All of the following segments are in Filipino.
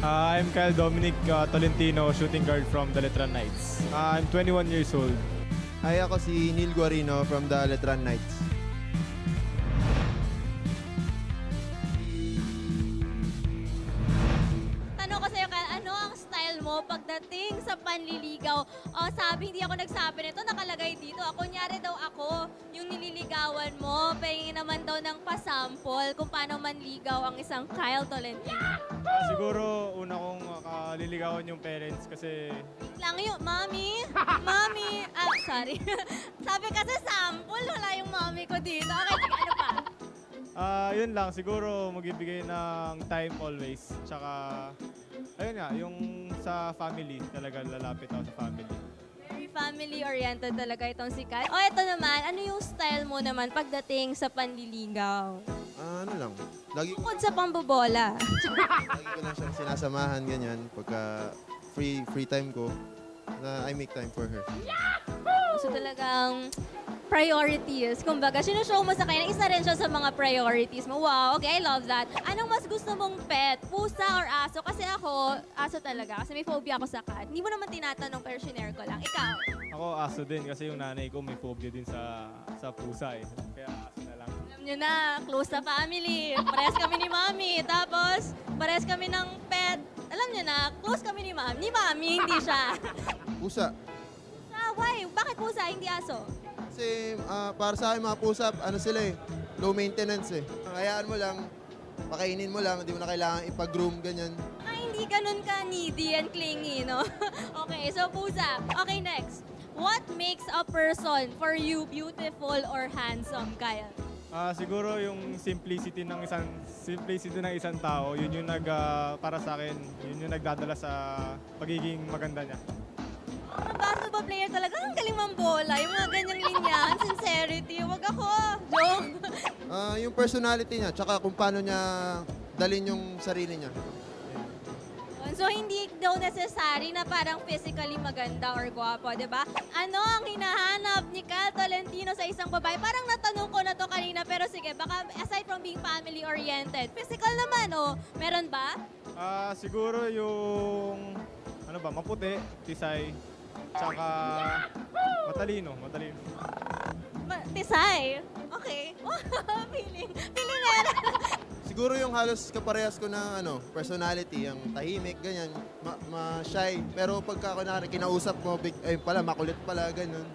I'm Kyle Dominic Tolentino, shooting guard from the Letran Knights. I'm 21 years old. Ay, ako si Neil Guarino from the Letran Knights. Tanong ko sa'yo, Kyle, ano ang style mo pagdating sa panliligaw? O sabi, hindi ako nagsabi nito, nakalagay dito. Kunyari daw ako, yung nililigawan mo, pahingin naman daw ng pasample kung paano manligaw ang isang Kyle Tolentino. Siguro una kong kaliligawan yung parents kasi Lang yung, mami, sorry. Sabi kasi sample, wala yung mami ko dito. Okay, sige, ano pa? yun lang, siguro magbibigay ng time always. Tsaka, ayun nga, yung sa family, talaga lalapit ako sa family. Very family-oriented talaga itong si Kyle. O ito naman, ano yung style mo naman pagdating sa panliligaw? Ano lang, lagi Bukod sa pambobola. ko lang siyang sinasamahan, ganyan. Pagka free time ko, na I make time for her. So talagang priorities. Kumbaga, sinushow mo sa kanya, isa rin siya sa mga priorities mo. Wow, okay, I love that. Anong mas gusto mong pet? Pusa or aso? Kasi ako, aso talaga. Kasi may phobia ako sa cat. Hindi mo naman tinatanong pero shinare ko lang. Ikaw? Ako aso din kasi yung nanay ko may phobia din sa pusa eh. Kaya aso na lang. Alam nyo na, close sa family. Parehas kami ni Mami. Tapos, parehas kami ng pet. Alam nyo na, close kami ni Mami. Ni Mami, hindi siya. Pusa. Why? Bakit pusa, hindi aso? Kasi para sa akin mga pusa, ano sila eh, low maintenance eh. Hayaan mo lang, pakainin mo lang, hindi mo na kailangan ipag-groom, ganyan. Hindi ganun ka needy and clingy, no? Okay, so pusa. Okay, next. What makes a person for you beautiful or handsome, Kyle? Siguro yung simplicity ng isang tao, yun yung para sa akin, yun yung nagdadala sa pagiging maganda niya. Mga basketball player talaga, ang galing mambola. Yung mga ganyang linyahan, sincerity. Wag ako. Joke. Yung personality niya, tsaka kung paano niya dalhin yung sarili niya. So, hindi daw necessary na parang physically maganda or gwapo, di ba? Ano ang hinahanap ni Kyle Tolentino sa isang babae? Parang natanong ko na to kanina, pero sige, baka aside from being family-oriented, physical naman, oh. Meron ba? Siguro yung maputi, tisay, tsaka matalino. Tisay. Okay. Feeling meron. Siguro yung halos kaparehas ko ng personality, yung tahimik, ganyan, ma-shy. Pero pagka kunwari, kinausap mo, makulit pala, ganun.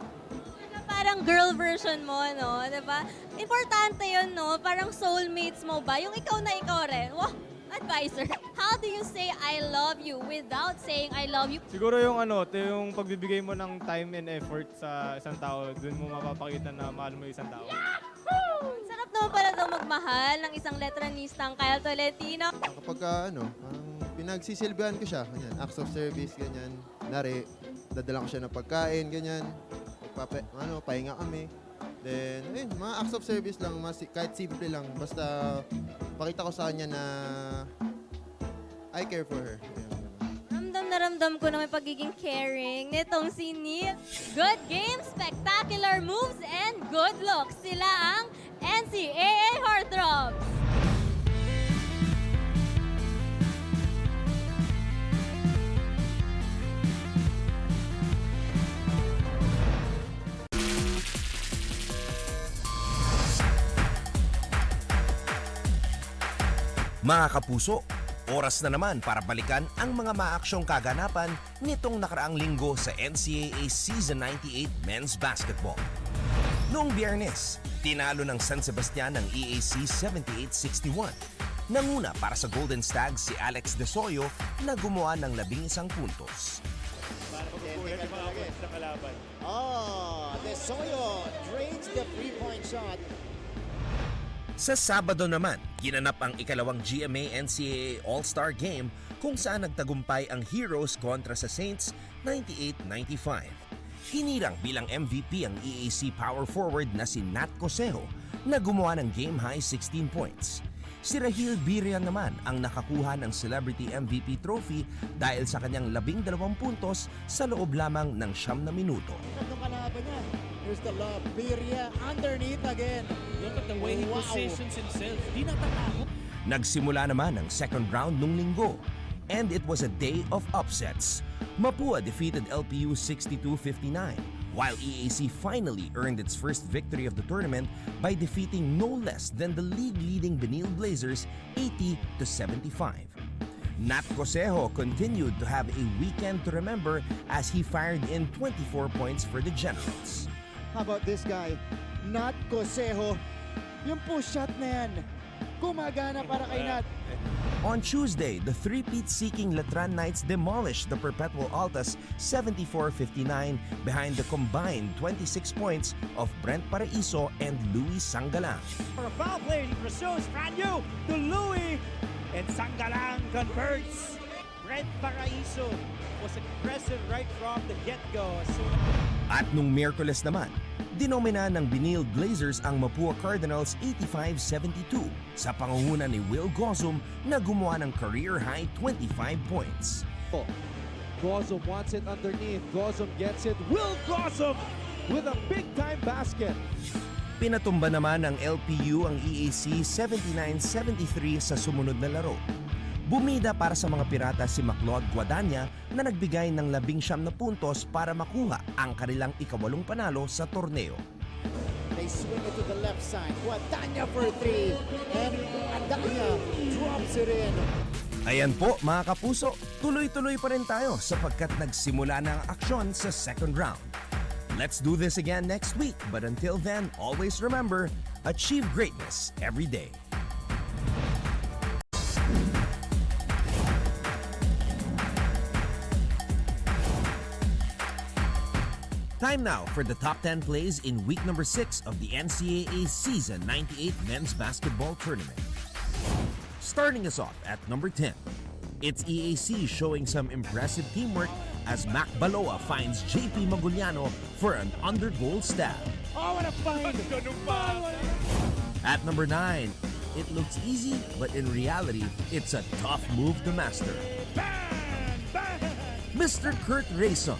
Parang girl version mo, no? Diba? Importante yun, no? Parang soulmates mo ba? Yung ikaw na ikaw rin. Wow! Advisor, how do you say I love you without saying I love you? Siguro yung yung pagbibigay mo ng time and effort sa isang tao, dun mo mapapakita na mahal mo yung isang tao. Sarap naman pala daw magmahal ng isang letranistang Kyle Tolentino. Kapag parang pinagsisilbihan ko siya, ganyan, acts of service, ganyan, dadala ko siya ng pagkain, ganyan, pahinga kami. Then, mga acts of service lang, kahit simple lang, basta pakita ko sa kanya na I care for her. Ramdam na ramdam ko na may pagiging caring nitong si Neil. Good games, spectacular moves, and good looks. Sila ang NCAA Heartthrobs. Mga kapuso, oras na naman para balikan ang mga maaksyong kaganapan nitong nakaraang linggo sa NCAA Season 98 Men's Basketball. Noong Biyernes, tinalo ng San Sebastian ng EAC 78-61. Nanguna para sa Golden Stags si Alex De Soyo na gumawa ng 11 puntos. Para magpupulat yung mga points sa kalaban. De Soyo drains the three-point shot. Sa Sabado naman, ginanap ang ikalawang GMA NCAA All-Star Game kung saan nagtagumpay ang Heroes kontra sa Saints 98-95. Hinirang bilang MVP ang EAC power forward na si Nat Cosejo na gumawa ng game-high 16 points. Si Rahil Birian naman ang nakakuha ng Celebrity MVP trophy dahil sa kanyang 12 puntos sa loob lamang ng 9 na minuto. Ang kalaban niya. Here's the love. Biria underneath again. Look at the way he positions himself. Di natatakot. Nagsimula naman ang second round nung linggo. and it was a day of upsets. Mapua defeated LPU 62-59, while EAC finally earned its first victory of the tournament by defeating no less than the league-leading Benil Blazers 80-75. Nat Cosejo continued to have a weekend to remember as he fired in 24 points for the Generals. How about this guy? Nat Cosejo. Yung push shot na yan. Gumagana para kay Nat. On Tuesday, the three-peat-seeking Letran Knights demolished the Perpetual ALTAs 74-59 behind the combined 26 points of Brent Paraiso and Louis Sangalang. For a foul play, he pursues Franyu to Louis, and Sangalang converts. Brent Paraiso was aggressive right from the get-go. At nung Miyerkules naman, dinomina ng Benil Blazers ang Mapua Cardinals 85-72 sa pangunguna ni Will Gozum na gumawa ng career-high 25 points. Gozum wants it underneath. Gozum gets it. Will Gozum with a big-time basket. Pinatumba naman ng LPU ang EAC 79-73 sa sumunod na laro. Bumida para sa mga pirata si Maclod Guadagna na nagbigay ng 19 na puntos para makuha ang kanilang ikawalong panalo sa torneo. They swing it to the left side. Guadagna for 3. And Guadagna drops it in. Ayan po mga kapuso, tuloy-tuloy pa rin tayo sapagkat nagsimula na ang aksyon sa second round. Let's do this again next week, but until then, always remember, achieve greatness every day. Time now for the top 10 plays in week number 6 of the NCAA Season 98 Men's Basketball Tournament. Starting us off at number 10, it's EAC showing some impressive teamwork as Mac Baloa finds JP Maguliano for an under-goal stab. Oh, what a find! At number 9, it looks easy, but in reality, it's a tough move to master. Bang! Bang! Mr. Kurt Rayson,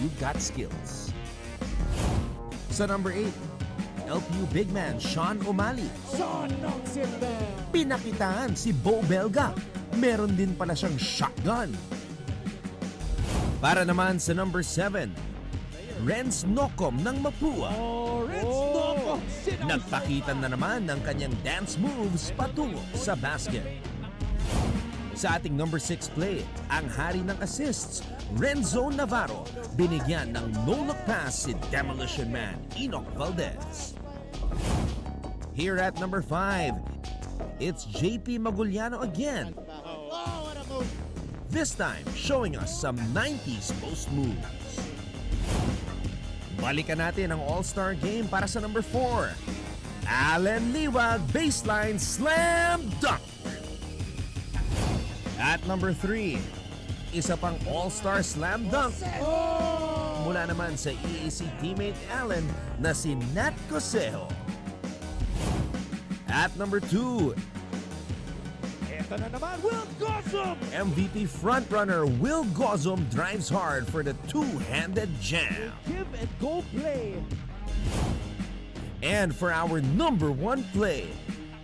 you got skills. Sa number 8, LPU big man Sean O'Malley. Sean knocks it down. Pinakitaan si Bo Belga. Meron din pala siyang shotgun. Para naman sa number 7, Renz Nocom ng Mapua. Nagpakita na naman ng kanyang dance moves patungo sa basket. Sa ating number 6 play, ang hari ng assists, Renzo Navarro, binigyan ng no-look pass si Demolition Man Enoch Valdez. Here at number 5, it's JP Maguliano again. Oh, what a move. This time, showing us some 90s post moves. Balikan natin ang All-Star game para sa number 4. Allen Liwag baseline slam dunk. At number 3, isa pang All-Star slam dunk. Mula naman sa EAC teammate Allen na si Nat Cosejo. At number 2, Ito na naman, Will Gozum! MVP frontrunner Will Gozum drives hard for the two-handed jam. Give and go play. And for our number 1 play,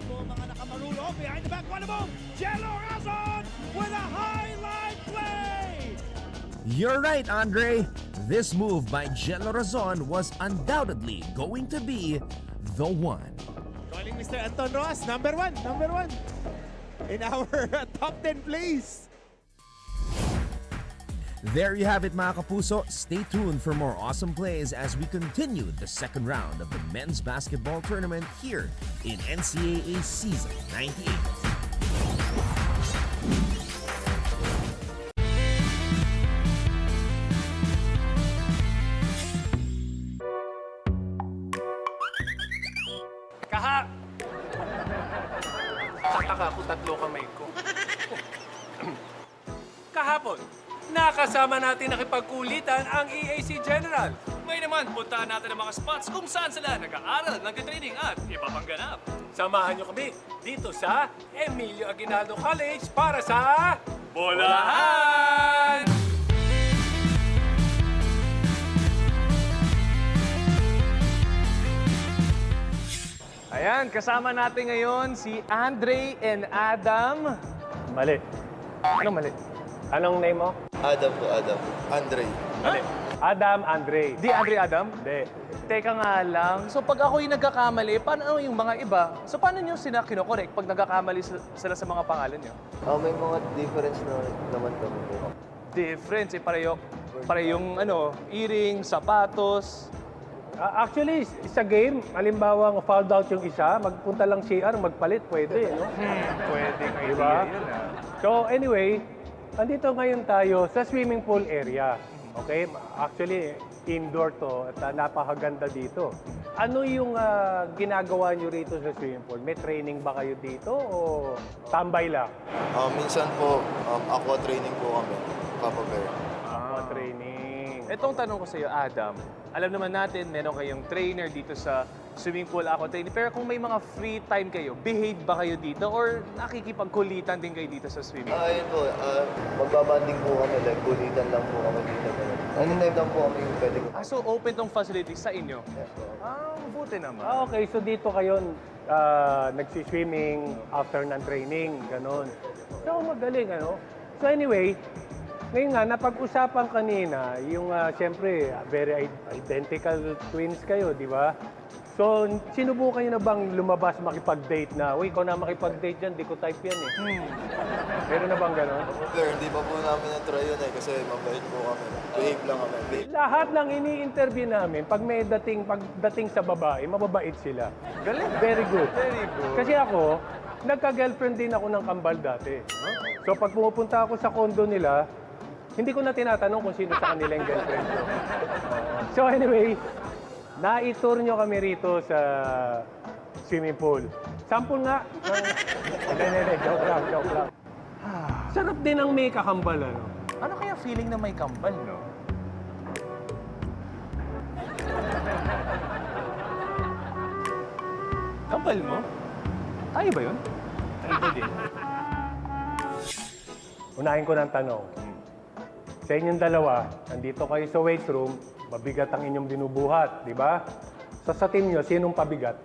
Mga nakamarulo behind the back, one boom! Jello Razon with a highlight play! you're right, Andre. This move by Jello Razon was undoubtedly going to be the one. Calling Mr. Anton Roas, number one in our top 10 plays. There you have it, mga kapuso. Stay tuned for more awesome plays as we continue the second round of the men's basketball tournament here in NCAA Season 98. Tataka ako, tatlo kamay ko. Kahapon, nakasama natin nakipagkulitan ang EAC General. May naman, puntahan natin ang mga spots kung saan sila nag-aaral, nag-training at iba pang ganap. Samahan nyo kami dito sa Emilio Aguinaldo College para sa Bolahan! Ayan, kasama natin ngayon si Andre and Adam. Mali. Anong mali? Anong name mo? Adam po, Adam. Andre. Mali. Adam Andre. Di Andre Adam? Hindi. Teka nga lang. So pag ako yung nagkakamali, paano yung mga iba? So paano nyo sila kinokorek pag nagkakamali sila sa mga pangalan nyo? May mga difference na naman kami. Difference, parehong earring, sapatos. Actually, sa game, halimbawa fouled out yung isa, magpunta lang CR, magpalit, pwede, no? Pwede nga Diba? yun ah. So anyway, andito ngayon tayo sa swimming pool area. Okay? Actually, indoor to at napakaganda dito. Ano yung ginagawa nyo rito sa swimming pool? May training ba kayo dito o tambay lang? Minsan po, aqua training po kami. Papa Bear. Training. Itong tanong ko sa iyo, Adam, alam naman natin, meron kayong trainer dito sa swimming pool, ako training. Pero kung may mga free time kayo, behave ba kayo dito or nakikipagkulitan din kayo dito sa swimming pool? Ayun po, magbabanding po kami. Like, kulitan lang po kami dito. Anytime lang po kami yung pwede ko. So open tong facility sa inyo? Yes po. Buti naman. Okay, so dito kayo nagsiswimming after ng training, ganun. So magaling, ano? So anyway, ngayon nga, napag-usapan kanina, yung siyempre, very identical twins kayo, di ba? So, sinubukan nyo na bang lumabas makipag-date na, uy, ikaw na makipag-date dyan, di ko type yan eh. Meron na bang gano'n? Pero hindi pa po namin na-try yun kasi mabait po kami. Behave lang kami. Lahat ng ini-interview namin, pagdating sa babae, mababait sila. Galing. Very good. Very good. Kasi ako, nagka-girlfriend din ako ng kambal dati. So pag pumupunta ako sa condo nila, hindi ko na tinatanong kung sino sa kanila yung girlfriend ko. So anyway, na-tour nyo kami rito sa swimming pool. Sample nga. Hindi, joke lang. Sarap din ang may kakambal, ano? Ano kaya feeling na may kambal, no? Kambal mo? Tayo ba yun? Tayo din. Unahin ko ng tanong. Sa inyong dalawa, nandito kayo sa weight room, mabigat ang inyong binubuhat, di ba? So sa team nyo, sinong pabigat?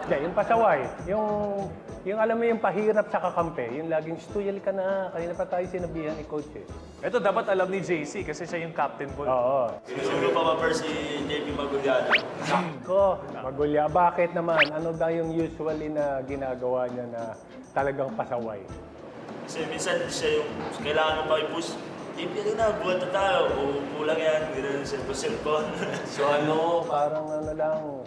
Yung pasaway. Yung alam mo yung pahirap sa kakampi, yung laging stuyal ka na. Kanina pa tayo sinabihan ni coach eh. Ito dapat alam ni JC kasi siya yung captain po. Oo. Siguro pa si JP Maguliano. Ko, Magulya, bakit naman? Ano daw yung usually na ginagawa niya na talagang pasaway? Kasi minsan siya yung kailangan pa i-push. JP, na, buhat na tayo. O kulang yan, hindi na cellphone. So parang lang,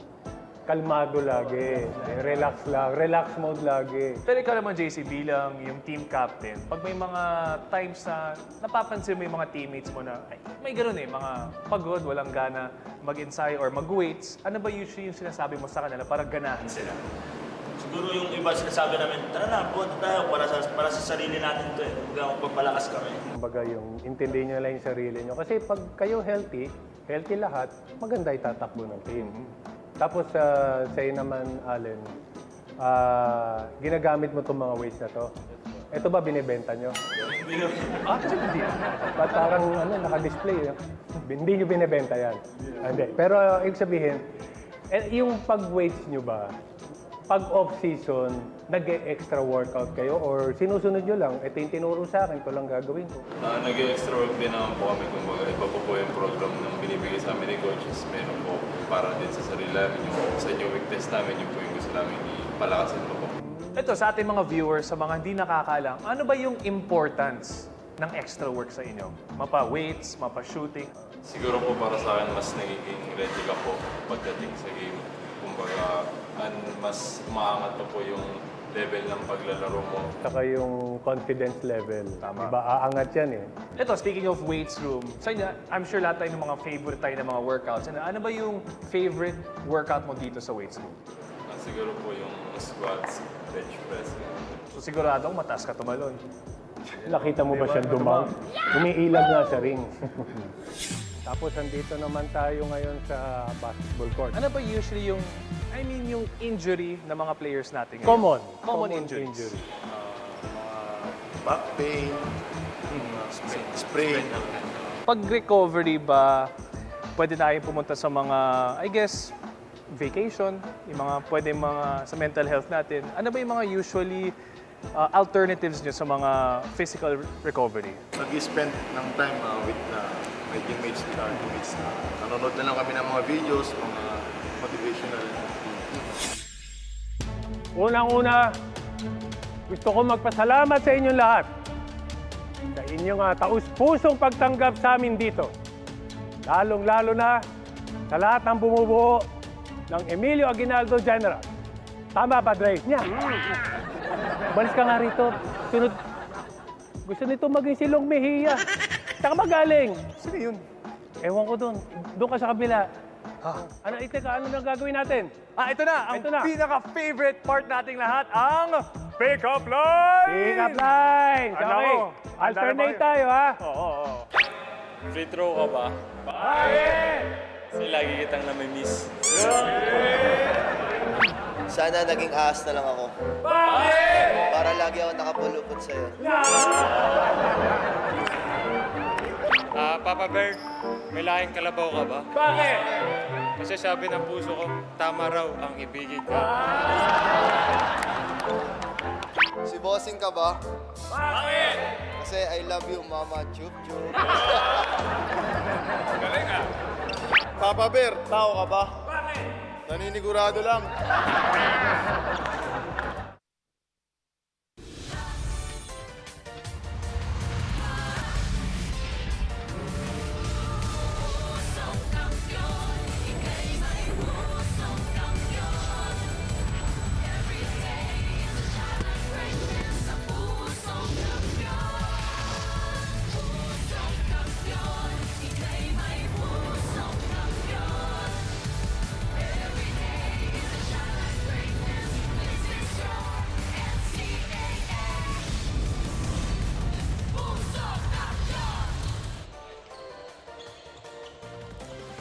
kalmado lagi. Relax lang. Relax mode lagi. Pero ikaw naman, JC, bilang yung team captain, pag may mga times na napapansin mo yung mga teammates mo na, ay, may gano'n mga pagod, walang gana mag-ensayo or mag-weights, ano ba usually yung sinasabi mo sa kanila para ganahan sila? Siguro yung iba sinasabi namin, tara na, buhat na tayo para sa sarili natin to eh. Huwag magpapalakas kami. Kumbaga yung intindihin nyo lang yung sarili nyo. Kasi pag kayo healthy lahat, maganda itatakbo ng team. Tapos sa'yo naman, Allen, ginagamit mo itong mga weights na to. Ito ba binibenta nyo? Actually, hindi. Ba't parang naka-display? Hindi nyo binibenta yan. Hindi. Pero ibig sabihin, yung pag-weights nyo ba, pag off-season, nag-extra workout kayo or sinusunod nyo lang, ito yung tinuro sa akin, ito lang gagawin ko. Nag-extra work din naman po kami. Kumbaga, iba po yung program ng binibigay sa amin ni coaches. Meron po para din sa sarili namin. Yung sa new week test namin, yung po yung gusto namin ipalakasin po. Ito, sa ating mga viewers, sa mga hindi nakakaalam, ano ba yung importance ng extra work sa inyo? Mapa-weights, mapa-shooting? Siguro po para sa akin, mas nagiging ready ka po pagdating sa game. Kumbaga, mas maangat pa po yung level ng paglalaro mo. Saka yung confidence level. Tama. Diba? Aangat yan eh. Ito, speaking of weights room, sa inyo, I'm sure lahat tayo ng mga favorite tayo ng mga workouts. Ano ba yung favorite workout mo dito sa weights room? Siguro po yung squats, bench press. So siguradong mataas ka tumalon. Nakita mo ba siyang dumang? Umiilag nga sa ring. Tapos andito naman tayo ngayon sa basketball court. Ano ba usually yung, yung injury ng mga players natin ngayon? Common injuries. injury. Back pain, sprain. Pag recovery ba, pwede tayong pumunta sa mga, I guess, vacation, yung mga pwede sa mental health natin. Ano ba yung mga usually alternatives nyo sa mga physical recovery? Nag-spend ng time with my teammates, with our teammates. Nanonood na lang kami ng mga videos, mga motivational. Unang-una, gusto ko magpasalamat sa inyong lahat sa inyong taus-pusong pagtanggap sa amin dito. Lalong-lalo na sa lahat ng bumubuo ng Emilio Aguinaldo General. Tama ba, Dre? Niya. Balis ka nga rito. Sunod. Gusto nito maging silong Mejia. Saan ka magaling? Sino yun? Ewan ko doon. Doon ka sa kabila. Ano, ano na gagawin natin? Ito na, ang pinaka-favorite part nating lahat, ang pick-up line! Pick-up line! Okay. Alternate tayo, ha? Oo. Free throw ka ba? Bakit? Kasi lagi kitang nami-miss. Sana naging ahas na lang ako. Bakit? Para lagi ako nakapulupot sa'yo. Papa Bear, may lahing kalabaw ka ba? Bakit? Kasi sabi ng puso ko, tama raw ang ibigin ka. Si Bossing ka ba? Bakit? Kasi I love you, Mama Chup Chup. Galing ah. Papa Bear, tao ka ba? Bakit? Naninigurado lang.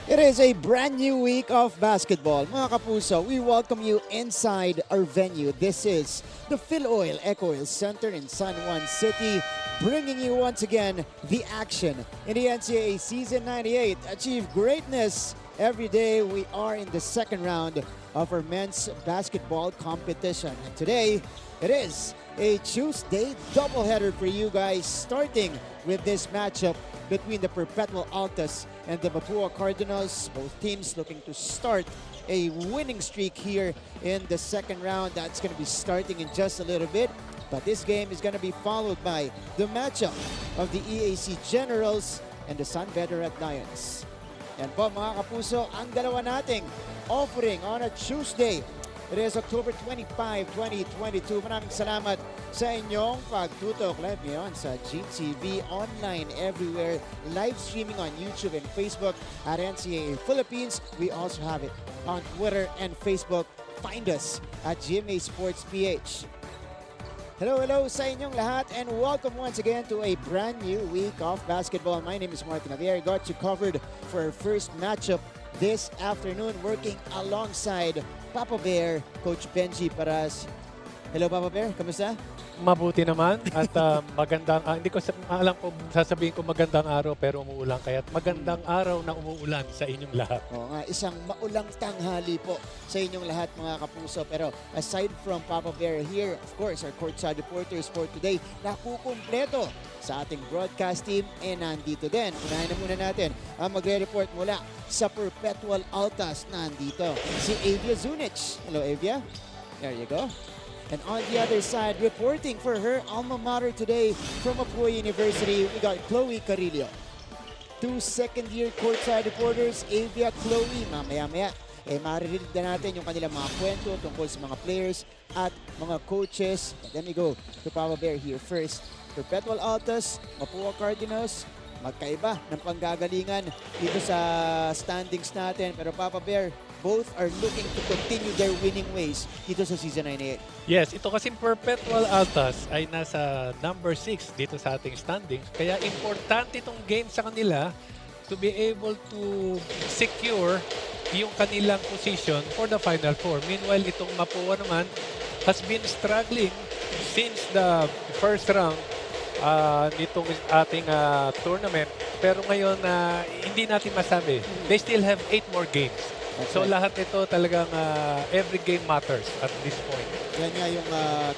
It is a brand new week of basketball. Mga kapuso, we welcome you inside our venue. This is the Philoil Eco Oil Center in San Juan City, bringing you once again the action in the NCAA Season 98. Achieve greatness every day. We are in the second round of our men's basketball competition. And today, it is a Tuesday doubleheader for you guys, starting with this matchup between the Perpetual Altas and the Mapua Cardinals. Both teams looking to start a winning streak here in the second round. That's going to be starting in just a little bit. But this game is going to be followed by the matchup of the EAC Generals and the San Veteran Lions. Yan po mga kapuso, ang dalawa nating offering on a Tuesday. It is October 25, 2022. Maraming salamat sa inyong pagtutok. Live ngayon sa GTV, online everywhere. Live streaming on YouTube and Facebook at NCAA Philippines. We also have it on Twitter and Facebook. Find us at GMA Sports PH. Hello sa inyong lahat and welcome once again to a brand new week of basketball. My name is Martin Javier. Got you covered for our first matchup this afternoon, working alongside Papa Bear, Coach Benji Paras. Hello Papa Bear, kamusta? Mabuti naman at magandang, hindi ko alam kung sasabihin ko magandang araw pero umuulan. Kaya magandang araw na umuulan sa inyong lahat. Oo nga, isang maulang tanghali po sa inyong lahat mga kapuso. Pero aside from Papa Bear here, of course, our courtside reporters for today, nakukumpleto sa ating broadcast team and nandito din. Unahin na muna natin ang magre-report mula sa Perpetual Altas. Nandito si Avia Zunich. Hello Avia. There you go. And on the other side, reporting for her alma mater today from Mapua University, we got Chloe Carillo. Two second-year courtside reporters, Avia, Chloe. Mamaya-maya, maririnig na natin yung kanilang mga kwento tungkol sa mga players at mga coaches. And then we go to Papa Bear here first. Perpetual Altas, Mapua Cardinals, magkaiba ng panggagalingan dito sa standings natin. Pero Papa Bear, both are looking to continue their winning ways dito sa Season 98. Yes, ito kasi Perpetual Altas ay nasa number 6 dito sa ating standings. Kaya importante itong game sa kanila to be able to secure yung kanilang position for the Final Four. Meanwhile, itong Mapua naman has been struggling since the first round nitong ating tournament. Pero ngayon, hindi natin masabi. They still have 8 more games So lahat ito talagang every game matters at this point. Yan nga yung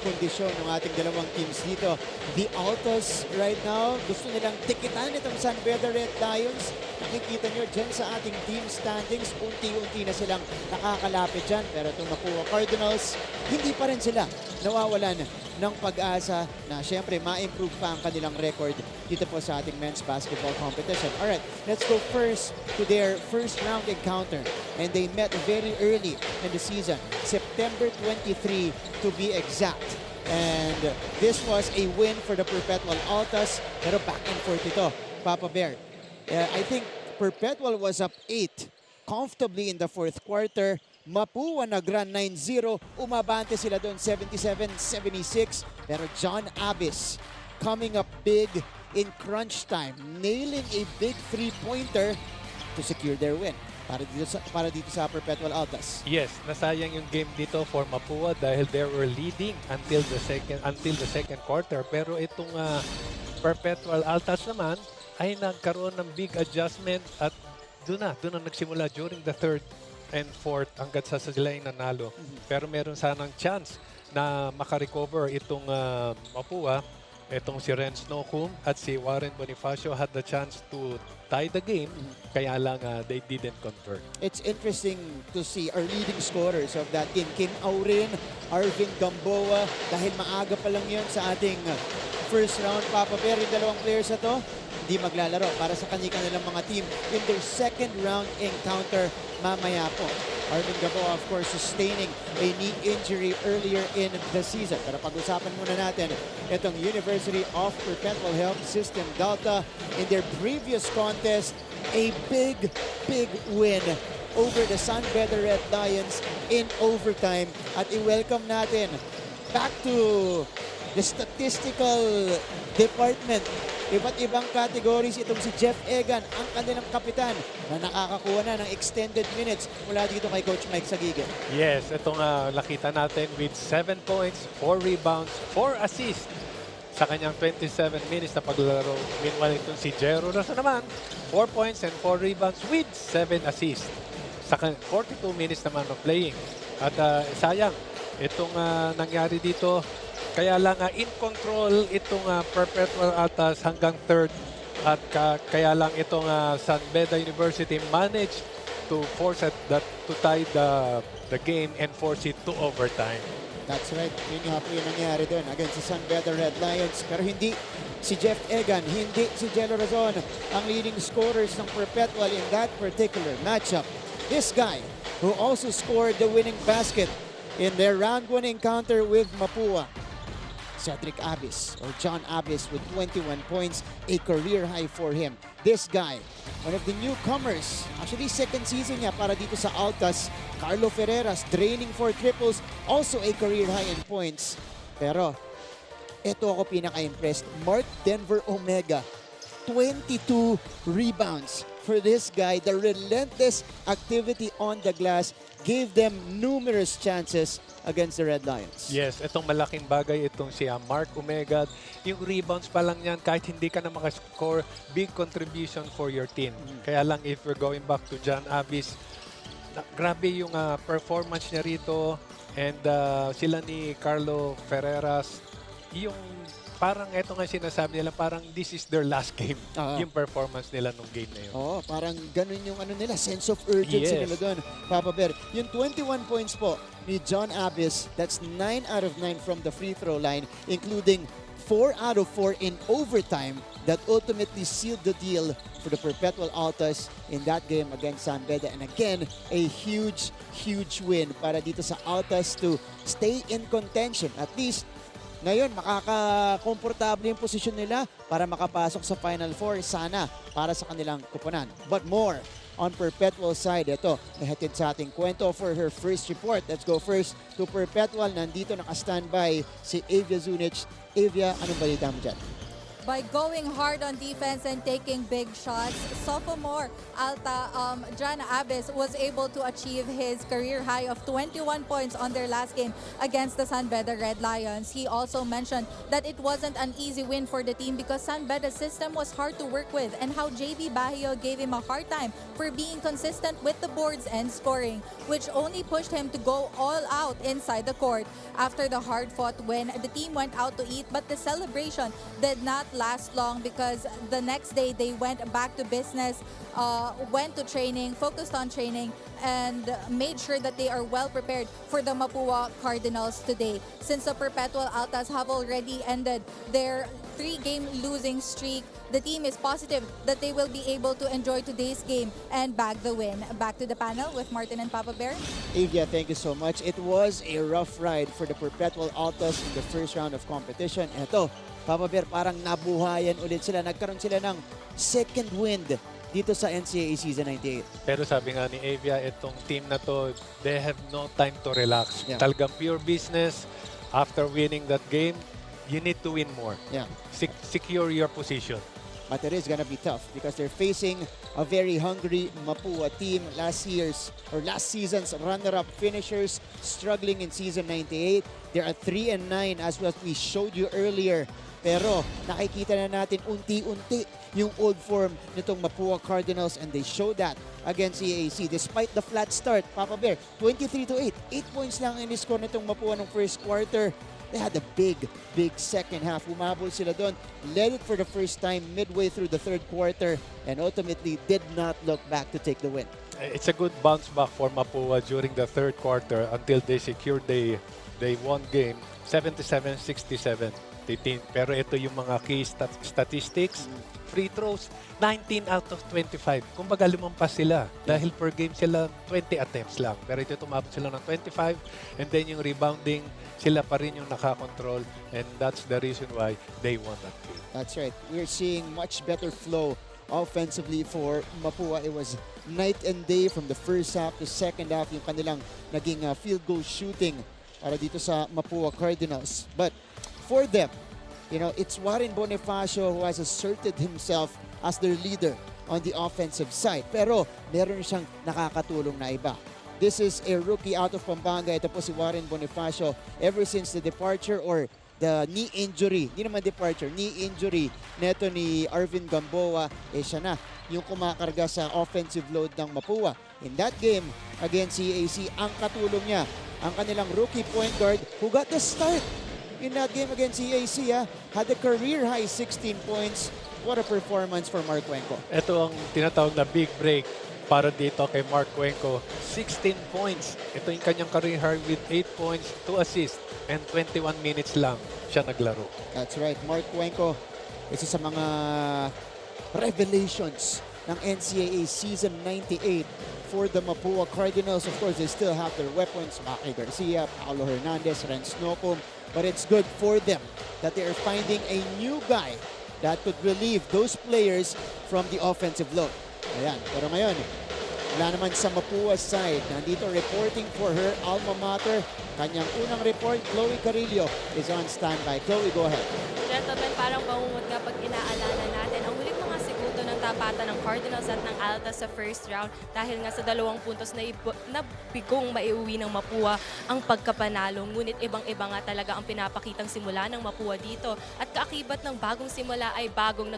kondisyon ng ating dalawang teams dito. The Altas right now, gusto nilang tikitan itong San Beda Red Lions. Nakikita nyo dyan sa ating team standings, unti-unti na silang nakakalapit dyan. Pero itong Mapua Cardinals, hindi pa rin sila nawawalan ng pag-asa na syempre ma-improve pa ang kanilang record dito po sa ating men's basketball competition. Alright, let's go first to their first round encounter. And they met very early in the season, September 23 to be exact. And this was a win for the Perpetual Altas, pero back and forth ito, Papa Bear. I think Perpetual was up 8 comfortably in the fourth quarter. Mapua nag-run 9-0. Umabante sila doon 77-76. Pero John Abyss coming up big in crunch time. Nailing a big three-pointer to secure their win para dito sa Perpetual Altas. Yes, nasayang yung game dito for Mapua dahil they were leading until the second quarter. Pero itong Perpetual Altas naman ay nagkaroon ng big adjustment at doon na nagsimula during the third and fourth hanggang sa sila yung nanalo. Pero meron sanang chance na makarecover itong Mapua. Itong si Renz Nocum at si Warren Bonifacio had the chance to tie the game, kaya lang they didn't convert. It's interesting to see our leading scorers of that team, Kim Aurin, Arvin Gamboa, dahil maaga pa lang yun sa ating first round. Papa Bear, yung dalawang players na to, hindi maglalaro para sa kanilang mga team in their second round encounter mamaya po. Arvin Gamboa, of course, sustaining a knee injury earlier in the season. Pero pag-usapan muna natin itong University of Perpetual Health System Delta in their previous contest, a big win over the San Beda Red Lions in overtime. At i-welcome natin back to the statistical department. Iba't ibang categories itong si Jeff Egan, ang kanilang kapitan na nakakakuha na ng extended minutes mula dito kay Coach Mike Sagige. Yes, itong nakita natin with 7 points, 4 rebounds, 4 assists sa kanyang 27 minutes na paglalaro. Meanwhile, itong si Jero Rosa naman, 4 points and 4 rebounds with 7 assists sa 42 minutes naman of playing. At sayang, itong nangyari dito, kaya lang in control itong Perpetual Altas hanggang third at kaya lang itong San Beda University managed to force to tie the game and force it to overtime. That's right. Yun nga po yung nangyari doon against sa San Beda Red Lions. Pero hindi si Jeff Egan, hindi si Jello Razon ang leading scorers ng Perpetual in that particular matchup. This guy who also scored the winning basket in their round 1 encounter with Mapua, Cedric Abyss, or John Abyss, with 21 points, a career high for him. This guy, one of the newcomers, actually second season niya para dito sa Altas. Carlo Ferreras, draining for triples, also a career high in points. Pero, ito ako pinaka-impressed. Mark Denver Omega, 22 rebounds for this guy. The relentless activity on the glass gave them numerous chances against the Red Lions. Yes, itong malaking bagay itong si Mark Omega. Yung rebounds pa lang yan, kahit hindi ka na makascore, big contribution for your team. Kaya lang if we're going back to John Abyss, grabe yung performance niya rito. And sila ni Carlo Ferreras, yung parang ito nga sinasabi nila, parang this is their last game, yung performance nila nung game na yun. Oo, parang ganun yung nila, sense of urgency nila doon, Papa Bear. Yung 21 points po ni John Abyss, that's 9 out of 9 from the free throw line, including 4 out of 4 in overtime that ultimately sealed the deal for the Perpetual Altas in that game against San Beda. And again, a huge win para dito sa Altas to stay in contention. At least, ngayon, makakakomportable yung posisyon nila para makapasok sa Final Four, sana, para sa kanilang kuponan. But more on Perpetual side. Ito, nahatid sa ating kwento for her first report. Let's go first to Perpetual. Nandito naka-standby si Avia Zunic. Avia, anong balita mo dyan? by going hard on defense and taking big shots. Sophomore Alta Jan Abis was able to achieve his career high of 21 points on their last game against the San Beda Red Lions. He also mentioned that it wasn't an easy win for the team because San Beda's system was hard to work with, and how JB Baguio gave him a hard time for being consistent with the boards and scoring, which only pushed him to go all out inside the court. After the hard-fought win, the team went out to eat, but the celebration did not last long because the next day they went back to business, went to training, focused on training, and made sure that they are well prepared for the Mapua Cardinals today. Since the Perpetual Altas have already ended their 3-game losing streak, the team is positive that they will be able to enjoy today's game and bag the win. Back to the panel with Martin and Papa Bear. Avia, thank you so much. It was a rough ride for the Perpetual Altas in the first round of competition. Eto, Papa Bear, parang nabuhayan ulit sila. Nagkaroon sila ng second wind dito sa NCAA Season 98. Pero sabi nga ni Avia, itong team na to, they have no time to relax. Yeah. Talagang pure business. After winning that game, you need to win more. Yeah. Secure your position. But it is gonna be tough because they're facing a very hungry Mapua team. Last season's runner-up finishers struggling in Season 98. They're at 3-9 as what we showed you earlier. Pero nakikita na natin unti-unti yung old form nitong Mapua Cardinals, and they showed that against EAC. Despite the flat start, Papa Bear, 23-8. 8 points lang ang score nitong Mapua ng first quarter. They had a big second half. Umabol sila doon, led it for the first time midway through the third quarter, and ultimately did not look back to take the win. It's a good bounce back for Mapua during the third quarter until they secured they won game 77-67. Pero ito yung mga key statistics. Free throws, 19 out of 25. Kumbaga lumampas sila dahil per game sila 20 attempts lang. Pero ito tumabot sila ng 25, and then yung rebounding, sila pa rin yung nakakontrol, and that's the reason why they won that game. That's right. We're seeing much better flow offensively for Mapua. It was night and day from the first half to second half yung kanilang naging field goal shooting para dito sa Mapua Cardinals. But for them, you know, it's Warren Bonifacio who has asserted himself as their leader on the offensive side. Pero meron siyang nakakatulong na iba. This is a rookie out of Pampanga. Ito po si Warren Bonifacio. Ever since the departure or the knee injury, hindi naman departure, knee injury neto ni Arvin Gamboa, siya na yung kumakarga sa offensive load ng Mapua. In that game against CAC, ang katulong niya, ang kanilang rookie point guard who got the start in that game against CAC, had a career-high 16 points. What a performance for Mark Cuenco. Ito ang tinatawag na big break para dito kay Mark Cuenco. 16 points. Ito yung kanyang career high with 8 points, 2 assists, and 21 minutes lang siya naglaro. That's right. Mark Cuenco, isa sa mga revelations ng NCAA Season 98 for the Mapua Cardinals. Of course, they still have their weapons, Maki Garcia, Paolo Hernandez, Renz Nocum. But it's good for them that they are finding a new guy that could relieve those players from the offensive load. Ayan. Pero ngayon, wala naman sa Mapua side. Nandito reporting for her alma mater. Kanyang unang report, Chloe Carillo is on standby. Chloe, go ahead. Gentlemen, parang bangungot nga pag inaalala natin ang huling mga segundo ng tapatan ng Cardinals at ng Altas sa first round dahil nga sa 2 puntos na bigong maiuwi ng Mapua ang pagkapanalo. Ngunit ibang-iba nga talaga ang pinapakitang simula ng Mapua dito. At kaakibat ng bagong simula ay bagong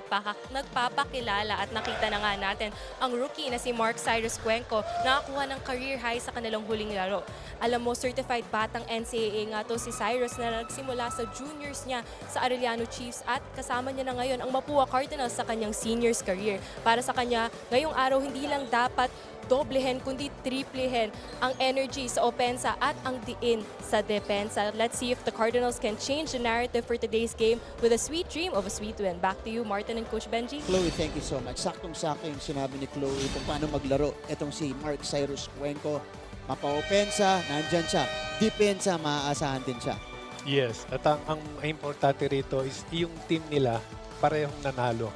nagpapakilala at nakita na nga natin ang rookie na si Mark Cyrus Cuenco nakakuha ng career high sa kanilang huling laro. Alam mo, certified batang NCAA nga to si Cyrus na nagsimula sa juniors niya sa Arellano Chiefs at kasama niya na ngayon ang Mapua Cardinals sa kanyang seniors career. Para sa kanya, ngayong araw hindi lang dapat doblehin kundi triplehin ang energy sa opensa at ang diin sa depensa. Let's see if the Cardinals can change the narrative for today's game with a sweet dream of a sweet win. Back to you, Martin and Coach Benji. Chloe, thank you so much. Saktong-sakto yung sinabi ni Chloe kung paano maglaro. Itong si Mark Cyrus Cuenco, mapa-opensa, nandyan siya. Depensa, maaasahan din siya. Yes, at ang importante rito is yung team nila parehong nanalo.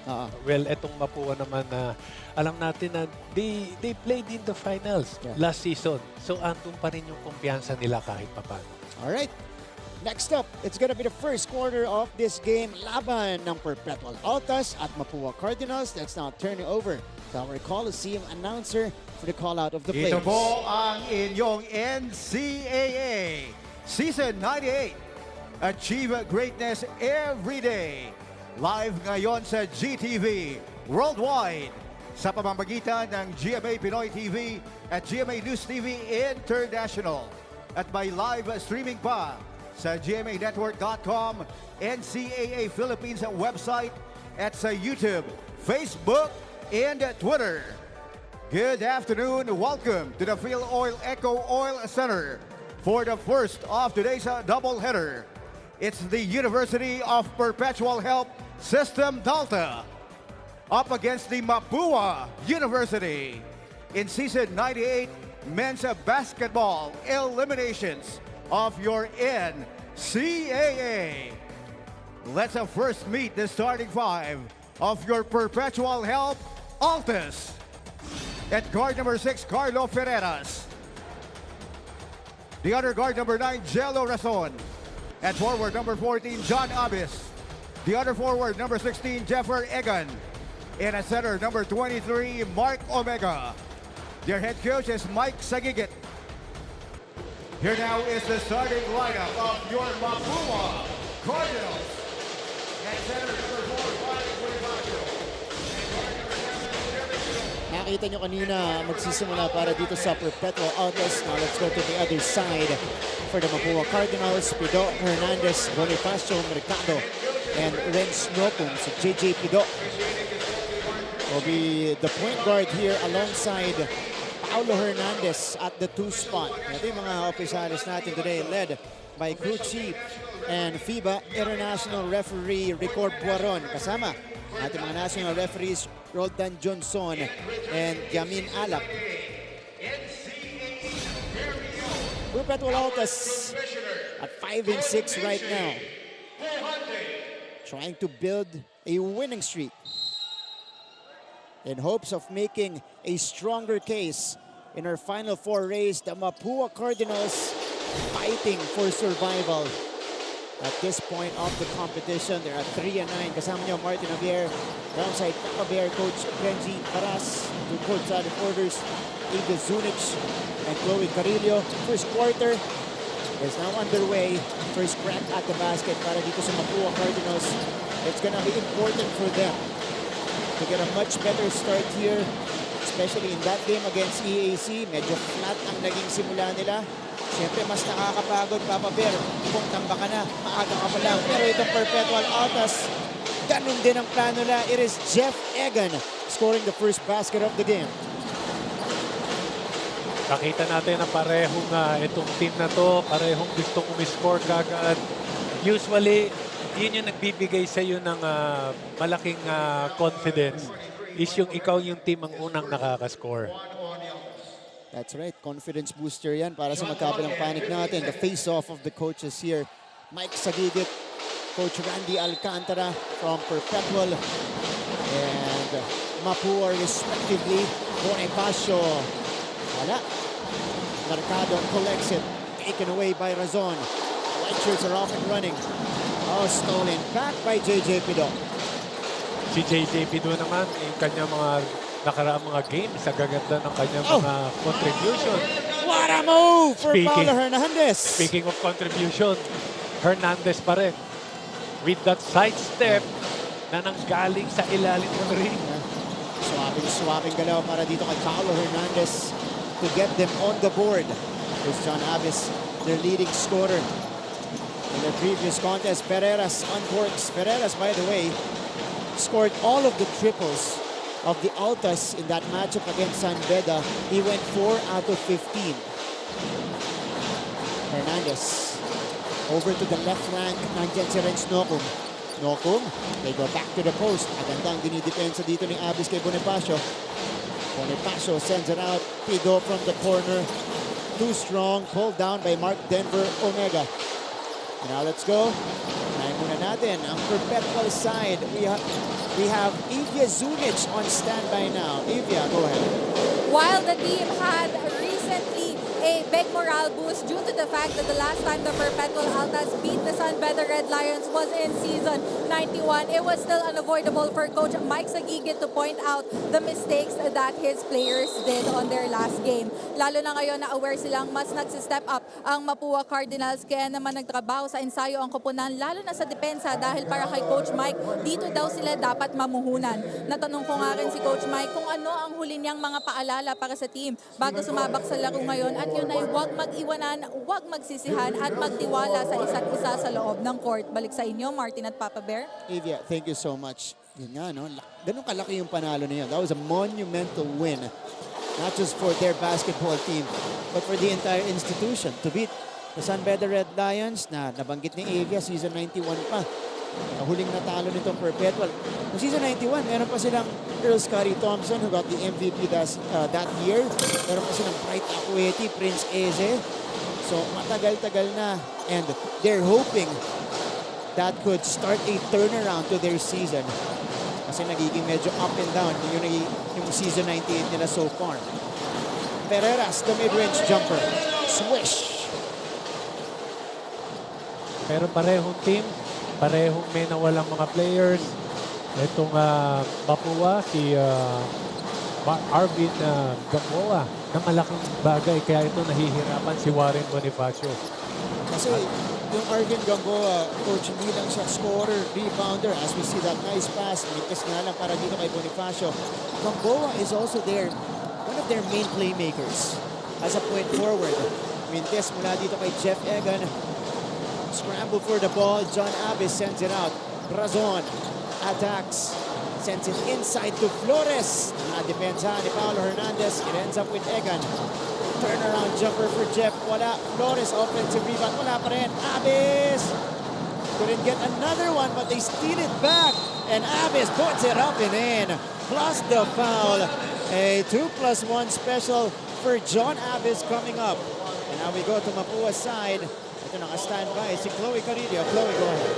Well, etong Mapua naman na alam natin na they played in the finals last season. So andun pa rin yung kumpiyansa nila kahit papaano. Alright. Next up, it's gonna be the first quarter of this game. Laban ng Perpetual Altas at Mapua Cardinals. Let's now turn it over to our Coliseum announcer for the call-out of the players. Ito po ang inyong NCAA Season 98. Achieve greatness every day. Live ngayon sa GTV Worldwide sa pamamagitan ng GMA Pinoy TV at GMA News TV International. At may live streaming pa sa GMANetwork.com, NCAA Philippines website at sa YouTube, Facebook, and Twitter. Good afternoon. Welcome to the Phil Oil Eco Oil Center for the first of today's doubleheader. It's the University of Perpetual Health System Delta up against the Mapua University in Season 98 Men's Basketball Eliminations of your NCAA. Let's first meet the starting five of your Perpetual Health Altas. At guard number 6, Carlo Ferreras. The other guard number 9, Jello Razon. At forward number 14, John Abis. The other forward number 16, Jeffer Egan. And at center number 23, Mark Omega. Their head coach is Mike Sagigit. Here now is the starting lineup of your Mapua Cardinals. At center number 4, Mike Bonifacio. Nakita nyo kanina magsisimula para dito sa Perpetual Altas. Now let's go to the other side for the Mapua Cardinals. Pido, Hernandez, Bonifacio, Mercado, and Renz Nopum. So JJ Pido will be the point guard here alongside Paulo Hernandez at the 2 spot. Ito yung mga opisyalis natin today led by crew chief and FIBA International Referee Ricord Buaron. Kasama ating mga national referees Roldan Johnson and Yamin Alap. Perpetual Altas at 5-6 right now. Trying to build a winning streak in hopes of making a stronger case in our Final Four race. The Mapua Cardinals fighting for survival. At this point of the competition, they're at 3-9. Kasama niyo Martin Javier, alongside Papa Bear coach Benji Paras, 2 courtside reporters, Igor Zunic and Chloe Carillo. First quarter is now underway. First crack at the basket para dito sa Mapua Cardinals. It's gonna be important for them to get a much better start here, especially in that game against EAC. Medyo flat ang naging simula nila. Siyempre, mas nakakapagod, Papa Bear, kung tamba ka na, maaga ka pa lang. Pero itong Perpetual Altas, ganun din ang plano nila. It is Jeff Egan scoring the first basket of the game. Nakita natin na parehong itong team na to, parehong gustong umiscore kagad. Usually, yun yung nagbibigay sa iyo ng malaking confidence is yung ikaw yung team ang unang nakaka-score. That's right. Confidence booster yan para sa magkabilang panig natin. The face-off of the coaches here. Mike Sagigit, Coach Randy Alcantara from Perpetual, and Mapua respectively. Bonifacio. Wala. Mercado collects it. Taken away by Razon. White shirts are off and running. Oh, stolen back by JJ Pido. Si JJ Pido naman, yung kanyang mga nakaraang mga games, sa gaganda ng kanyang mga contribution. What a move for Paulo Hernandez! Speaking of contribution, Hernandez pa rin. With that side step na nanggaling sa ilalim ng ring. Swapping galaw para dito kay Paulo Hernandez to get them on the board. There's John Avis, their leading scorer. In the previous contest, Ferreras uncorks. Ferreras, by the way, scored all of the triples of the Altas in that matchup against San Beda. He went 4 out of 15. Hernandez over to the left flank. Nandiyan si Renz Nocum. Nocum, they go back to the post. Magandang dinidepensa dito ni Abis kay Bonifacio. Bonifacio sends it out. Pido from the corner. Too strong. Pulled down by Mark Denver Omega. Now let's go. Unahin muna natin ang Perpetual side. We have Evia Zunic on standby now. Evia, go ahead. While the team had recently a big morale boost due to the fact that the last time the Perpetual Altas beat the Sunbed Red Lions was in season 91. It was still unavoidable for Coach Mike Sagigit to point out the mistakes that his players did on their last game. Lalo na ngayon na aware silang mas nagsistep up ang Mapua Cardinals, kaya naman nagtrabaho sa ensayo ang koponan, lalo na sa depensa, dahil para kay Coach Mike, dito daw sila dapat mamuhunan. Natanong ko nga rin si Coach Mike kung ano ang huli niyang mga paalala para sa team bago sumabak sa laro ngayon, at yun ay huwag mag-iwanan, huwag magsisihan at magtiwala sa isa't isa sa loob ng court. Balik sa inyo, Martin at Papa Bear. Avia, thank you so much. Yun nga, no? Ganun kalaki yung panalo niya. That was a monumental win. Not just for their basketball team, but for the entire institution. To beat the Sunbed Red Lions na nabanggit ni Avia, season 91 pa. Huling natalo nitong Perpetual. Noong season 91, meron pa silang Earl Scotty Thompson who got the MVP that year. Meron pa silang Bright Acueti, Prince Eze. So matagal-tagal na, and they're hoping that could start a turnaround to their season. Kasi nagiging medyo up and down yung season 98 nila so far. Pereras, the mid-range jumper. Swish! Pero parehong team, parehong may nawalang mga players. Itong Mapua, si Arvin Gamboa, na malaking bagay. Kaya ito nahihirapan si Warren Bonifacio. Kasi yung Arvin Gamboa, coach, hindi lang siya scorer, rebounder. As we see that nice pass, mikas nga lang para dito kay Bonifacio. Gamboa is also there, one of their main playmakers as a point forward. Mintes mula dito kay Jeff Egan. Scramble for the ball. John Abbas sends it out. Razon attacks. Sends it inside to Flores. Depensa ni Paolo Hernandez. It ends up with Egan. Turnaround jumper for Jeff. Wala. Flores offensive rebound. Wala pa rin. Abbas couldn't get another one, but they steal it back. And Abbas puts it up and in. Plus the foul. A 2+1 special for John Abbas coming up. And now we go to Mapua's side. Ito naka-standby si Chloe Carrillo. Chloe, go ahead.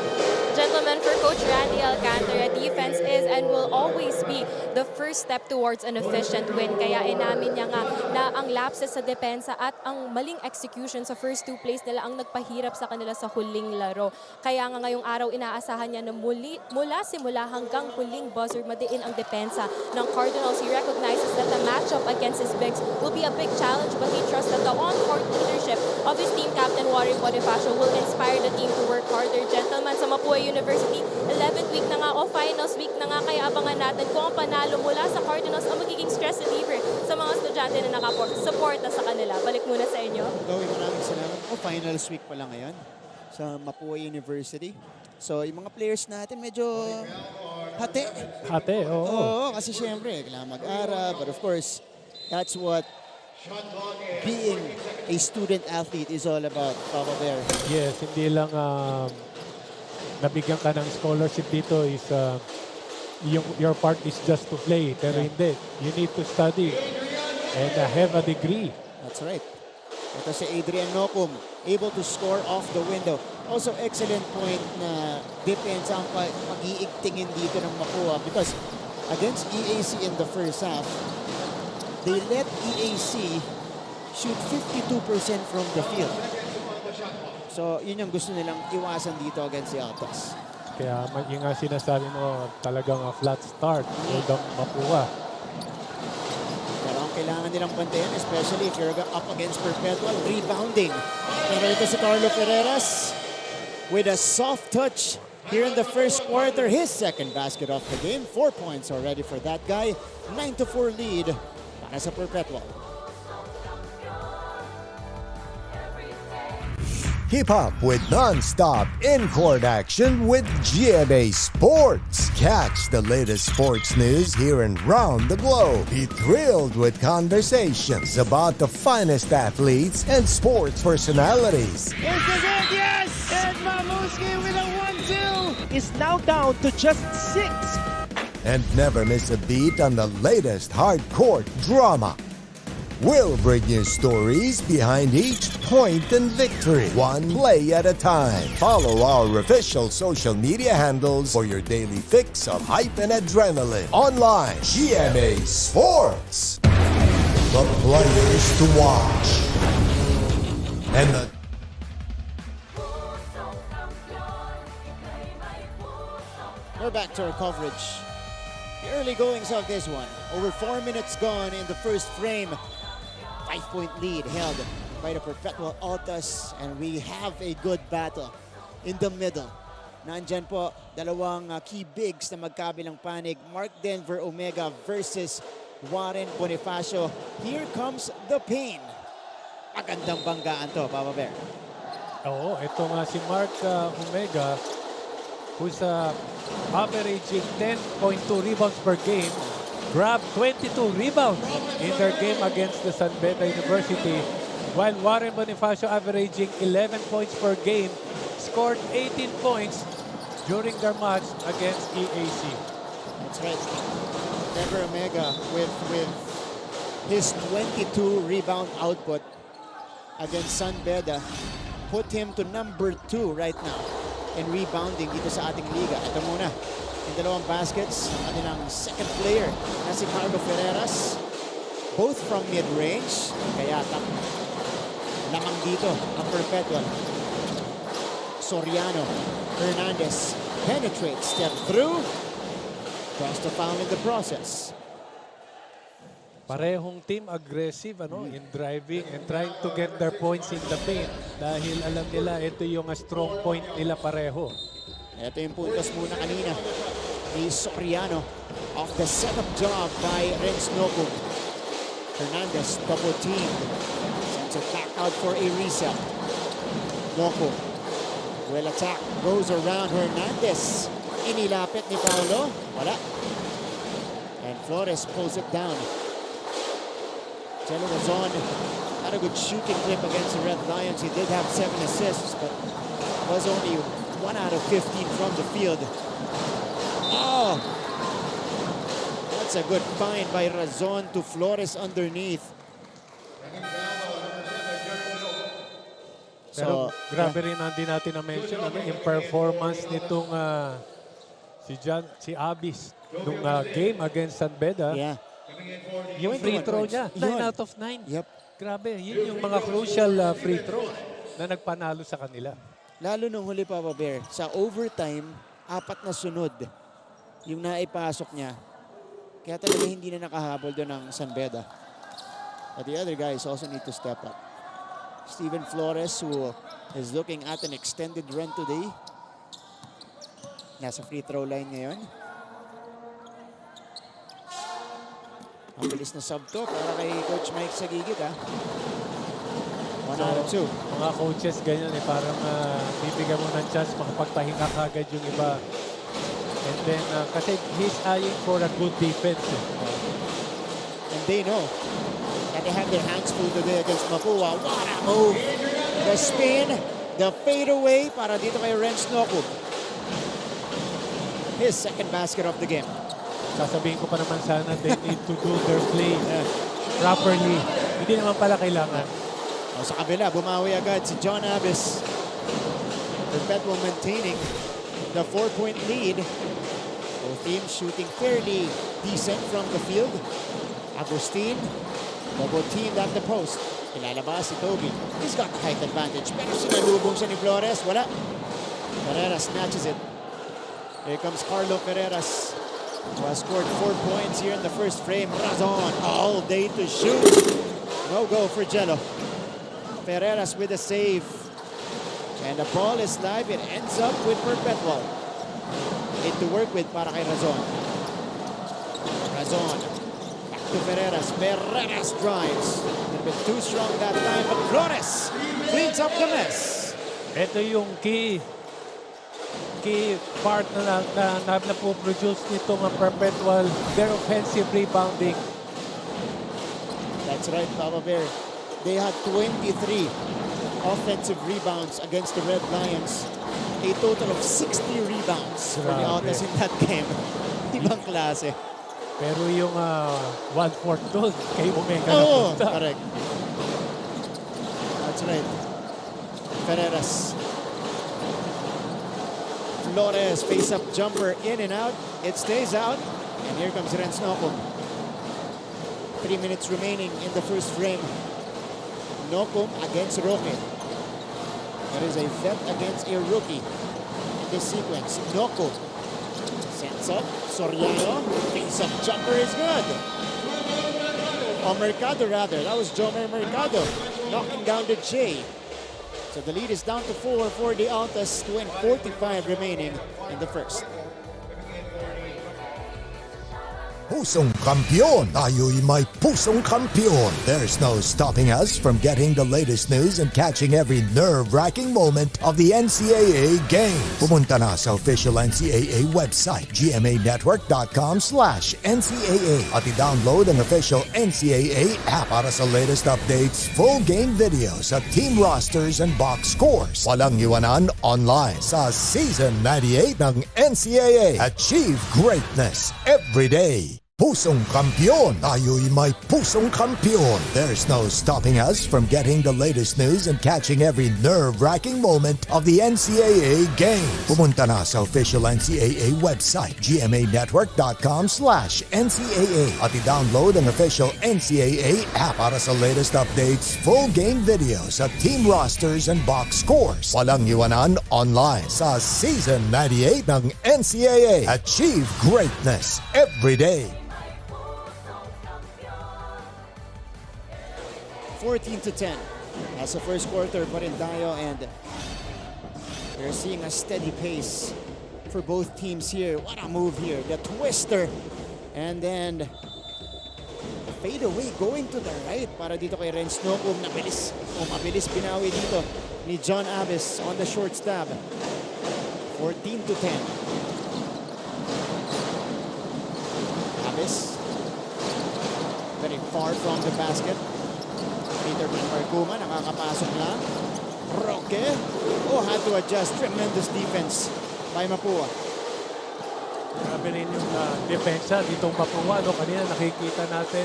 Gentlemen, for Coach Randy Alcantara, defense is and will always be the first step towards an efficient win. Kaya inamin niya nga na ang lapses sa depensa at ang maling execution sa first two plays nila ang nagpahirap sa kanila sa huling laro. Kaya nga ngayong araw inaasahan niya na mula simula hanggang huling buzzer madiin ang depensa ng Cardinals. He recognizes that the matchup against his bigs will be a big challenge, but he trusts that the on-court leadership of his team captain Warren Bonifacio will inspire the team to work harder. Gentlemen, sa Mapua University, 11th week na nga o finals week na nga, kaya abangan natin kung ang panalo mula sa Cardinals ang magiging stress reliever sa mga estudyante na nakasuporta sa kanila. Balik muna sa inyo. Chloe, maraming salamat. Finals week pa lang ngayon sa Mapua University. So, yung mga players natin medyo hati. Hati, oo. Oo, kasi syempre, kailangan mag-aral. But of course, that's what being a student athlete is all about, Papa Bear. Yes, hindi lang nabigyan ka ng scholarship dito is your part is just to play. Pero hindi. You need to study and have a degree. That's right. Ito si Adrian Nocum, able to score off the window. Also, excellent point na defense ang pag-iigtingin dito ng Mapua because against EAC in the first half, they let EAC shoot 52% from the field. So, yun yung gusto nilang iwasan dito against the Altas. Kaya yung nga sinasabi mo, talagang flat start ng Mapua. Pero ang kailangan nilang bantayan, especially if you're up against Perpetual, rebounding. Pero ito si Carlo Ferreras with a soft touch here in the first quarter. His second basket of the game. 4 points already for that guy. 9-4 lead para sa Perpetual. Keep up with non-stop in-court action with GMA Sports. Catch the latest sports news here and round the globe. Be thrilled with conversations about the finest athletes and sports personalities. Is this it? Yes! And Mamuski with a 1-2 is now down to just 6. And never miss a beat on the latest hard-court drama. We'll bring you stories behind each point and victory, one play at a time. Follow our official social media handles for your daily fix of hype and adrenaline. Online, GMA Sports. The players to watch. And the We're back to our coverage. The early goings of this one. Over 4 minutes gone in the first frame. 5-point lead held by the Perpetual Altas, and we have a good battle in the middle. Nandyan po, dalawang key bigs na magkabilang panig. Mark Denver Omega versus Warren Bonifacio. Here comes the pain. Magandang banggaan to, Papa Bear. Oo, ito nga si Mark Omega, who's averaging 10.2 rebounds per game, grabbed 22 rebounds in their game against the San Beda University, while Warren Bonifacio averaging 11 points per game, scored 18 points during their match against EAC. That's right. Denver Omega with his 22 rebound output against San Beda put him to number 2 right now in rebounding dito sa ating liga. Ito muna, yung dalawang baskets, kanilang second player na si Carlo Ferreras, both from mid-range, kaya lamang dito ang Perpetual. Soriano Hernandez penetrates, step through, draws the foul in the process. Parehong team aggressive in driving and trying to get their points in the paint dahil alam nila ito yung strong point nila pareho. Ito yung puntos muna kanina ni Soriano off the setup job by Renz Noku. Hernandez double team, sends it back out for a reset. Noku will attack, goes around Hernandez. Inilapit ni Paolo, wala. And Flores pulls it down. Jello was on, had a good shooting clip against the Red Lions. He did have 7 assists, but was only 1 out of 15 from the field. Oh! That's a good find by Razon to Flores underneath. Pero grabe rin hindi natin na-mention yung performance nitong si Abis nung game against San Beda. Yeah. Yung free throw niya, 9 out of 9. Yep. Grabe, yun yung mga crucial free throw na nagpanalo sa kanila. Lalo nung huli, Papa Bear, sa overtime, 4 na sunod yung naipasok niya. Kaya talaga hindi na nakahabol doon ng San Beda. But the other guys also need to step up. Steven Flores, who is looking at an extended run today. Nasa free throw line ngayon. Ang bilis na sub to para kay Coach Mike sa gigit, ha? 1 out of 2. Mga coaches ganyan parang bibigyan mo ng chance makapagpahinga kagad yung iba. And then, kasi he's eyeing for a good defense. And they know that they have their hands full today against Mapua. What a move! The spin, the fadeaway para dito kay Renz Noku. His second basket of the game. Sasabihin ko pa naman sana they need to do their play properly. Hindi naman pala kailangan. Sa kabila, bumawi agad si John Abis. Perpetual maintaining the 4-point lead. Both teams shooting fairly decent from the field. Agustin, double teamed at the post. Ilalabas si Toby. He's got the height advantage. Pero sinalubong siya ni Flores. Wala. Ferreras snatches it. Here comes Carlo Ferreras, who has scored 4 points here in the first frame. Razon all day to shoot. No go for Jello. Ferreras with a save. And the ball is live. It ends up with Perpetual. Need to work with para kay Razon. Razon. Back to Ferreras. Ferreras drives. A little bit too strong that time, but Flores cleans up the mess. Ito yung key part na po-produce nitong Perpetual, their offensive rebounding. That's right, Papa Bear. They had 23 offensive rebounds against the Red Lions. A total of 60 rebounds for the Altas in that game. Ibang klase. Pero yung 1/4 doon kay Omega Oh, napunta. correct. That's right. Ferreras. Flores face-up jumper in and out. It stays out. And here comes Renz Noku. 3 minutes remaining in the first frame. Noku against Roque. There is a vet against a rookie in this sequence. Noko sends up. Soriano. Face-up jumper is good. Oh, Mercado rather. That was Jomer Mercado knocking down the J. So the lead is down to 4 for the Altas. 2:45 remaining in the first. Pusong kampiyon! Tayo'y may pusong kampiyon! There's no stopping us from getting the latest news and catching every nerve-wracking moment of the NCAA games. Pumunta na sa official NCAA website, gmanetwork.com/NCAA at i-download ang official NCAA app para sa latest updates, full game videos at team rosters and box scores. Walang iwanan online sa Season 98 ng NCAA. Achieve greatness every day. Pusong kampiyon! Tayo'y may pusong kampiyon! There's no stopping us from getting the latest news and catching every nerve-wracking moment of the NCAA games. Pumunta na sa official NCAA website, gmanetwork.com/NCAA at i-download ang official NCAA app para sa latest updates, full game videos at team rosters and box scores. Walang iwanan online sa Season 98 ng NCAA. Achieve greatness every day. 14-10. That's the first quarter pa rin tayo, and we're seeing a steady pace for both teams here. What a move here. The twister. And then the fade away going to the right para dito kay Renz Nocum. Mabilis binawi dito ni John Abbas on the short stab. 14-10. Abbas very far from the basket. Peter Marcuma, nakakapasok lang. Roque. Oh, had to adjust. Tremendous defense by Mapua. Grabe rin yung depensa ditong Mapua. No? Kanina nakikita natin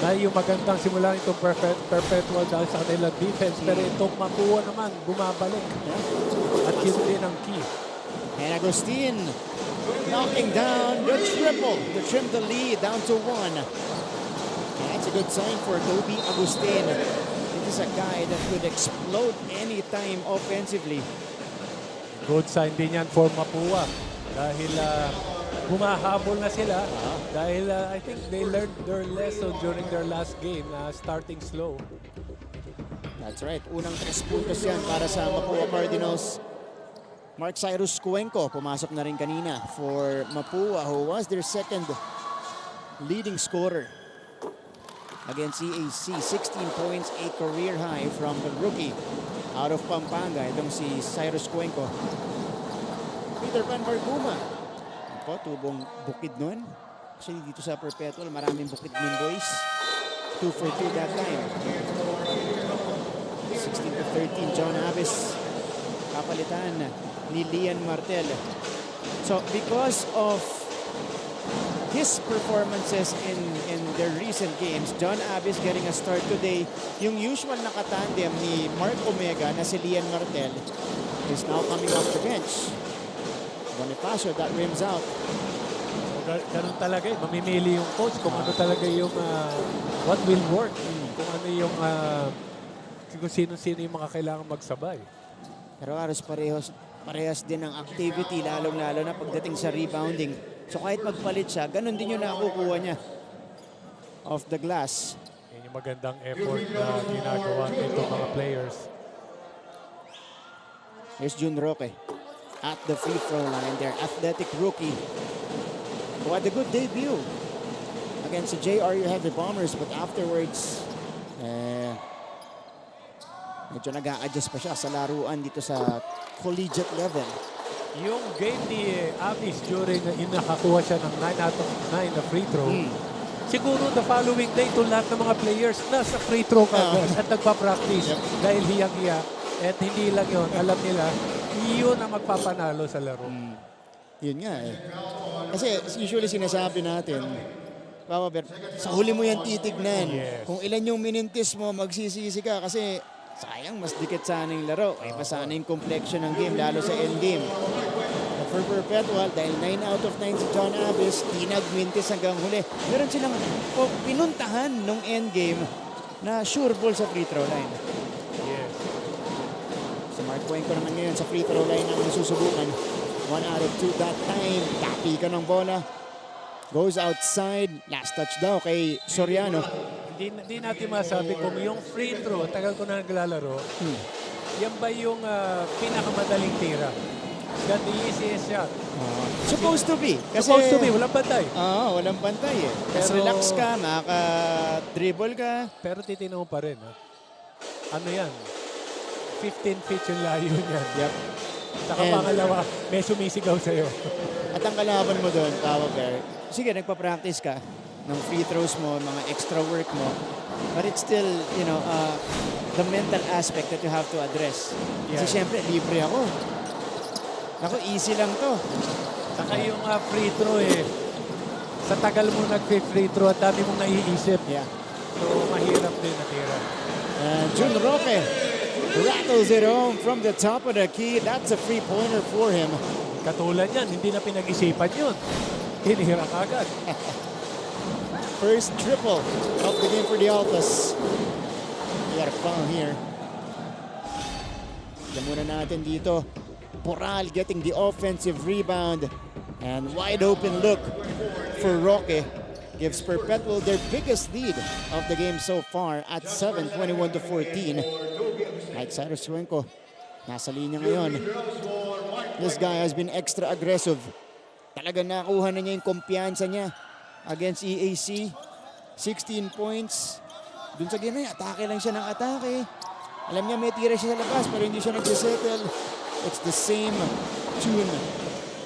na yung magandang simula nitong Perpetual dahil sa kanilang defense. Pero itong Mapua naman, bumabalik. At yun din ang key. And Agustin knocking down the triple to trim the lead down to 1. That's a good sign for Toby Agustin. This is a guy that could explode anytime offensively. Good sign din yan for Mapua. Dahil bumahabol na sila. Dahil I think they learned their lesson during their last game na starting slow. That's right. Unang 3 puntos yan para sa Mapua Cardinals. Mark Cyrus Cuenco pumasok na rin kanina for Mapua, who was their second leading scorer against CAC. 16 points, a career high from the rookie out of Pampanga. Itong si Cyrus Cuenco. Peter Pan Barguma. Ito, tubong bukid nun. Actually, dito sa Perpetual, maraming bukid nun, boys. 2 for 2 that time. 16-13, John Abbas. Kapalitan ni Lian Martel. So, because of his performances in their recent games, John Abbas getting a start today. Yung usual na katandem ni Mark Omega na si Lian Martel is now coming off the bench. Bonifacio, that rims out. Ganun talaga mamimili yung coach kung ano talaga yung what will work. Kung ano yung kung sino-sino yung mga kailangan magsabay. Pero halos parehas din ang activity, lalong-lalo na pagdating sa rebounding. So kahit magpalit siya, ganun din yung nakukuha niya off the glass. Yan yung magandang effort na ginagawa nito mga players. Here's Jun Roque at the free throw line. Their athletic rookie who had a good debut against the JRU Heavy Bombers, but afterwards medyo nag-a-adjust pa siya sa laruan dito sa collegiate level. Yung game ni Avis during nakakuha siya ng 9 out of 9 na free throw, siguro the following day ito lahat ng mga players nasa free throw kagad at nagpa-practice dahil hiyang-hiya. At hindi lang yun, alam nila, yun ang magpapanalo sa laro. Yun nga eh. Kasi usually sinasabi natin, Papa Ber, sa huli mo yan titignan. Kung ilan yung minintis mo, magsisisi ka kasi sayang, mas dikit sana yung laro. Ay pa sana yung complexion ng game, lalo sa endgame. For Perpetual, dahil 9 out of 9 si John Abbas, tinagmintis hanggang huli. Meron silang pinuntahan nung endgame na sure ball sa free throw line. Yes. Cuenco naman ngayon sa free throw line ang susubukan. 1 out of 2 that time. Tapi ka ng bola. Goes outside. Last touch daw kay Soriano. Hindi natin masabi kung yung free throw, tagal ko na naglalaro, yan ba yung pinakamadaling tira? Got the easiest shot. Supposed to be. Supposed to be, walang bantay. Walang bantay eh. Mas Pero- relax ka, makaka-dribble ka. Pero titinaw pa rin. Ha? Ano yan? 15 feet yung layo niyan. Yep. Saka And- pangalawa, may sumisigaw sa'yo. At ang kalaban mo doon, Papa Bear, sige, nagpa-practice ka ng free throws mo, mga extra work mo. But it's still, you know, the mental aspect that you have to address. Kasi Yeah. syempre, libre ako. Ako, easy lang to. Saka yung free throw sa tagal mo nag-free throw at dami mong naiisip. Yeah. So, mahirap din natira. And Jun Roque rattles it home from the top of the key. That's a free-pointer for him. Katulad yan, hindi na pinag-isipan yun. Hinira kagad. First triple of the game for the Altas. We got a foul here. Tignan muna natin dito. Poral getting the offensive rebound. And wide open look for Roque. Gives Perpetual their biggest lead of the game so far at 7, 21-14. Right side of Cuenco. Nasa linya ngayon. This guy has been extra aggressive. Talagang nakuha na niya yung kumpiyansa niya against EAC. 16 points. Dun sa game na yun, atake lang siya ng atake. Alam niya may tira siya sa labas pero hindi siya nag-settle. It's the same tune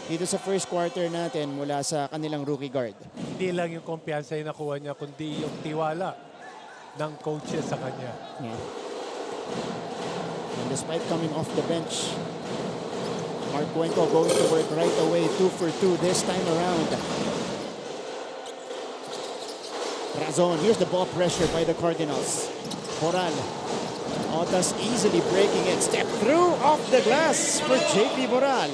dito sa first quarter natin mula sa kanilang rookie guard. Hindi lang yung kumpiyansa yung nakuha niya, kundi yung tiwala ng coaches sa kanya. Yeah. And despite coming off the bench, Mark Cuenco going to work right away, 2 for 2 this time around. Razon, here's the ball pressure by the Cardinals. Poral. Altas easily breaking it. Step through off the glass for JP Poral.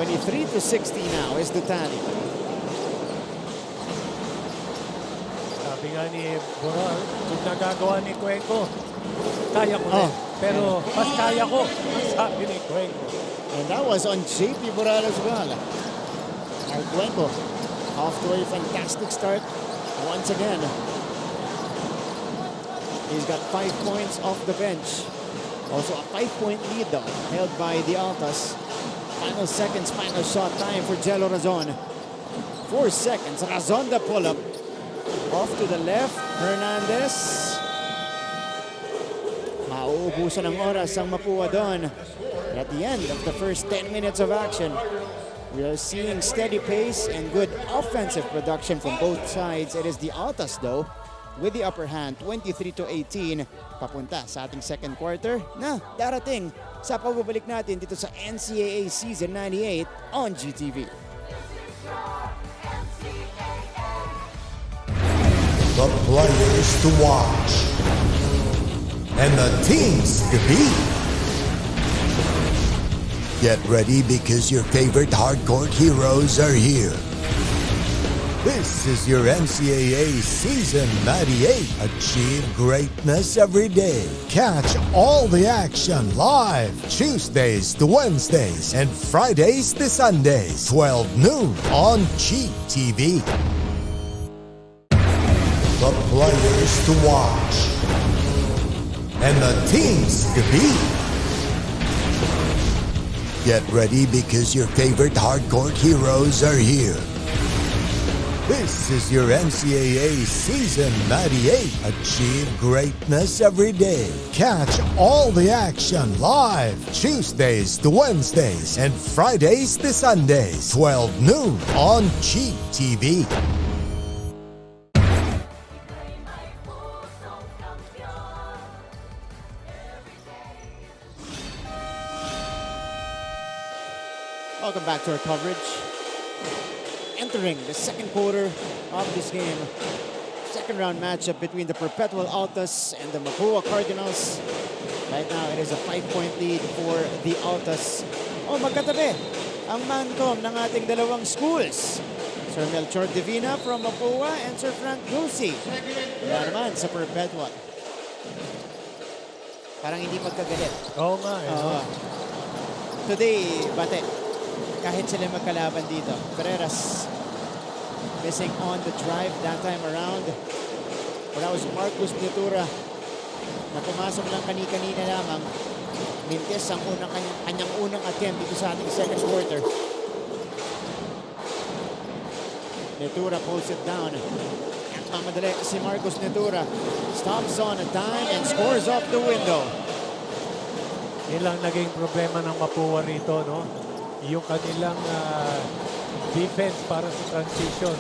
23-60 now is the tally. Sabi nga ni Boral, kung nagagawa ni Cuenco, kaya ko rin. Pero mas kaya ko, sabi ni Cuenco. And that was on JP Poral as well. Mark Cuenco off to a fantastic start once again. He's got 5 points off the bench. Also a 5-point lead though, held by the Altas. Final seconds, final shot time for Jello Razon. 4 seconds, Razon the pull-up. Off to the left, Hernandez. Mauubusan ng oras ang Mapua doon. At the end of the first 10 minutes of action, we are seeing steady pace and good offensive production from both sides. It is the Altas though, with the upper hand, 23-18, papunta sa ating second quarter na darating sa pagbabalik natin dito sa NCAA Season 98 on GTV. The players to watch and the teams to beat. Get ready because your favorite hardcore heroes are here. This is your NCAA Season 98. Achieve greatness every day. Catch all the action live Tuesdays to Wednesdays and Fridays to Sundays, 12 noon on GTV. The players to watch and the teams to beat. Get ready because your favorite hardcore heroes are here. This is your NCAA Season 98. Achieve greatness every day. Catch all the action live Tuesdays to Wednesdays and Fridays to Sundays, 12 noon on GTV. Welcome back to our coverage. Entering the second quarter of this game. Second round matchup between the Perpetual Altas and the Mapua Cardinals. Right now, it is a 5-point lead for the Altas. Magkatabi ang man-com ng ating dalawang schools. Sir Melchor Divina from Mapua and Sir Frank Lucy. Wala naman sa Perpetual. Parang hindi magkagalit. Oo nga eh. Oo. Today, Bate, kahit sila magkalaban dito, Ferreras missing on the drive that time around. But that was Marcus Nitura na pumasok lang kanina lamang. Mintes ang kanyang unang attempt dito sa ating second quarter. Nitura pulls it down. Mamadali si Marcus Nitura. Stops on a dime and scores off the window. Yan lang naging problema ng Mapua rito, no? Yung kanilang defense para sa transition.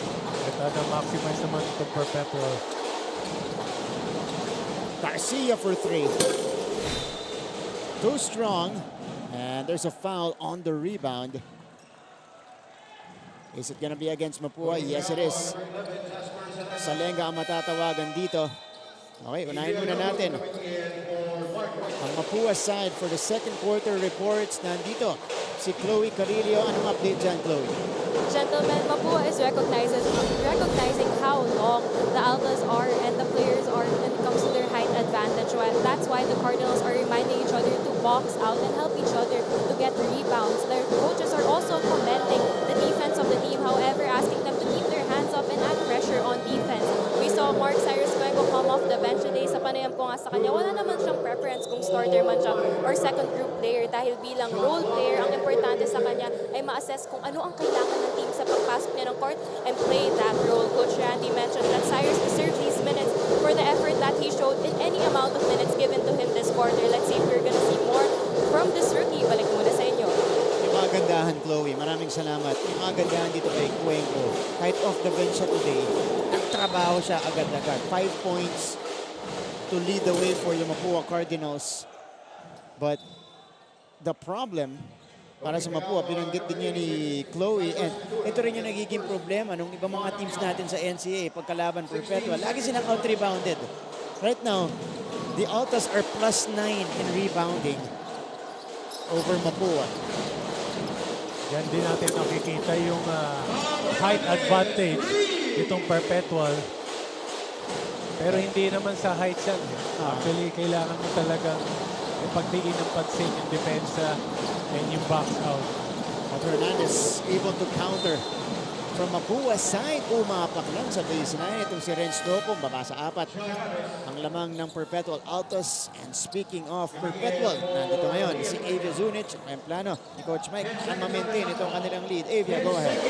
At na-maximize naman itong Perpetual. Garcia for 3. Too strong. And there's a foul on the rebound. Is it gonna be against Mapua? Yes, it is. Salenga ang matatawagan dito. Okay, unahin muna natin. Ang Mapua side for the second quarter reports. Nandito si Chloe Carillo. Anong update dyan, Chloe? Gentlemen, Mapua is recognizing how long the Altas are and the players are when it comes to their height advantage. That's why the Cardinals are reminding each other to box out and help each other to get rebounds. Their coaches are also commending the defense of the team, however, asking them to keep their hands up and add pressure on defense. We saw Mark Cyrus Cuenco come off the bench today. Sa panayam ko nga sa kanya, wala naman siyang preference kung starter man siya or second group player dahil bilang role player, ang importante sa kanya ay ma-assess kung ano ang kailangan ng team sa pagpasok niya ng court and play that role. Coach Randy mentioned that Cyrus deserves these minutes for the effort that he showed in any amount of minutes given to him this quarter. Let's see if we're gonna see more from this rookie. Balik muna sa inyo. Yung mga gandahan, Chloe. Maraming salamat. Yung mga gandahan dito kay Cuenco. Kahit off the bench siya today, nagtrabaho siya agad-agad. 5 points to lead the way for the Mapua Cardinals. But the problem para sa Mapua, binanggit din niya ni Chloe, and ito rin yung nagiging problema ng ibang mga teams natin sa NCAA pagkalaban Perpetual. Lagi silang out-rebounded. Right now, the Altas are +9 in rebounding over Mapua. Yan din natin nakikita yung height advantage itong Perpetual. Pero hindi naman sa height yan. Actually, kailangan mo talagang ipagdiin ng pansin yung depensa and yung box out. But Hernandez able to counter from Mapua side. Umapak lang sa baseline. Itong si Renz Lopong, baba sa 4. Ang lamang ng Perpetual Altas. And speaking of Perpetual, nandito ngayon si Avia Zunic. Ang plano ni Coach Mike na ma-maintain itong kanilang lead. Avia, go ahead.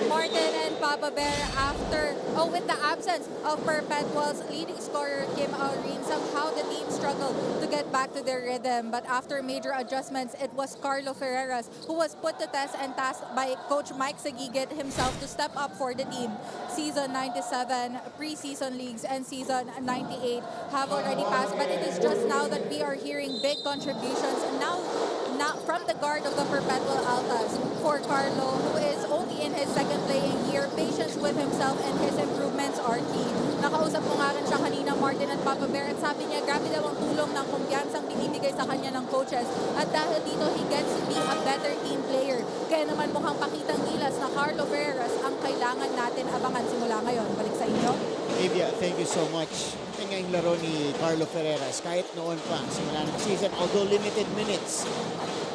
Martin and Papa Bear with the absence of Perpetual's leading scorer Kim Aurin, somehow the team struggled to get back to their rhythm. But after major adjustments, it was Carlo Ferreras who was put to test and tasked by Coach Mike Sagigit himself to step up for the team. Season 97, preseason leagues, and season 98 have already passed, but it is just now that we are hearing big contributions now from the guard of the Perpetual Altas. For Carlo, who is only in his second playing year, patience with himself and his improvements are key. Nakausap mo nga rin siya kanina, Martin at Papa Bear, at sabi niya, grabe daw ang tulong ng kumpiyansang binibigay sa kanya ng coaches. At dahil dito, he gets to be a better team player. Kaya naman mukhang pakitang gilas na Carlo Ferreras ang kailangan natin abangan simula ngayon. Balik sa inyo. Avia, thank you so much. Ito nga yung laro ni Carlo Ferreras. Kahit noon pa, simula ng season, although limited minutes,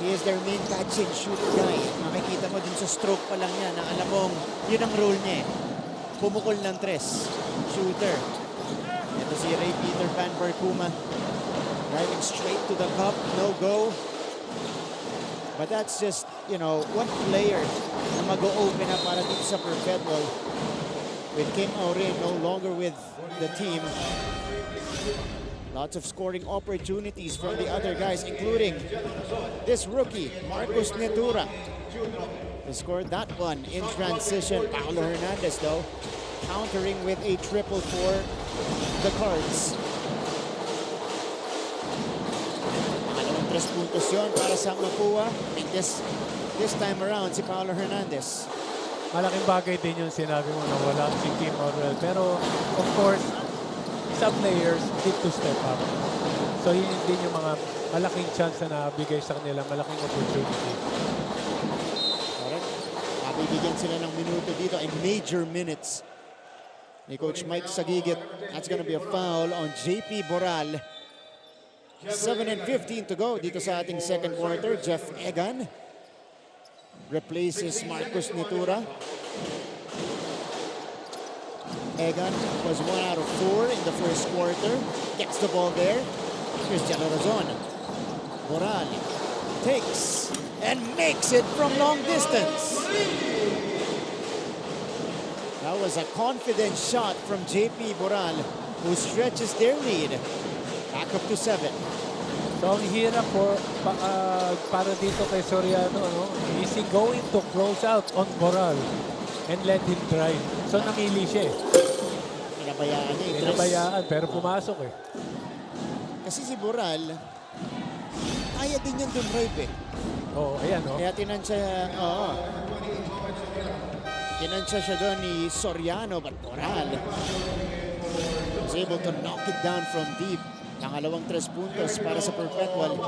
he is their main catch and shoot guy. Makikita mo din sa stroke pa lang niya na alam mong yun ang role niya. Pumukol ng 3. Shooter. Ito si Ray Peter Van Barcuma. Driving straight to the cup. No go. But that's just, one player na mag-o-open up para dito sa Perpetual. With Kim Aurin no longer with the team. Lots of scoring opportunities from the other guys, including this rookie, Marcus Nitura, who scored that one in transition. Paulo Hernandez, though, countering with a triple for the Cards. Pangalawang 3 puntos yun para sa Mapua. And this time around, si Paulo Hernandez. Malaking bagay din yung sinabi mo na wala si Kim Orwell. Pero, of course, some players need to step up. So, yun din yung mga malaking chance na nabigay sa kanila, malaking opportunity. Correct. Mabibigyan sila ng minuto dito in major minutes ni Coach Mike Sagigit. That's gonna be a foul on JP Boral. 7:15 to go dito sa ating second quarter. Jeff Egan replaces Marcus Nitura. Egan was 1 out of 4 in the first quarter. Gets the ball there. Cristiano Razon. Boral takes and makes it from long distance. That was a confident shot from JP Boral, who stretches their lead back up to 7. So ang hirap para dito kay Soriano, no? Is he going to close out on Boral and let him drive? So namili siya eh. Pinabayaan niya. Pinabayaan, pero pumasok eh. Kasi si Boral, kaya din yung drive eh. Oo, ayan o. Kaya tinansya, tinansya siya doon ni Soriano, but Boral was able to knock it down from deep. Pangalawang 3 puntos para sa Perpetual.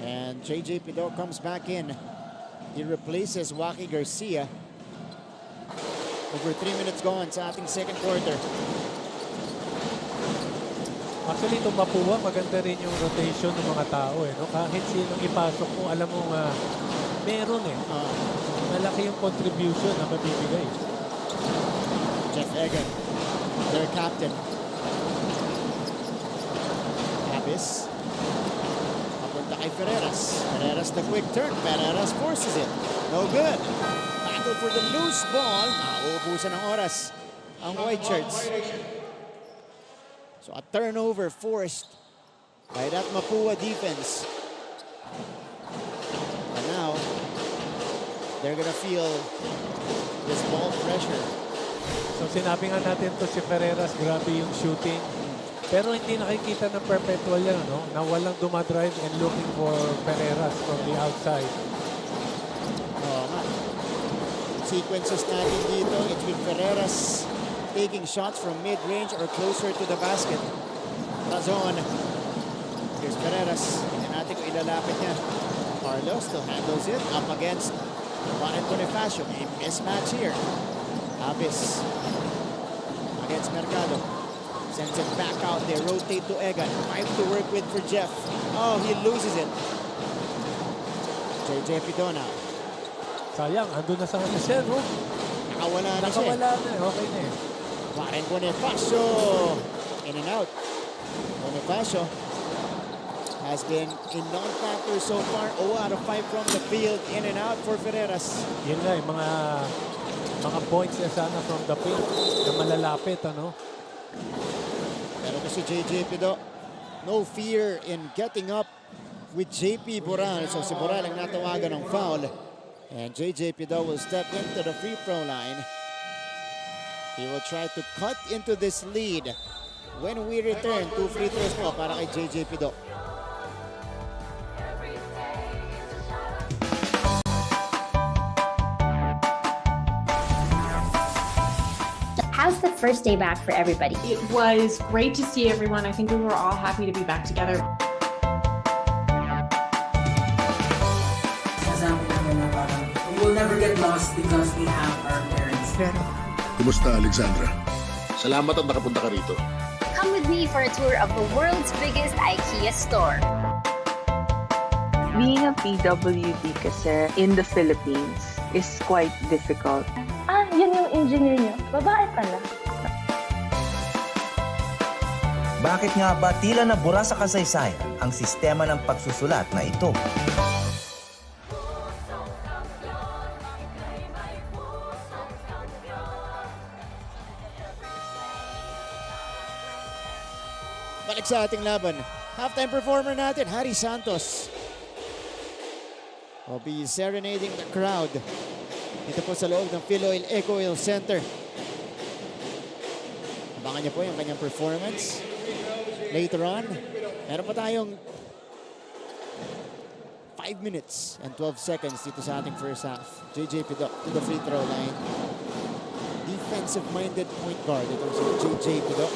And JJ Pido comes back in. He replaces Waki Garcia. Over 3 minutes gone sa ating second quarter. Actually, itong Mapua, maganda rin yung rotation ng mga tao eh. No? Kahit sinong ipasok mo, alam mo nga, meron eh. Malaki yung contribution na mabibigay. Jeff Egan, their captain. Abis. Papunta kay Ferreras. Ferreras the quick turn. Ferreras forces it. No good. Battle for the loose ball. Nauubusan ng oras ang white shirts. So a turnover forced by that Mapua defense. And now, they're gonna feel this ball pressure. So sinabi nga natin to si Ferreras, grabe yung shooting. Pero hindi nakikita ng Perpetual yan, no? Na walang dumadrive and looking for Ferreras from the outside. Sequences natin dito, it's with Ferreras taking shots from mid-range or closer to the basket. Razon. Here's Ferreras. Hindi natin kung ilalapit niya. Carlos still handles it up against Juan Bonifacio. A mismatch here. Abis against Mercado. Sends it back out. They rotate to Egan. 5 to work with for Jeff. Oh, he loses it. JJ Pidona. Sayang, andun na sa kanya siya, no? Nakawala na siya. Nakawala na, okay na eh. Juan Bonifacio. In and out. Bonifacio has been in non-factor so far. 0 out of 5 from the field. In and out for Ferreras. Yun nga, yung mga points na sana from the field na malalapit, ano? Pero si JJ Pido, no fear in getting up with JP Boral. So si Boral ang natawagan ng foul. And JJ Pido will step into the free throw line. He will try to cut into this lead. When we return, 2 free throws po para kay JJ Pido. How's the first day back for everybody? It was great to see everyone. I think we were all happy to be back together. We will never get lost because we have our parents. Kumusta, Alexandra? Salamat at nakapunta ka rito. Come with me for a tour of the world's biggest IKEA store. Being a PWD kasi in the Philippines is quite difficult. Yun yung engineer niyo. Babae pala. Bakit nga ba tila nabura sa kasaysayan ang sistema ng pagsusulat na ito? Balik sa ating laban. Halftime performer natin, Harry Santos, will be serenading the crowd. Ito po sa loob ng Philoil Eco Oil Center. Abangan niyo po yung kanyang performance. Later on, meron pa tayong 5 minutes and 12 seconds dito sa ating first half. JJ Pido to the free throw line. Defensive-minded point guard. Ito si JJ Pido.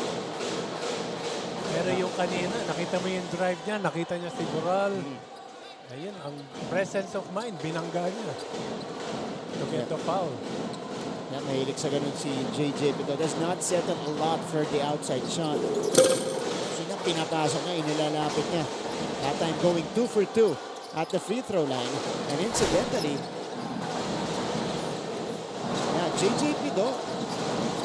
Pero yung kanina, nakita mo yung drive niya, nakita niya si Boral. Ayun, ang presence of mind, binangga niya. To get the foul. Yeah, mahilig sa ganun si JJ Pido. Does not settle a lot for the outside shot. pinapasok niya, inilalapit niya. That time going 2 for 2 at the free throw line. And incidentally, JJ Pido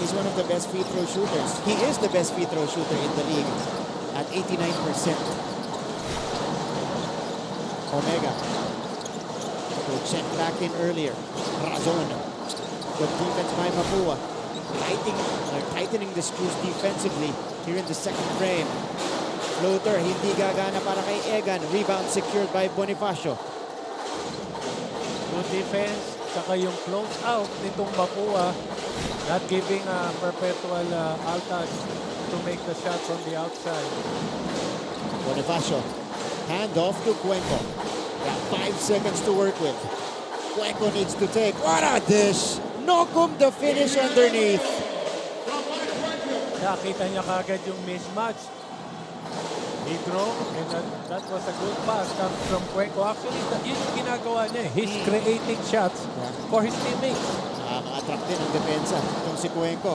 is one of the best free throw shooters. He is the best free throw shooter in the league at 89%. Omega will check back in earlier. Razon. Good defense by Mapua. Tightening the screws defensively here in the second frame. Floater, hindi gagana para kay Egan. Rebound secured by Bonifacio. Good defense, saka yung close out nitong Mapua, not giving Perpetual Altas to make the shot from the outside. Bonifacio, hand off to Cuenco. Got 5 seconds to work with. Cuenco needs to take. What a dish! Nokum the finish underneath. Nakita niya kagad yung mismatch. He drove, and that was a good pass coming from Cuenco. Actually, yun yung ginagawa niya. He's creating shots for his teammates. Nakaka-attract din ang depensa itong si Cuenco.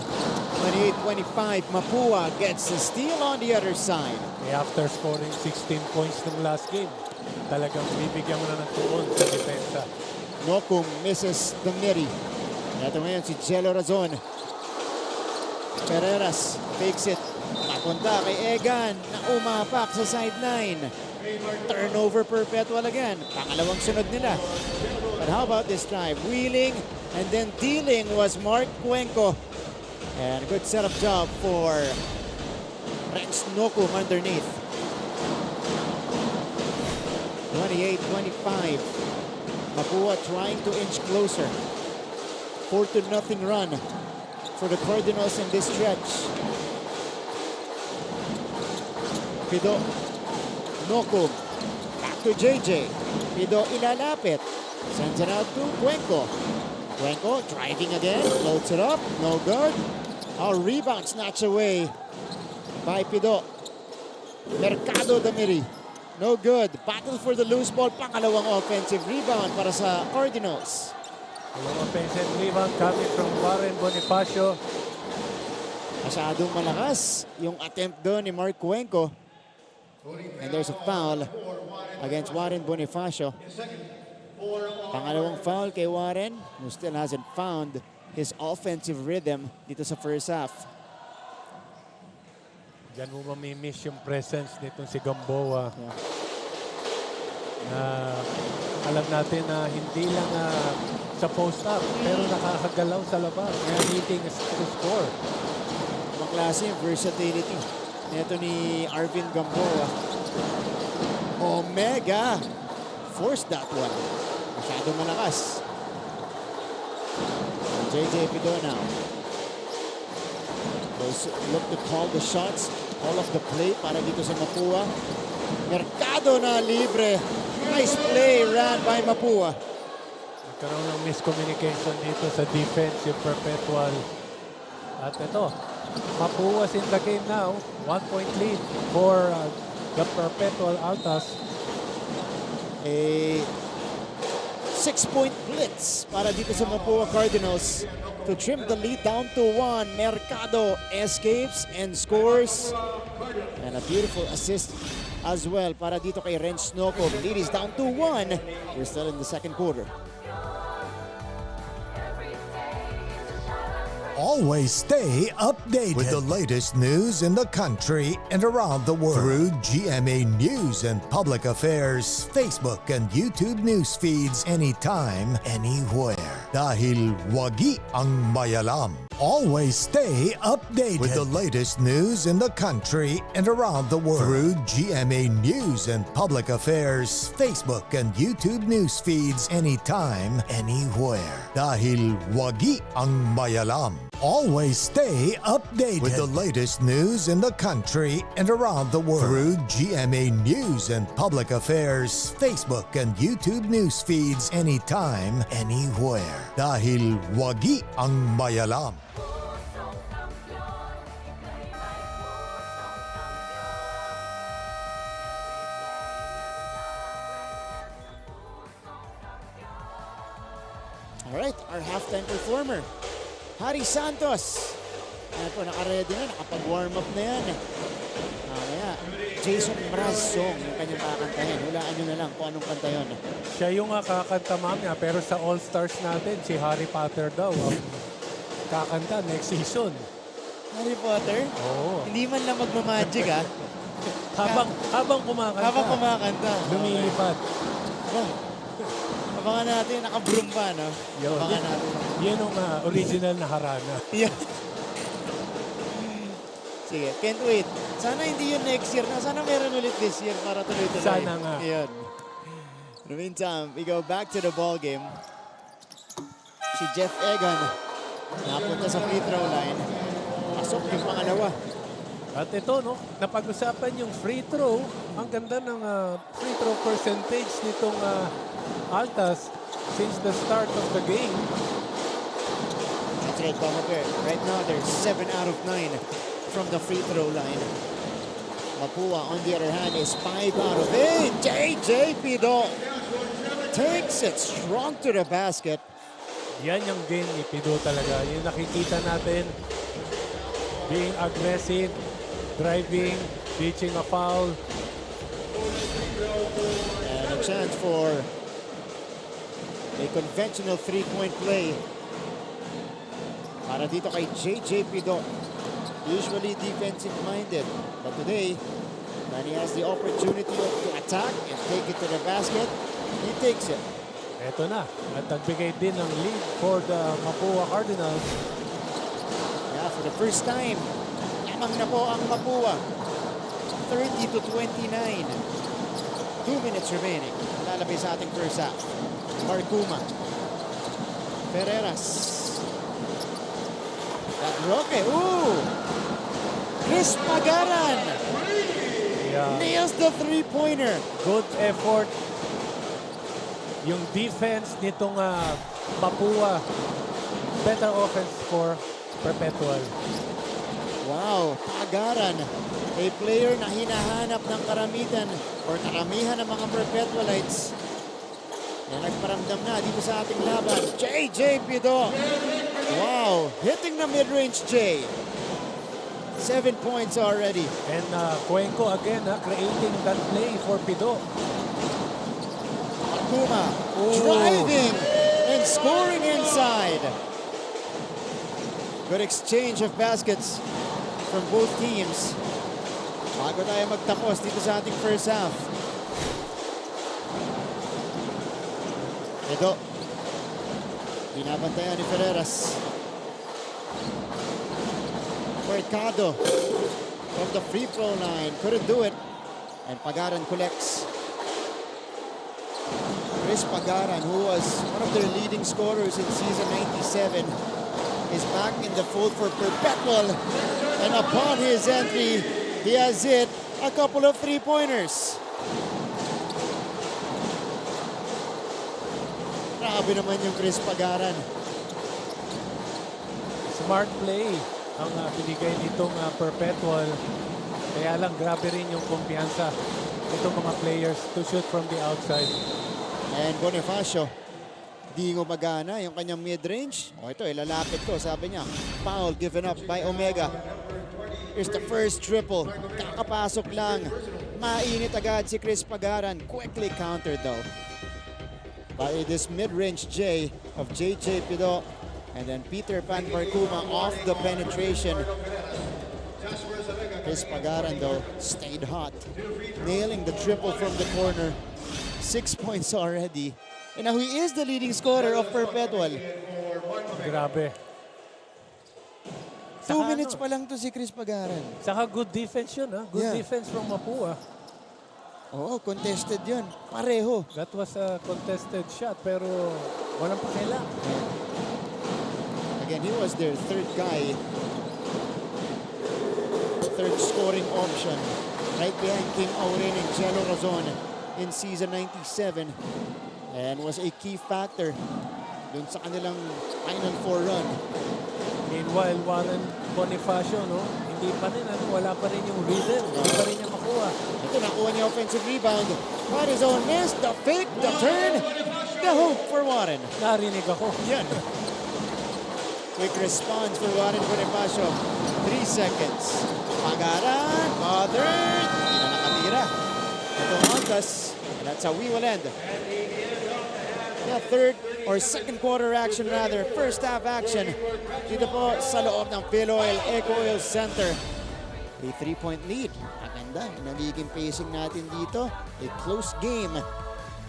28-25, Mapua gets the steal on the other side. After scoring 16 points ng last game, talagang bibigyan mo na ng tuon sa depensa. Nokum misses the miri. Ito ngayon si Jello Razon. Ferreras fakes it. Papunta kay Egan na umapak sa sideline. Turnover Perpetual again. Pangalawang sunod nila. But how about this drive? Wheeling and then dealing was Mark Cuenco. And a good setup job for Rex Nokum underneath. 28-25. Mapua trying to inch closer. 4-0 run for the Cardinals in this stretch. Pido, Nokum, back to JJ. Pido ilalapit. Sends it out to Cuenco. Cuenco driving again, floats it up, no good. Our rebound snatched away by Pido. Mercado Damiri, no good. Battle for the loose ball, pangalawang offensive rebound para sa Cardinals. Offensive rebound coming from Warren Bonifacio. Masyadong malakas yung attempt doon ni Mark Cuenco. And there's a foul against Warren Bonifacio. Pangalawang foul kay Warren, who still hasn't found his offensive rhythm dito sa first half. Diyan mo mamimiss yung presence nitong si Gamboa. Alam natin na hindi lang sa post-up, pero nakakagalaw sa labas. Kaya needing to score. Klase yung versatility nito ni Arvin Gamboa. Omega forced that one. Masyadong malakas. JJ Pido now. Look to call the shots. All of the play para dito sa Mapua. Mercado na libre. Nice play ran by Mapua. Nagkaroon ng miscommunication dito sa defense yung Perpetual. At ito, Mapua's in the game now. 1-point lead for the Perpetual Altas. A 6-point blitz para dito sa Mapua Cardinals to trim the lead down to 1. Mercado escapes and scores. And a beautiful assist as well para dito kay Renz Nokum. Lead is down to 1. We're still in the second quarter. Always stay updated with the latest news in the country and around the world through GMA News and Public Affairs Facebook and YouTube news feeds anytime, anywhere. Dahil wagi ang mayalam. Always stay updated with the latest news in the country and around the world through GMA News and Public Affairs Facebook and YouTube news feeds anytime, anywhere. Dahil wagi ang mayalam. Always stay updated with the latest news in the country and around the world through GMA News and Public Affairs Facebook and YouTube news feeds anytime, anywhere. Dahil wagi ang mayalam. All right, our halftime performer, Harry Santos. Ayan po, naka-ready na, nakapag-warm up na yan. Mamaya, Jason Mraz song yung kanyang kakantahin. Hulaan nyo na lang kung anong kanta yun. Siya yung kakanta mamaya, pero sa All-Stars natin, si Harry Potter daw ang kakanta next season. Harry Potter? Oo. Hindi man lang magmamagic ha. Habang kumakanta. Habang kumakanta. Lumilipad. Abangan natin, nakabroom pa, no? Yun. Abangan natin. Yan ang original na harana. Yeah. Sige, can't wait. Sana hindi yun next year na. Sana meron ulit this year para tuloy-tuloy. Sana nga. Yun. In the meantime, we go back to the ball game. Si Jeff Egan napunta sa free throw line. Pasok yung pangalawa. At ito, no, napag-usapan yung free throw. Ang ganda ng free throw percentage nitong Altas since the start of the game. That's right, Papa Bear. Right now, they're 7 out of 9 from the free throw line. Mapua, on the other hand, is 5 out of 8. JJ Pido takes it strong to the basket. Yan yung game ni Pido talaga. Yung nakikita natin, being aggressive, driving, reaching a foul. And a chance for a conventional three-point play para dito kay JJ Pido. Usually defensive-minded, but today, when he has the opportunity to attack and take it to the basket, he takes it. Eto na. At nagbigay din ng lead for the Mapua Cardinals. Yeah, for the first time, lamang na po ang Mapua. 30-29. 2 minutes remaining. Lalabay sa ating first half. Marcuma. Ferreras. Roque. Ooh! Chris Pagaran. Yeah. Nails the three-pointer. Good effort. Yung defense nitong Mapua. Better offense for Perpetual. Wow, Pagaran. A player na hinahanap ng karamihan or karamihan ng mga Perpetualites. Na nagparamdam na dito sa ating laban. JJ Pido. Wow, hitting the mid-range J. 7 points already. And Cuenco again, creating that play for Pido. Akuma driving and scoring inside. Good exchange of baskets from both teams. Bago tayo magtapos dito sa ating first half. Ito. Binabantayan ni Ferreras. Mercado from the free throw line. Couldn't do it. And Pagaran collects. Chris Pagaran, who was one of their leading scorers in season 97, is back in the fold for Perpetual. And upon his entry, he has hit a couple of three-pointers. Grabe naman yung Chris Pagaran. Smart play ang binigay nitong Perpetual. Kaya lang grabe rin yung kumpiyansa nitong mga players to shoot from the outside. And Bonifacio, di gumagana yung kanyang mid-range. O ito, ilalapit ko, sabi niya. Foul given up by Omega. Here's the first triple. Kakapasok lang. Mainit agad si Chris Pagaran. Quickly countered though by this mid-range J of JJ Pido. And then Peter Pan Marcuma off the penetration. Chris Pagaran though stayed hot. Nailing the triple from the corner. 6 points already. And now he is the leading scorer of Perpetual. Grabe. 2 minutes pa lang to si Chris Pagaran. Saka good defense yun, ha? Good defense from Mapua. Oo, contested yun. Pareho. That was a contested shot, pero walang pakialam. Again, he was their third guy. Third scoring option. Right behind Kim Aurin and Jello Razon in season 97. And was a key factor dun sa kanilang Final Four run. Meanwhile, Warren Bonifacio, no? Hindi pa rin, wala pa rin yung rhythm. Hindi pa rin niya makuha. Ito, nakuha niya offensive rebound. What his own miss, the fake, the turn, the hoop for Warren. Narinig ako. Yan. Quick response for Warren Bonifacio. 3 seconds. Pagaran, bothered. Hindi na tira. Itong Altas. And that's how we will end the third or second quarter action rather. First half action dito po sa loob ng Philoil Eco Oil Center. A 3-point lead. Maganda. Nagiging pacing natin dito. A close game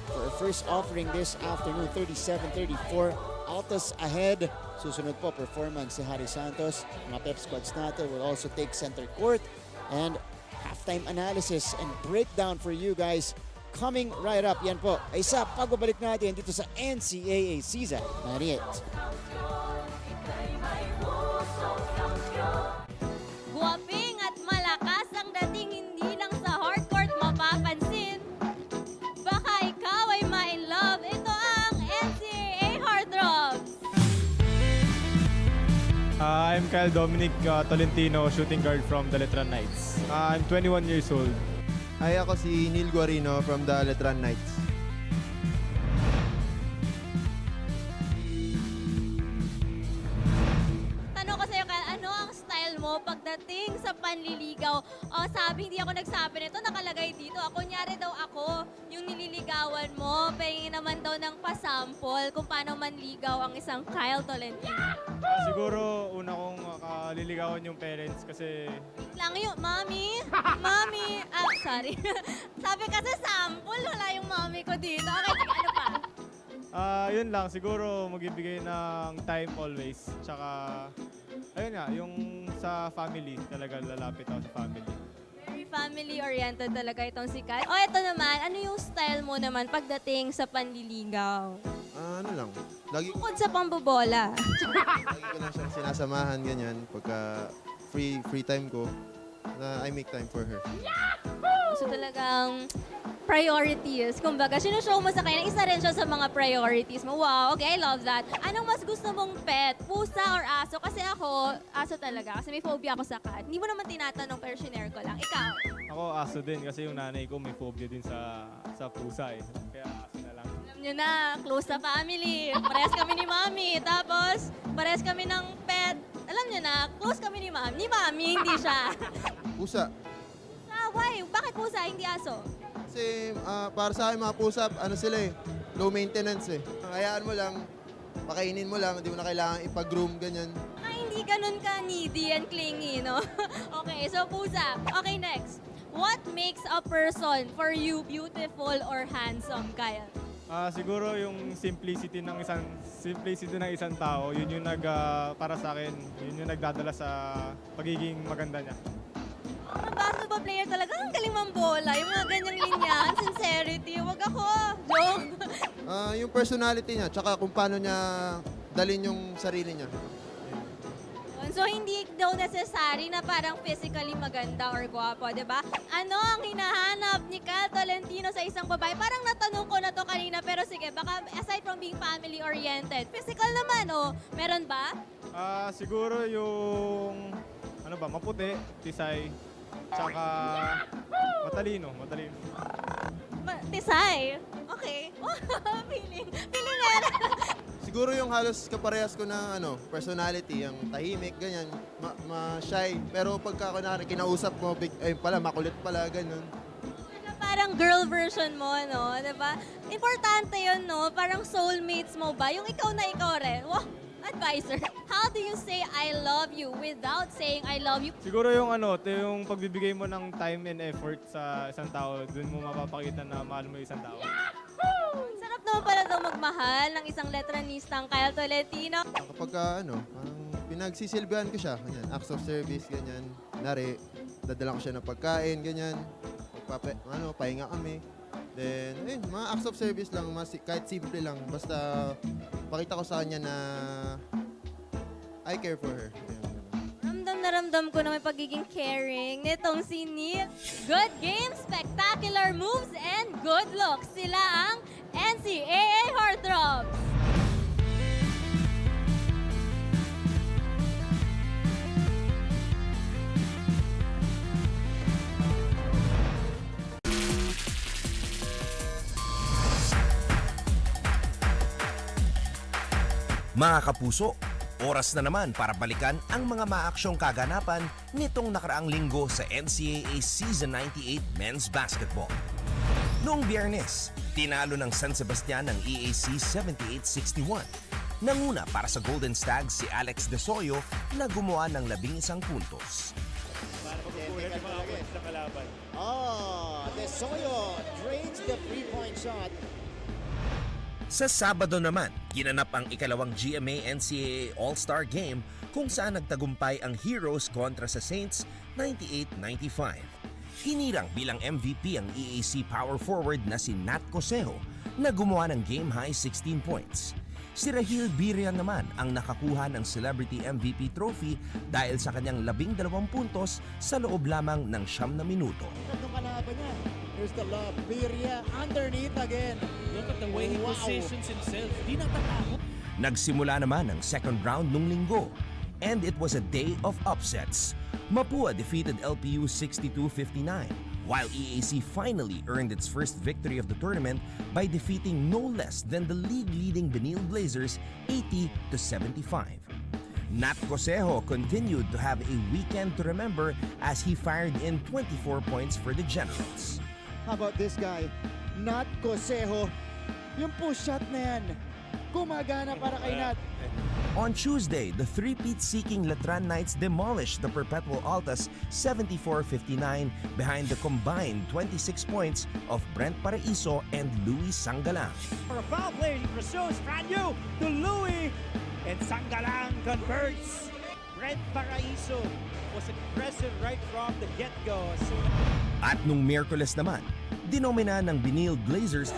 for our first offering this afternoon. 37-34. Altas ahead. Susunod po performance si Harry Santos. Mga pep squads natin will also take center court. And halftime analysis and breakdown for you guys coming right up. Yan po ay sa pagbabalik natin dito sa NCAA Season 98. Guwaping at malakas ang dating, hindi lang sa hardcourt mapapansin. Baka ikaw ay ma-in-love. Ito ang NCAA Heartthrobs. I'm Kyle Dominic Tolentino, shooting guard from the Letran Knights. I'm 21 years old. Hi, ako si Neil Guarino from the Letran Knights. Tanong ko sa'yo, Kyle, ano ang style mo pagdating sa panliligaw? O sabi, hindi ako nagsabi nito, nakalagay dito. Kunyari daw ako, yung nililigawan mo, pahingin naman daw ng pasample kung paano manligaw ang isang Kyle Tolentino. Siguro una kong kaliligawan yung parents kasi Lang yung, mami, sorry. Sabi kasi sample, wala yung mami ko dito. Okay, sige, ano pa? yun lang, siguro magbibigay ng time always. Tsaka, ayun nga, yung sa family, talaga lalapit ako sa family. Very family-oriented talaga itong si Kyle. O, ito naman, ano yung style mo naman pagdating sa panliligaw? Ano lang, lagi Bukod sa pambobola. ko lang siyang sinasamahan ganyan pagka free time ko na I make time for her. So talagang priorities. Kumbaga, sinushow mo sa kanya, isa rin siya sa mga priorities mo. Wow, okay, I love that. Anong mas gusto mong pet? Pusa or aso? Kasi ako, aso talaga. Kasi may phobia ako sa cat. Hindi mo naman tinatanong pero shinare ko lang. Ikaw? Ako aso din kasi yung nanay ko may phobia din sa pusa eh. Kaya aso na lang. Alam nyo na, close sa family. Parehas kami ni Mami. Tapos, parehas kami ng pet. Alam nyo na, close kami ni Mami. Ni Mami, hindi siya. Pusa. Why? Bakit pusa, hindi aso? Kasi para sa akin mga pusa, ano sila eh, low maintenance eh. Hayaan mo lang, pakainin mo lang, hindi mo na kailangan ipag-groom, ganyan. Hindi ganun ka needy and clingy, no? Okay, so pusa. Okay, next. What makes a person for you beautiful or handsome, Kyle? Siguro yung simplicity ng isang tao, yun yung para sa akin, yun yung nagdadala sa pagiging maganda niya. Mga basketball player talaga, ang galing mambola. Yung mga ganyang linyahan, sincerity. Wag ako. Joke. Yung personality niya, tsaka kung paano niya dalin yung sarili niya. So, hindi daw necessary na parang physically maganda or gwapo, di ba? Ano ang hinahanap ni Kyle Tolentino sa isang babae? Parang natanong ko na to kanina, pero sige, baka aside from being family-oriented, physical naman, oh. Meron ba? Siguro yung, maputi, tisay, tsaka matalino. Tisay? Okay. Feeling nga. Siguro yung halos kaparehas ko na personality, yung tahimik, ganyan, ma-shy. Pero pagka kinausap mo, makulit pala, ganun. Parang girl version mo, no? Diba? Importante yun, no? Parang soulmates mo ba? Yung ikaw na ikaw rin. Wow! Advisor. How do you say I love you without saying I love you? Siguro yung yung pagbibigay mo ng time and effort sa isang tao, dun mo mapapakita na mahal mo yung isang tao. Sarap naman pala daw magmahal ng isang letranistang Kyle Tolentino. Kapag pinagsisilbihan ko siya, ganyan, acts of service, ganyan, dadala ko siya ng pagkain, ganyan, pahinga kami. Then, mga acts of service lang, kahit simple lang, basta pakita ko sa kanya na I care for her. Ramdam na ramdam ko na may pagiging caring nitong si Neil. Good game, spectacular moves, and good looks. Sila ang NCAA Heartthrobs. Mga kapuso, Oras na naman para balikan ang mga maaksyong kaganapan nitong nakaraang linggo sa NCAA Season 98 Men's Basketball. Noong Biyernes, tinalo ng San Sebastian ang EAC 78-61. Nanguna para sa Golden Stags si Alex De Soyo na gumawa ng 11 puntos. De Soyo drains the 3-point shot. Sa Sabado naman, ginanap ang ikalawang GMA NCAA All-Star Game kung saan nagtagumpay ang Heroes kontra sa Saints 98-95. Hinirang bilang MVP ang EAC power forward na si Nat Cosejo na gumawa ng game-high 16 points. Si Rahil Birria naman ang nakakuha ng Celebrity MVP trophy dahil sa kanyang 12 puntos sa loob lamang ng 9 na minuto. Anong kalaban niya? Here's the love. Birria underneath again. Look at the way he positions himself. Di natatakot. Nagsimula naman ang second round nung linggo, and it was a day of upsets. Mapua defeated LPU 62-59, while EAC finally earned its first victory of the tournament by defeating no less than the league-leading Benil Blazers 80-75. Nat Cosejo continued to have a weekend to remember as he fired in 24 points for the Generals. How about this guy? Nat Cosejo. Yung push shot na yan, gumagana para kay Nat. On Tuesday, the three-peat-seeking Letran Knights demolished the Perpetual ALTAs 74-59 behind the combined 26 points of Brent Paraiso and Louis Sangalang. For a foul play, he pursues Franyu to Louis, and Sangalang converts. Brent Paraiso was aggressive right from the get-go. At nung Miyerkules naman, dinomina ng Benil Blazers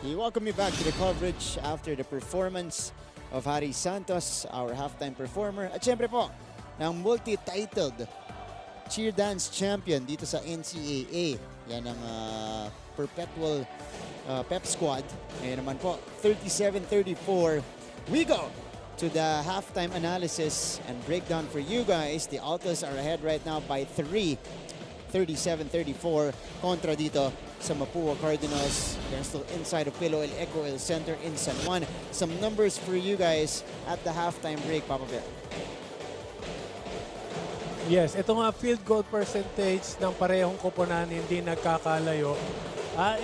We welcome you back to the coverage after the performance of Harry Santos, our halftime performer. At syempre po, ng multi-titled cheer dance champion dito sa NCAA. Yan ang Perpetual Pep Squad. Ngayon naman po, 37-34. We go to the halftime analysis and breakdown for you guys. The Altas are ahead right now by 3. 37-34 kontra dito sa Mapua Cardinals. They're still inside of Perpetual ALTAs Center in San Juan. Some numbers for you guys at the halftime break, Papa Bear. Yes, ito nga field goal percentage ng parehong koponan hindi nagkakalayo.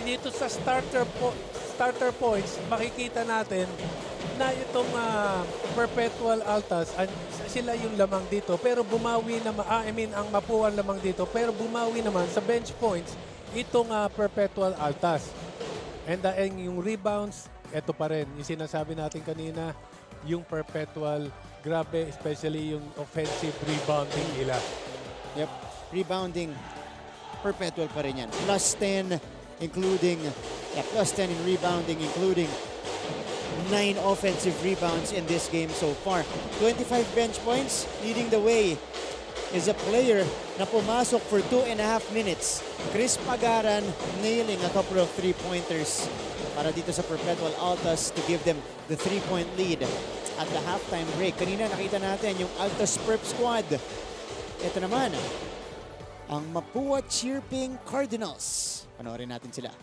Dito sa starter points, makikita natin na itong Perpetual ALTAs, sila yung lamang dito. Pero bumawi naman, ang Mapua lamang dito. Pero bumawi naman sa bench points itong Perpetual ALTAs. And yung rebounds, ito pa rin. Yung sinasabi natin kanina, yung Perpetual, grabe, especially yung offensive rebounding nila. Yep, rebounding Perpetual pa rin yan. Plus 10, including, plus 10 in rebounding, including 9 offensive rebounds in this game so far. 25 bench points, leading the way is a player na pumasok for 2.5 minutes. Chris Pagaran nailing a couple of three-pointers para dito sa Perpetual Altas to give them the 3-point lead at the halftime break. Kanina nakita natin yung Altas Perp squad. Ito naman, ang Mapua Chirping Cardinals. Panoorin natin sila.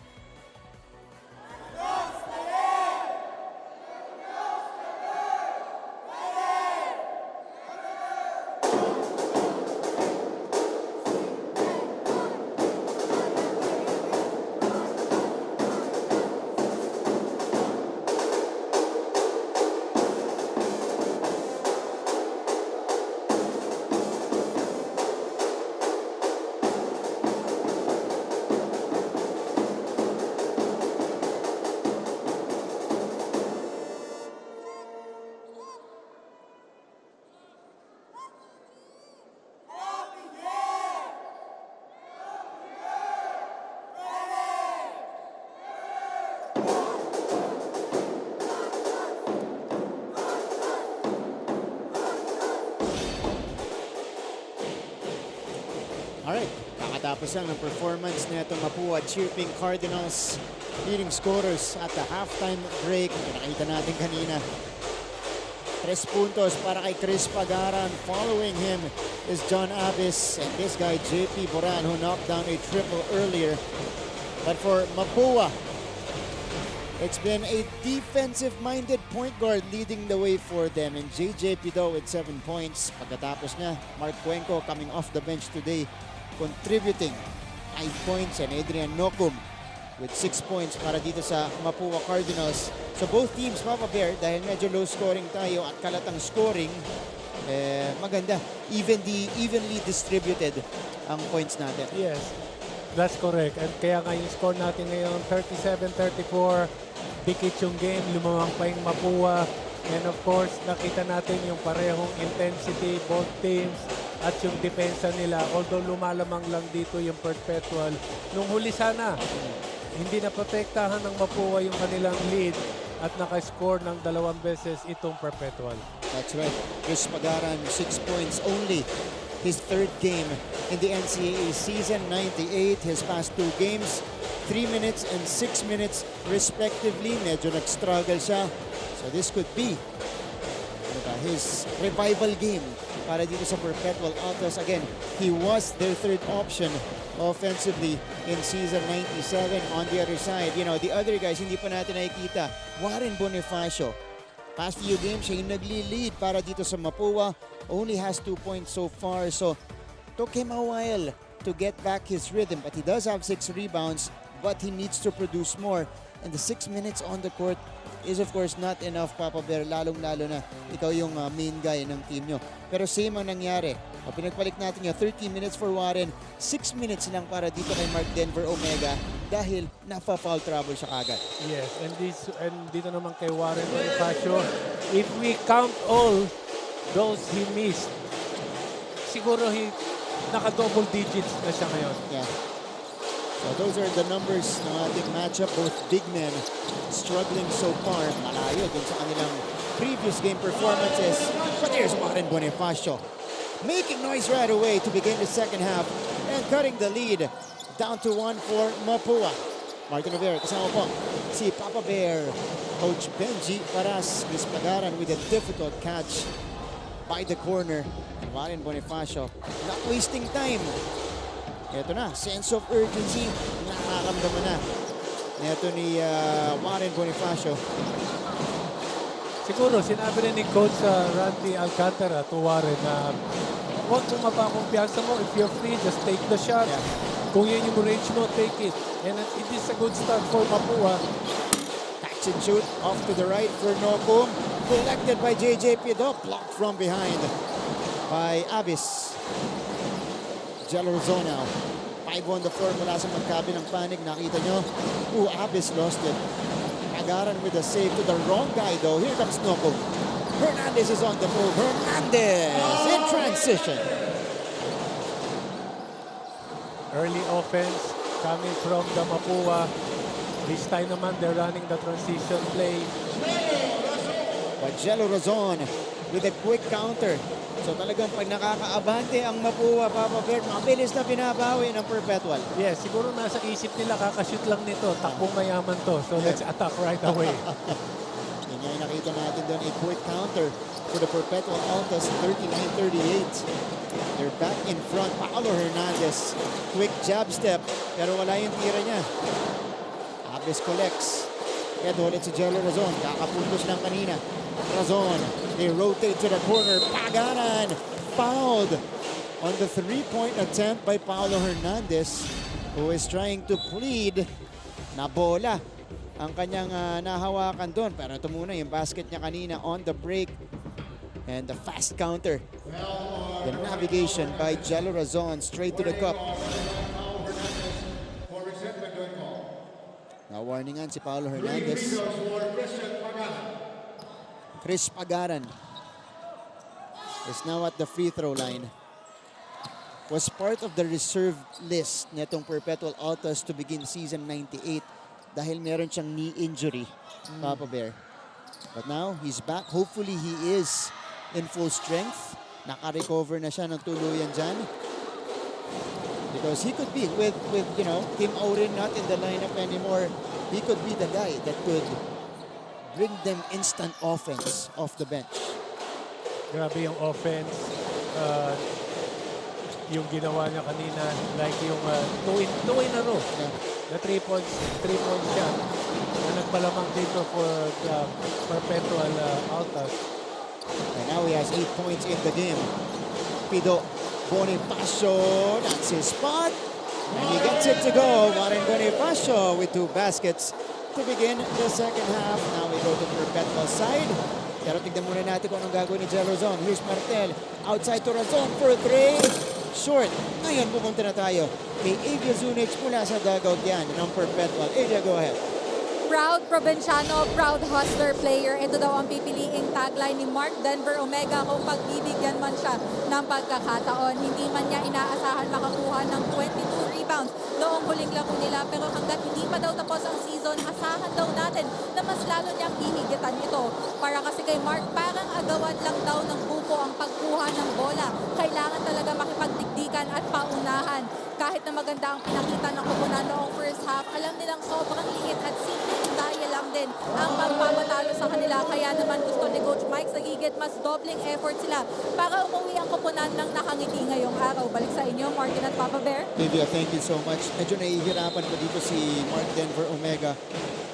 Alright, kakatapos lang ng performance na itong Mapua Chirping Cardinals. Leading scorers at the halftime break. Nakita natin kanina. 3 puntos para kay Chris Pagaran. Following him is John Abis and this guy JP Boran who knocked down a triple earlier. But for Mapua, it's been a defensive-minded point guard leading the way for them. And JJP though with 7 points. Pagkatapos niya, Mark Cuenco coming off the bench today, contributing 5 points, and Adrian Nocum with 6 points para dito sa Mapua Cardinals. So both teams, Papa Bear, dahil medyo low scoring tayo at kalatang scoring, maganda. Evenly distributed ang points natin. Yes, that's correct. And kaya nga yung score natin ngayon, 37-34. Dikit yung game, lumamang pa yung Mapua. And of course, nakita natin yung parehong intensity, both teams, at yung depensa nila. Although lumalamang lang dito yung Perpetual. Nung huli sana, hindi na protektahan ng Mapua yung kanilang lead at nakascore ng 2 beses itong Perpetual. That's right. Chris Pagaran, 6 points only. His 3rd game in the NCAA season, 98. His past 2 games, 3 minutes and 6 minutes respectively. Medyo nag-struggle siya. So this could be his revival game para dito sa Perpetual Altas. Again, he was their 3rd option offensively in season 97. On the other side, you know, the other guys hindi pa natin nakikita. Warren Bonifacio, past few games siya yung nagli-lead para dito sa Mapua. Only has 2 points so far. So took him a while to get back his rhythm, but he does have 6 rebounds, but he needs to produce more. And the 6 minutes on the court is of course not enough, Papa Bear, lalong-lalo na ikaw yung main guy ng team nyo. Pero same ang nangyari. O pinagpalit natin yung 13 minutes for Warren, 6 minutes lang para dito kay Mark Denver Omega dahil nafa-foul trouble siya agad. Yes, and dito naman kay Warren Bonifacio, if we count all those he missed, siguro naka-double digits na siya ngayon. Yeah. So those are the numbers ng ating matchup. Both big men struggling so far. Malayo dun sa kanilang previous game performances. But there's Warren Bonifacio making noise right away to begin the second half and cutting the lead down to 1 for Mapua. Martin Rivera kasama po si Papa Bear, Coach Benji Paras. Chris Pagaran with a difficult catch by the corner. And Warren Bonifacio not wasting time. Ito na, sense of urgency, nakakamdaman na. Ito ni Warren Bonifacio. Siguro, sinabi rin ni Coach Randy Alcantara to Warren na huwag kung mapakumpiyansa mo. If you're free, just take the shot. Yeah. Kung yun yung range mo, take it. And it is a good start for Mapua. Catch and shoot off to the right for Nocum. Collected by JJ Pido. Blocked from behind by Abis. Jalorzona. 5 on the floor mula sa magkabilang panig. Nakita nyo? Abis lost it. Pagaran with a save to the wrong guy though. Here comes Nocum. Hernandez is on the move. Hernandez in transition. Early offense coming from the Mapua. This time naman, they're running the transition play. Jello Razon with a quick counter. So talagang pag nakakaabante ang Mapua, Papa Bear, mabilis na binabawi ng Perpetual. Yes, siguro nasa isip nila kakashoot lang nito. Takbong mayaman to. So let's attack right away. Yan yung nakita natin doon, a quick counter for the Perpetual Altas, 39-38. They're back in front. Paolo Hernandez, quick jab step, pero wala yung tira niya. Abes collects. Kaya ulit si Jello Razon. Kakapuntos lang kanina. Razon, they rotate to the corner. Paganan, fouled on the three-point attempt by Paolo Hernandez, who is trying to plead na bola ang kanyang nahawakan doon. Pero ito muna yung basket niya kanina on the break. And the fast counter. The navigation by Jello Razon straight to the cup. Nawarningan si Paolo Hernandez. Chris Pagaran is now at the free throw line. Was part of the reserve list netong Perpetual Altas to begin season 98 dahil meron siyang knee injury, Papa Bear. But now he's back. Hopefully he is in full strength. Naka-recover na siya ng tuluyan dyan. Because he could be with you know, Tim Oren not in the lineup anymore. He could be the guy that could bring them instant offense off the bench. Grabe yung offense. Yung ginawa niya kanina, like yung two in a row. Yeah. The three-point shot na nagpalamang dito for the Perpetual Altas. And now he has 8 points in the game. Pido Bonifacio, that's his spot. And he gets it to go. Warren Bonifacio with 2 baskets to begin the second half. Now we go to Perpetual side. Pero tignan muna natin kung anong gagawin ni Jello Razon. Here's Martel. Outside to Razon for 3. Short. Ngayon pupunta na tayo kay Avia Zunic mula sa dugout yan ng Perpetual. Avia, go ahead. Proud Provinciano, proud hustler player. Ito daw ang pipiliing tagline ni Mark Denver Omega kung pagbibigyan man siya ng pagkakataon. Hindi man niya inaasahan makakuha ng 22 rebounds noong huling laro nila. Pero hanggat hindi pa daw tapos ang season, asahan daw natin na mas lalo niyang hihigitan ito. Para kasi kay Mark, parang agawan lang daw ng buko ang pagkuha ng bola. Kailangan talaga makipagdikdikan at paunahan. Kahit na maganda ang pinakita ng kupunan noong first half, alam nilang sobrang liit at simple dahil lang din ang magpapatalo sa kanila. Kaya naman gusto ni Coach Mike sa gigit mas dobling effort sila para umuwi ang kupunan ng nakangiti ngayong araw. Balik sa inyo, Martin at Papa Bear. Livia, thank you so much. Medyo nahihirapan pa dito si Mark Denver Omega.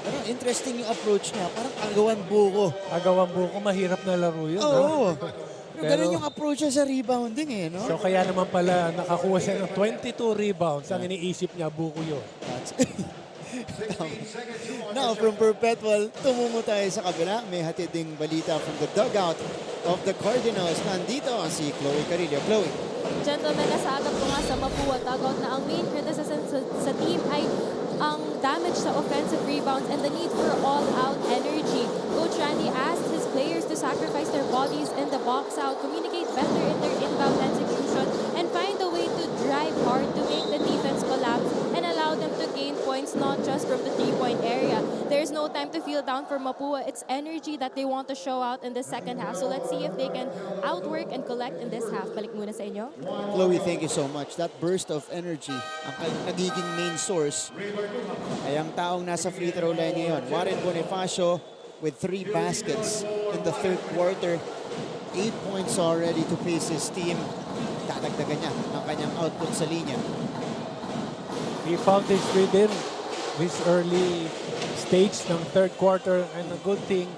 Pero interesting yung approach niya. Parang agawan buko. Agawan buko, mahirap na laro yun. Oo. Pero ganun yung approach niya sa rebounding eh, no? So kaya naman pala nakakuha siya ng 22 rebounds. Ang iniisip niya, buko yun. Now, from Perpetual, tumungo tayo sa kabila. May hatid ding balita from the dugout of the Cardinals. Nandito si Chloe Carillo. Chloe. Gentlemen, nasagap ko nga sa Mapua dugout na ang main criticism sa team ay ang damage sa offensive rebounds and the need for all-out energy. Coach Randy asked his players to sacrifice their bodies in the box out, communicate better in their inbound execution, and find a way to drive hard to make the defense collapse and allow them to gain points not just from the three-point area. There's no time to feel down for Mapua. It's energy that they want to show out in the second half. So let's see if they can outwork and collect in this half. Balik muna sa inyo. Chloe, thank you so much. That burst of energy ang nagiging main source ay ang taong nasa free throw line ngayon. Warren Bonifacio with 3 baskets in the third quarter. 8 points already to pace his team. Dadagdagan niya ang kanyang output sa linya. He found his rhythm this early stage ng third quarter, and a good thing,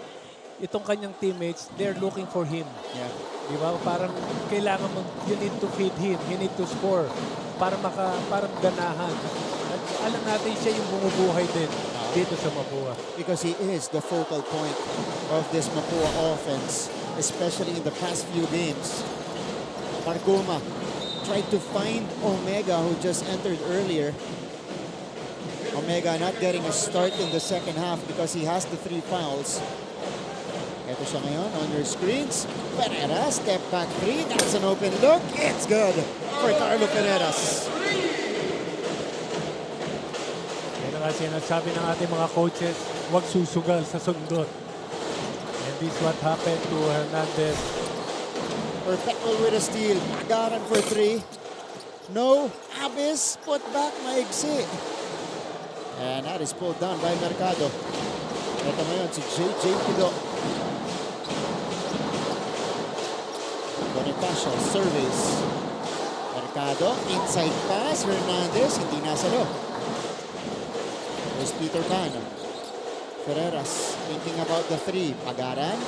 itong kanyang teammates, they're looking for him. Yeah. Di ba? Parang kailangan mo, you need to feed him, you need to score para parang ganahan. At alam natin siya yung bumubuhay din dito sa Mapua. Because he is the focal point of this Mapua offense, especially in the past few games. Margoma tried to find Omega, who just entered earlier. Omega not getting a start in the second half because he has the 3 fouls. Ito siya ngayon on your screens. Pereira, step back 3. That's an open look. It's good for Carlo Pereiras. Saka sinasabi ng ating mga coaches, huwag susugal sa sundot. And this is what happened to Hernandez. Perpetual with a steal. Pagaran for 3. No. Abis. Put back. Maigsi. And that is pulled down by Mercado. Ito ngayon si JJ Pido. Bonifacio service. Mercado. Inside pass. Hernandez. Hindi nasalo. There's Peter Pan. Ferreras thinking about the 3. Pagaran.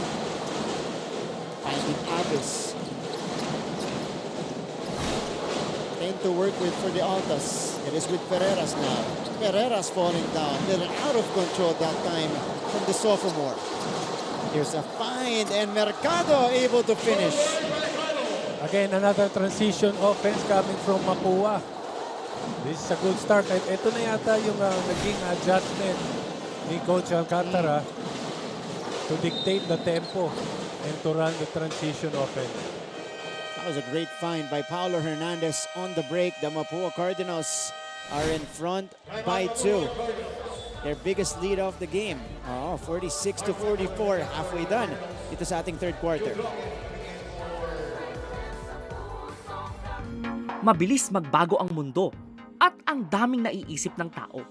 Finding Abis. To work with for the Altas. It is with Ferreras now. Ferreras falling down. They're out of control that time from the sophomore. Here's a find and Mercado able to finish. Again, another transition offense coming from Mapua. This is a good start. At ito na yata yung naging adjustment ni Coach Alcantara to dictate the tempo and to run the transition offense. That was a great find by Paulo Hernandez on the break. The Mapua Cardinals are in front by 2. Their biggest lead of the game. 46-44. Halfway done. Ito sa ating third quarter. Mabilis magbago ang mundo at ang daming naiisip ng tao.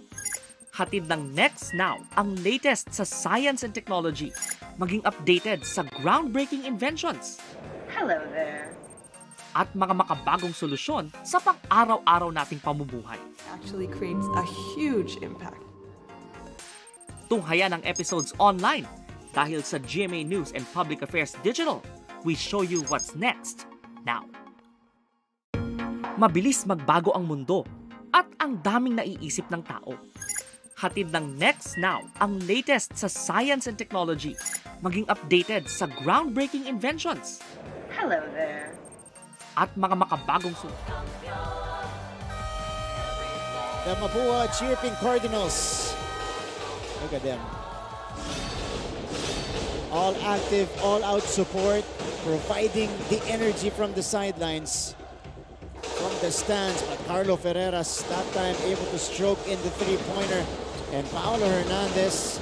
Hatid ng Next Now ang latest sa science and technology. Maging updated sa groundbreaking inventions. Hello there. At mga makabagong solusyon sa pang-araw-araw nating pamumuhay. Actually creates a huge impact. Tunghayan ang episodes online dahil sa GMA News and Public Affairs Digital. We show you what's next now. Mabilis magbago ang mundo at ang daming naiisip ng tao. Hatid ng Next Now ang latest sa science and technology. Maging updated sa groundbreaking inventions. Hello there. At mga makabagong The Mapua Chirping Cardinals. Look at them. All active, all out support, providing the energy from the sidelines, from the stands. But Carlo Ferreras that time able to stroke in the 3-pointer. And Paulo Hernandez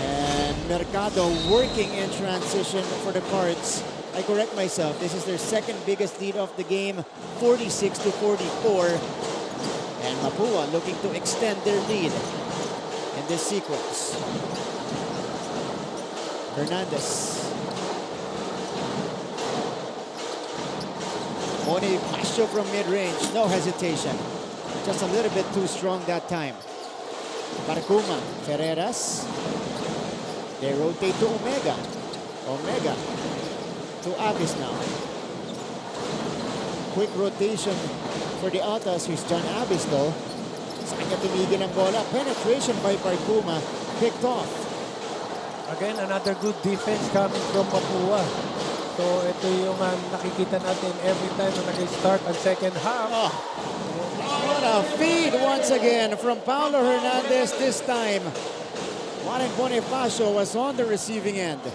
and Mercado working in transition for the Cards. I correct myself, this is their second biggest lead of the game, 46-44. And Mapua looking to extend their lead in this sequence. Hernandez. Bonifacio from mid-range, no hesitation. Just a little bit too strong that time. Barcuma, Ferreras. They rotate to Omega. Omega to Abis now. Quick rotation for the Altas, who's John Abis though. Sa kanya tumigil ang bola. Penetration by Barcuma, picked off. Again, another good defense coming from Mapua. So ito yung nakikita natin every time na nag-start ang second half. What a feed once again from Paulo Hernandez this time. Warren Bonifacio was on the receiving end.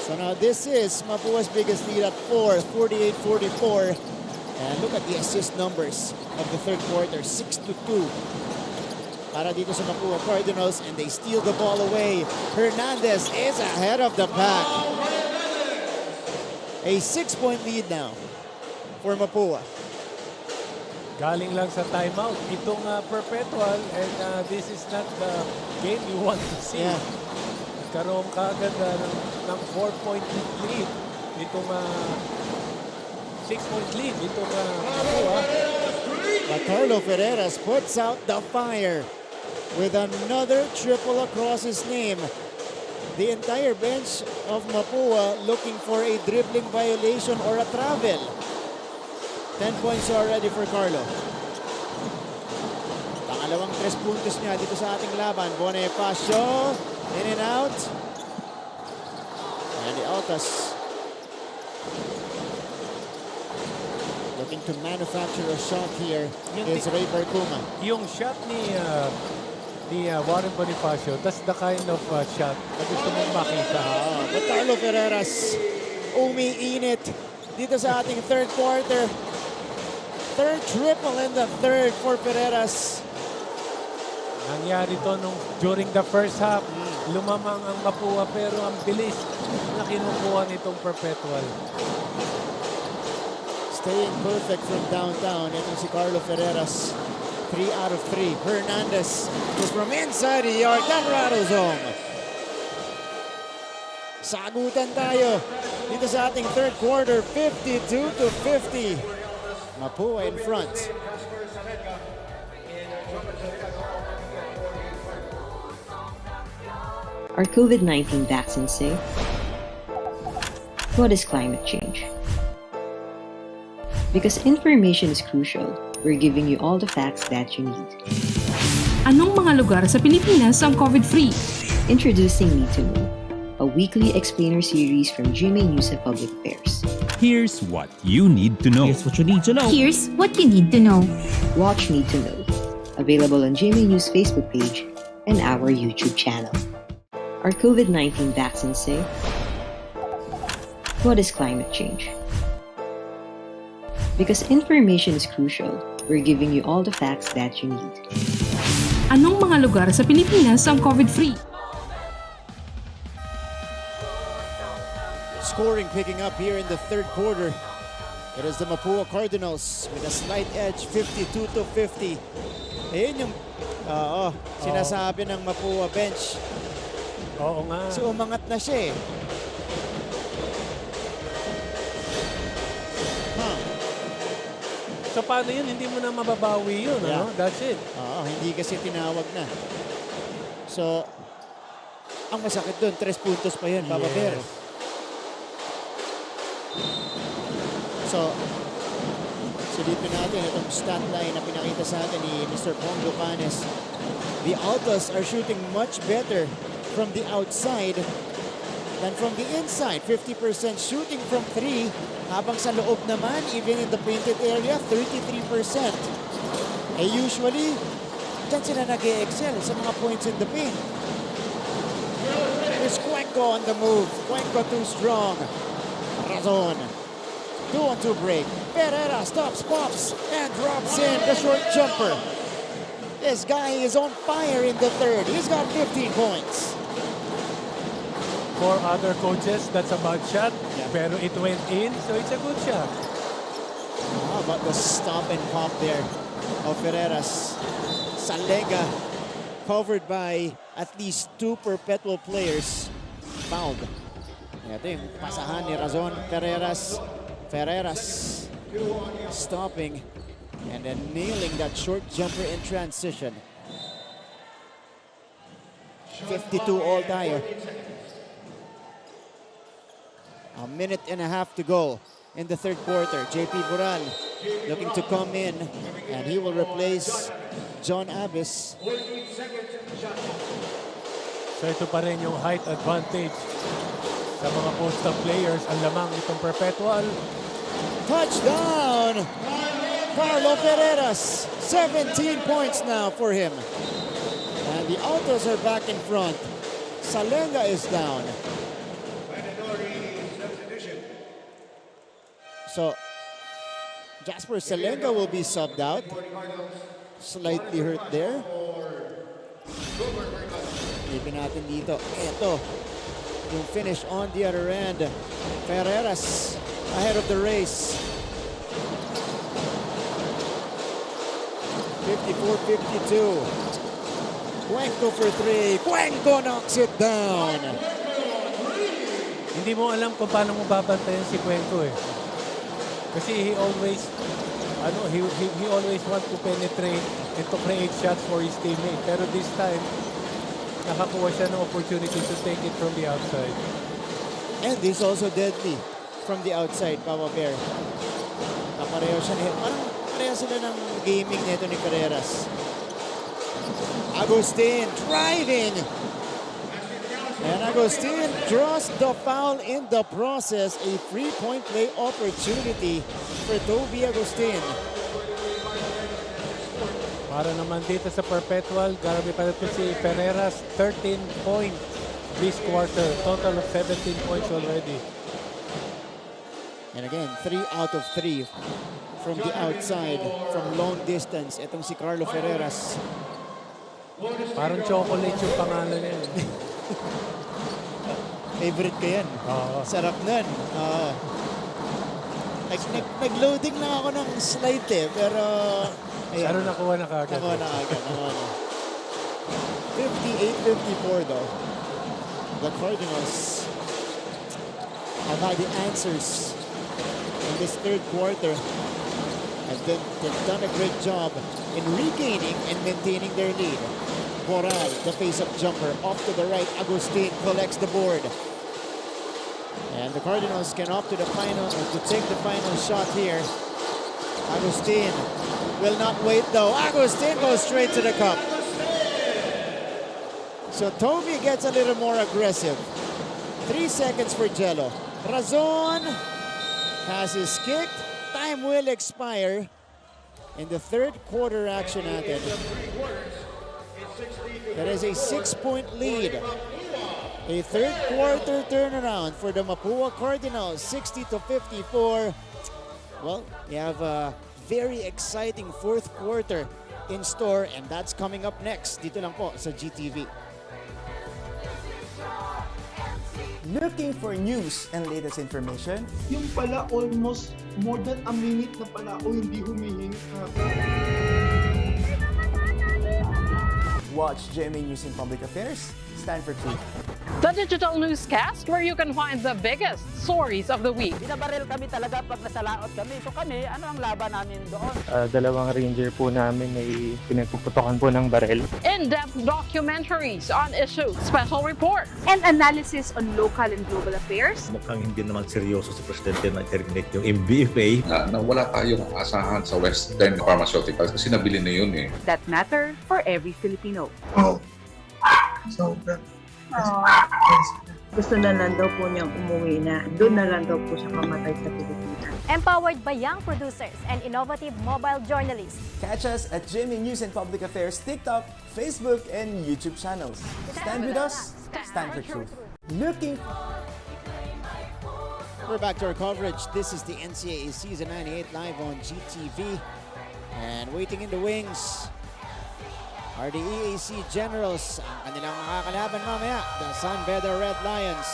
So now this is Mapua's biggest lead at 4, 48-44. And look at the assist numbers of the third quarter, 6-2. Para dito sa Mapua Cardinals, and they steal the ball away. Hernandez is ahead of the pack. A 6-point lead now for Mapua. Galing lang sa timeout. Itong Perpetual, and this is not the game you want to see. Yeah. Karoon kaagad ng 4-point lead. Itong 6-point lead. Itong Mapua. But Carlo Ferreras puts out the fire with another triple across his name. The entire bench of Mapua looking for a dribbling violation or a travel. 10 points already for Carlo. Pangalawang 3 puntos niya dito sa ating laban. Bonifacio, in and out. And the Altas looking to manufacture a shot here is Ray Barcuma. Yung shot ni Warren Bonifacio, that's the kind of shot na gusto mong makita. But Carlo Ferreras umiinit dito sa ating third quarter. Third triple in the third for Ferreras. Nangyari to during the first half. Lumamang ang Mapua pero ang bilis na kinukuha nitong Perpetual. Staying perfect from downtown. Itong si Carlo Ferreras. 3 out of 3. Hernandez is from inside the yard. That rattles home. Sagutan tayo dito sa ating third quarter. 52-50. Mapua in front. Are COVID-19 vaccines safe? What is climate change? Because information is crucial, we're giving you all the facts that you need. Anong mga lugar sa Pilipinas ang COVID-free? Introducing Need to Know, a weekly explainer series from GMA News and Public Affairs. Here's what you need to know. Here's what you need to know. Here's what you need to know. Watch Need to Know, available on GMA News Facebook page and our YouTube channel. Are COVID-19 vaccines safe? What is climate change? Because information is crucial, we're giving you all the facts that you need. Anong mga lugar sa Pilipinas ang COVID-free? Scoring picking up here in the third quarter. It is the Mapua Cardinals with a slight edge, 52-50. Ayun yung sinasabi ng Mapua bench. Oo nga. So umangat na siya eh. So paano yun? Hindi mo na mababawi yun, ano? That's it. Oo, hindi kasi tinawag na. So, ang masakit doon, 3 puntos pa yun, Papa Bear. So, silipin natin itong stat line na pinakita sa atin ni Mr. Pongo Panes. The Altas are shooting much better from the outside than from the inside. 50% shooting from 3, habang sa loob naman, even in the painted area, 33%. Eh usually, dyan sila nag-e-excel sa mga points in the paint. There's Cuenco on the move. Cuenco too strong. Razon. 2-on-2 break. Pereira stops, pops, and drops in the short jumper. This guy is on fire in the third. He's got 15 points. For other coaches, that's a bad shot. Pero it went in, so it's a good shot. How about the stop and pop there of Ferreras? Salega covered by at least 2 Perpetual players. Fouled. Ito yung pasahan ni Razon. Ferreras stopping and then nailing that short jumper in transition. 52 all tayo. A minute and a half to go in the third quarter. JP Buran looking to come in, and he will replace John Abbas. So ito pa rin yung height advantage sa mga post-up players. Ang lamang itong Perpetual. Touchdown! Carlo Ferreras. 17 points now for him. And the Altas are back in front. Salenga is down. So, Jasper Salenga will be subbed out. Slightly hurt there. Ipin natin dito. Ito, yung finish on the other end. Ferreras ahead of the race. 54-52. Cuenco for 3. Cuenco knocks it down. Hindi mo alam kung paano mo babantayan si Cuenco eh. Kasi he always want to penetrate and to create shots for his teammate. Pero this time, nakakuha siya ng opportunity to take it from the outside. And this also deadly from the outside, Papa Bear. Kapareho siya. Parang pareho sila ng gaming nito ni Ferreras. Agustin driving. And Agustin draws the foul in the process. A free-point play opportunity for Toby Agustin. Para naman dito sa Perpetual, grabe pa ito si Ferreras, 13 points this quarter. Total of 17 points already. And again, 3 out of 3 from the outside, from long distance. Itong si Carlo Ferreras. Parang chocolate yung pangalan niya. Favorite ko yan. Oo. Sarap nun. Oo. Nag-loading lang ako ng slide eh, pero... Ayan. Pero nakuha na kagad. Nakuha na kagad. 58-54 though. The Cardinals have had the answers in this third quarter. And then they've done a great job in regaining and maintaining their lead. Boral, the face-up jumper, off to the right. Agustin collects the board. And the Cardinals can opt to the final, or to take the final shot here. Agustin will not wait though. Agustin goes straight to the cup. So Toby gets a little more aggressive. 3 seconds for Jello. Razon has his kicked. Time will expire in the third quarter action natin. That is a 6-point lead. A third quarter turnaround for the Mapua Cardinals, 60-54. Well, we have a very exciting fourth quarter in store, and that's coming up next. Dito lang po sa GTV. Looking for news and latest information? Yung pala almost more than a minute na pala ako hindi humihinga. Watch GMA News and Public Affairs. Stand for truth. The digital newscast where you can find the biggest stories of the week. Binabaril kami talaga pag nasalaot kami. So kami, ano ang laban namin doon? Dalawang ranger po namin ay pinagpuputokan po ng baril. In-depth documentaries on issues, special reports, and analysis on local and global affairs. Mukhang hindi naman seryoso si Presidente na terminate yung MBFA. Na wala tayong asahan sa Western Pharmaceuticals kasi nabili na yun eh. That matter for every Filipino. Oh. So, gusto na lang daw po niyang umuwi na. Doon na lang daw po siya mamatay sa Pilipinas. Empowered by young producers and innovative mobile journalists. Catch us at GMA News and Public Affairs TikTok, Facebook, and YouTube channels. Stand with us, stand for truth. We're back to our coverage. This is the NCAA Season 98 live on GTV. And waiting in the wings are the EAC Generals. Ang kanilang makakalaban mamaya, the San Beda Red Lions.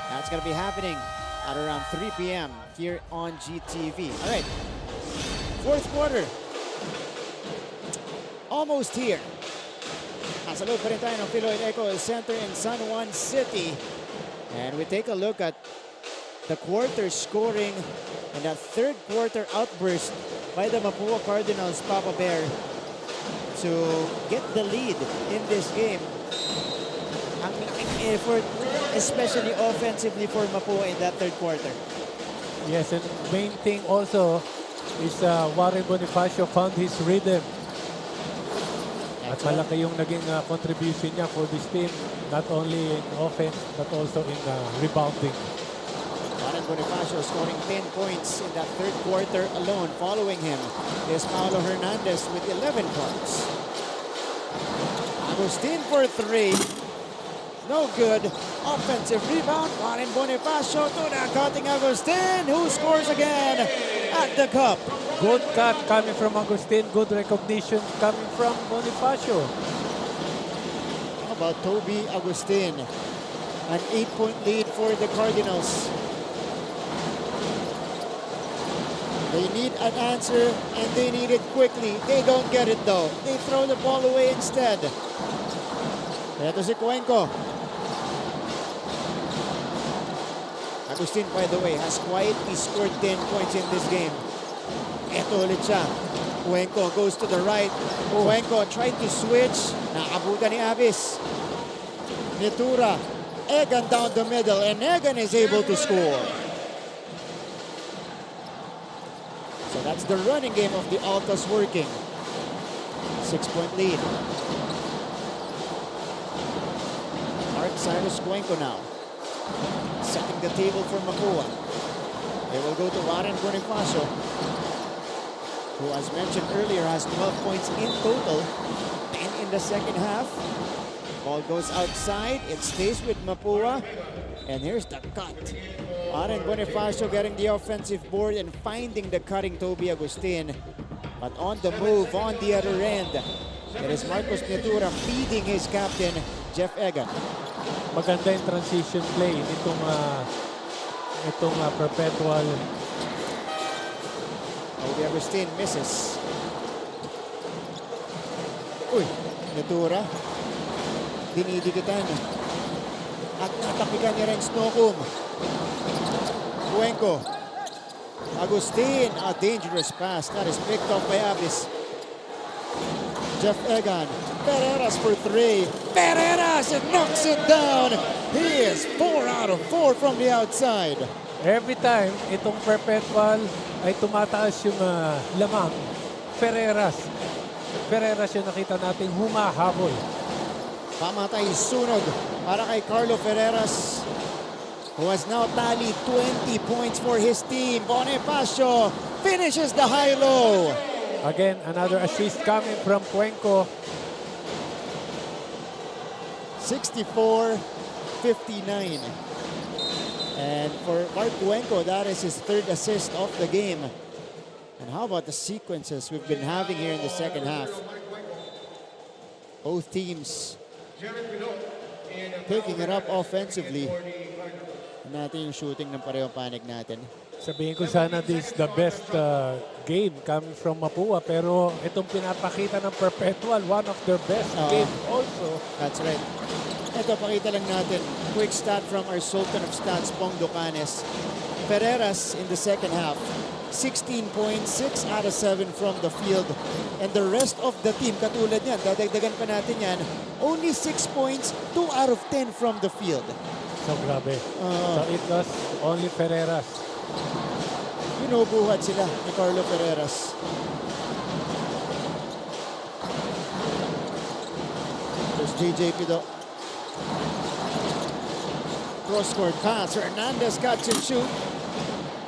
That's going to be happening at around 3 p.m. here on GTV. All right, fourth quarter. Almost here. Nasa loob pa rin tayo ng Philoil Eco Center in San Juan City. And we take a look at the quarter scoring and that third quarter outburst by the Mapua Cardinals, Papa Bear, to get the lead in this game. Ang effort, especially offensively for Mapua in that third quarter. Yes, and main thing also is Warren Bonifacio found his rhythm. At malaki yung naging contribution niya for this team, not only in offense but also in rebounding. Warren Bonifacio scoring 10 points in that third quarter alone. Following him is Paulo Hernandez with 11 points. Agustin for 3. No good. Offensive rebound. Warren Bonifacio to the cutting Agustin, who scores again at the cup. Good cut coming from Agustin. Good recognition coming from Bonifacio. How about Toby Agustin? An 8-point lead for the Cardinals. They need an answer, and they need it quickly. They don't get it, though. They throw the ball away instead. Ito si Cuenco. Agustin, by the way, has quietly scored 10 points in this game. Ito ulit siya. Cuenco goes to the right. Cuenco tried to switch. Nakabutan ni Avis. Nitura. Egan down the middle, and Egan is able to score. So that's the running game of the Altas working. 6-point lead. Mark Cyrus Cuenco now. Setting the table for Mapua. They will go to Warren Bonifacio, who, as mentioned earlier, has 12 points in total. 10 in the second half. Ball goes outside. It stays with Mapua. And here's the cut. Warren Bonifacio getting the offensive board and finding the cutting Toby Agustin. But on the move, on the other end, It is Marcos Pintura feeding his captain, Jeff Egan. Maganda yung transition play itong Perpetual. Obi Agustin misses. Uy, Pintura. Dinidikitan. At natapikan niya rin Snokum. Cuenco. Agustin, a dangerous pass. That is picked off by Abis. Jeff Egan. Pereras for 3. Pereras knocks it down. He is 4 out of 4 from the outside. Every time itong Perpetual ay tumataas yung lamang, Pereras yung nakita nating humahabol. Pamatay sunod para kay Carlo Ferreras, who has now tallied 20 points for his team. Bonifacio finishes the high-low. Again, another assist coming from Cuenco. 64-59. And for Mark Cuenco, that is his 3rd assist of the game. And how about the sequences we've been having here in the second half? Both teams picking it up offensively. Natin yung shooting ng pareho panig natin. Sabihin ko sana this is the best game coming from Mapua, pero itong pinapakita ng Perpetual, one of their best game also. That's right. Ito, pakita lang natin. Quick stat from our Sultan of Stats, Pong Docanes. Ferreras in the second half, 16 points, 6 out of 7 from the field. And the rest of the team, katulad yan, dadagdagan pa natin yan, only 6 points, 2 out of 10 from the field. So grabe. So it was only Ferreras. Binubuhat sila ni Carlo Ferreras. There's JJ Pido. Cross-court pass. Hernandez got to shoot.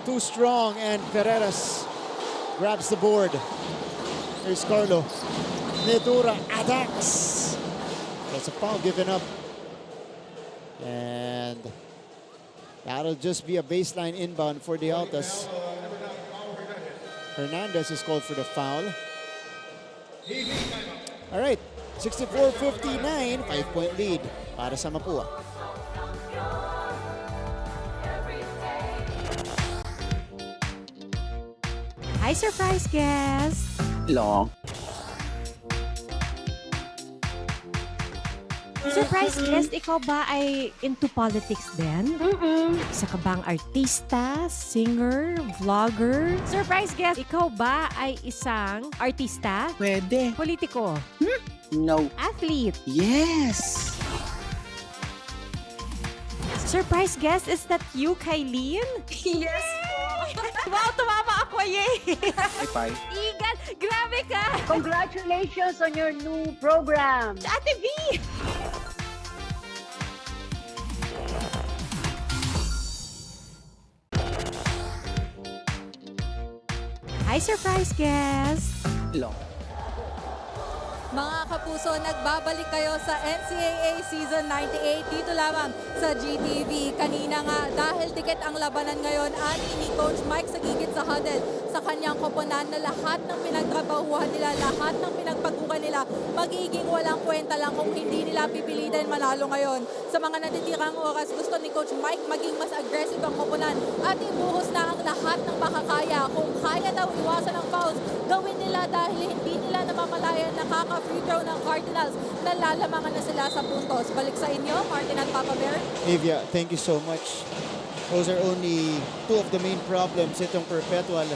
Too strong, and Ferreras grabs the board. Here's Carlo. Nedura attacks. That's a foul given up. And that'll just be a baseline inbound for the Altas. Hernandez is called for the foul. All right, 64-59, 5-point lead para sa Mapua. Hi, surprise guest! Long. Surprise guest, ikaw ba ay into politics din? Isa ka bang artista, singer, vlogger? Surprise guest, ikaw ba ay isang artista? Pwede. Politiko? No. Athlete? Yes. Surprise guest, is that you, Kylene? Yes Wow, tumama ako, yay! Bye. Igan, grabe ka! Congratulations on your new program. Ate V! Hi, surprise guest! Long. Mga kapuso, nagbabalik kayo sa NCAA Season 98 dito lamang sa GTV. Kanina nga, dahil dikit ang labanan ngayon, ani ni Coach Mike sa gigit sa huddle sa kanyang koponan na lahat ng pinagtrabahuhan nila, lahat ng pinagpagukan nila, magiging walang kwenta lang kung hindi nila pipilitin manalo ngayon. Sa mga natitirang oras, gusto ni Coach Mike maging mas aggressive ang koponan at ibuhos na ang lahat ng makakaya. Kung kaya daw iwasan ang fouls, gawin nila dahil hindi nila namamalayan nakaka-free throw ng Cardinals. Nalalamangan na sila sa puntos. Balik sa inyo, Martin at Papa Bear. Avia, thank you so much. Those are only two of the main problems itong Perpetual.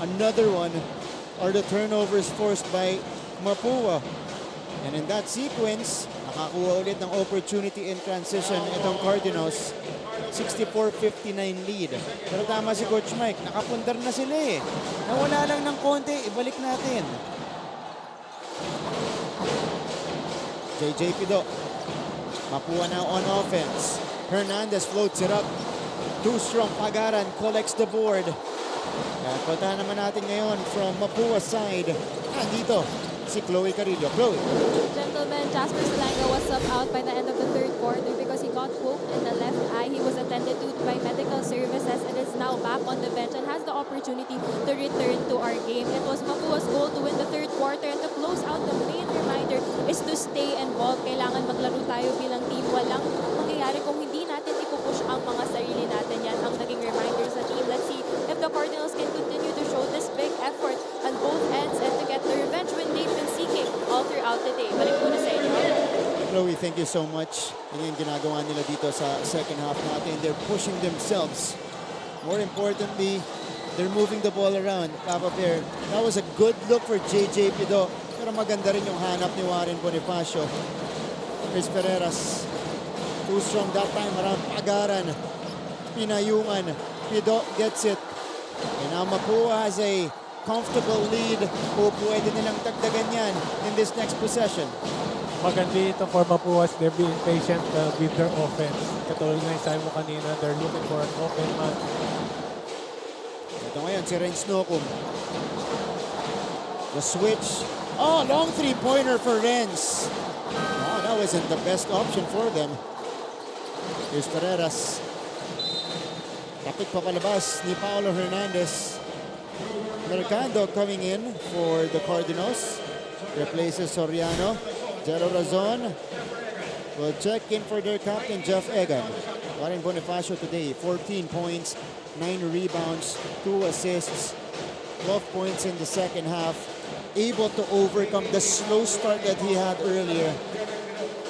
Another one are the turnovers forced by Mapua. And in that sequence, nakakuha ulit ng opportunity in transition itong Cardinals. 64-59 lead. Pero tama si Coach Mike, nakapundar na sila eh. Nawala lang ng konti, ibalik natin. JJ Pido. Mapua now on offense. Hernandez floats it up. Too strong. Pagaran collects the board. Punta naman natin ngayon from Mapua side. Dito si Chloe Carillo. Chloe. Gentlemen, Jasper Salanga was subbed out by the end of the third quarter because he got poked in the left eye. He was attended to by medical services and is now back on the bench and has the opportunity to return to our game. It was Mapua's goal to win the third quarter and to close out the main reminder is to stay involved. Kailangan maglaro tayo bilang team. Walang mangyayari kung hindi natin ipupush ang mga sarili natin. Yan ang naging reminder sa team. Let's see if the Cardinals can continue to show this big effort on both ends and to get the revenge when they've been seeking all throughout the day. Balik muna sa inyo. Chloe, thank you so much. Yan yung ginagawa nila dito sa second half natin. They're pushing themselves. More importantly, they're moving the ball around. Papa Bear, that was a good look for JJ Pido. Pero maganda rin yung hanap ni Warren Bonifacio. Chris Ferreras, too strong that time around Pagaran. Pinayungan. Pido gets it. And now Mapua has a comfortable lead. O pwede nilang tagdagan yan in this next possession. Maganda ito for Mapua. They're being patient with their offense. Katulad nga yung sabi mo kanina, they're looking for an open man. Ito ngayon si Renz Nokum. The switch. Oh, long three-pointer for Renz. Oh, that wasn't the best option for them. Here's Ferreras. Tapik pa palabas ni Paolo Hernandez. Mercado coming in for the Cardinals. Replaces Soriano. Jero Razon will check in for their captain, Jeff Egan. Warren Bonifacio today, 14 points, 9 rebounds, 2 assists, 12 points in the second half. Able to overcome the slow start that he had earlier.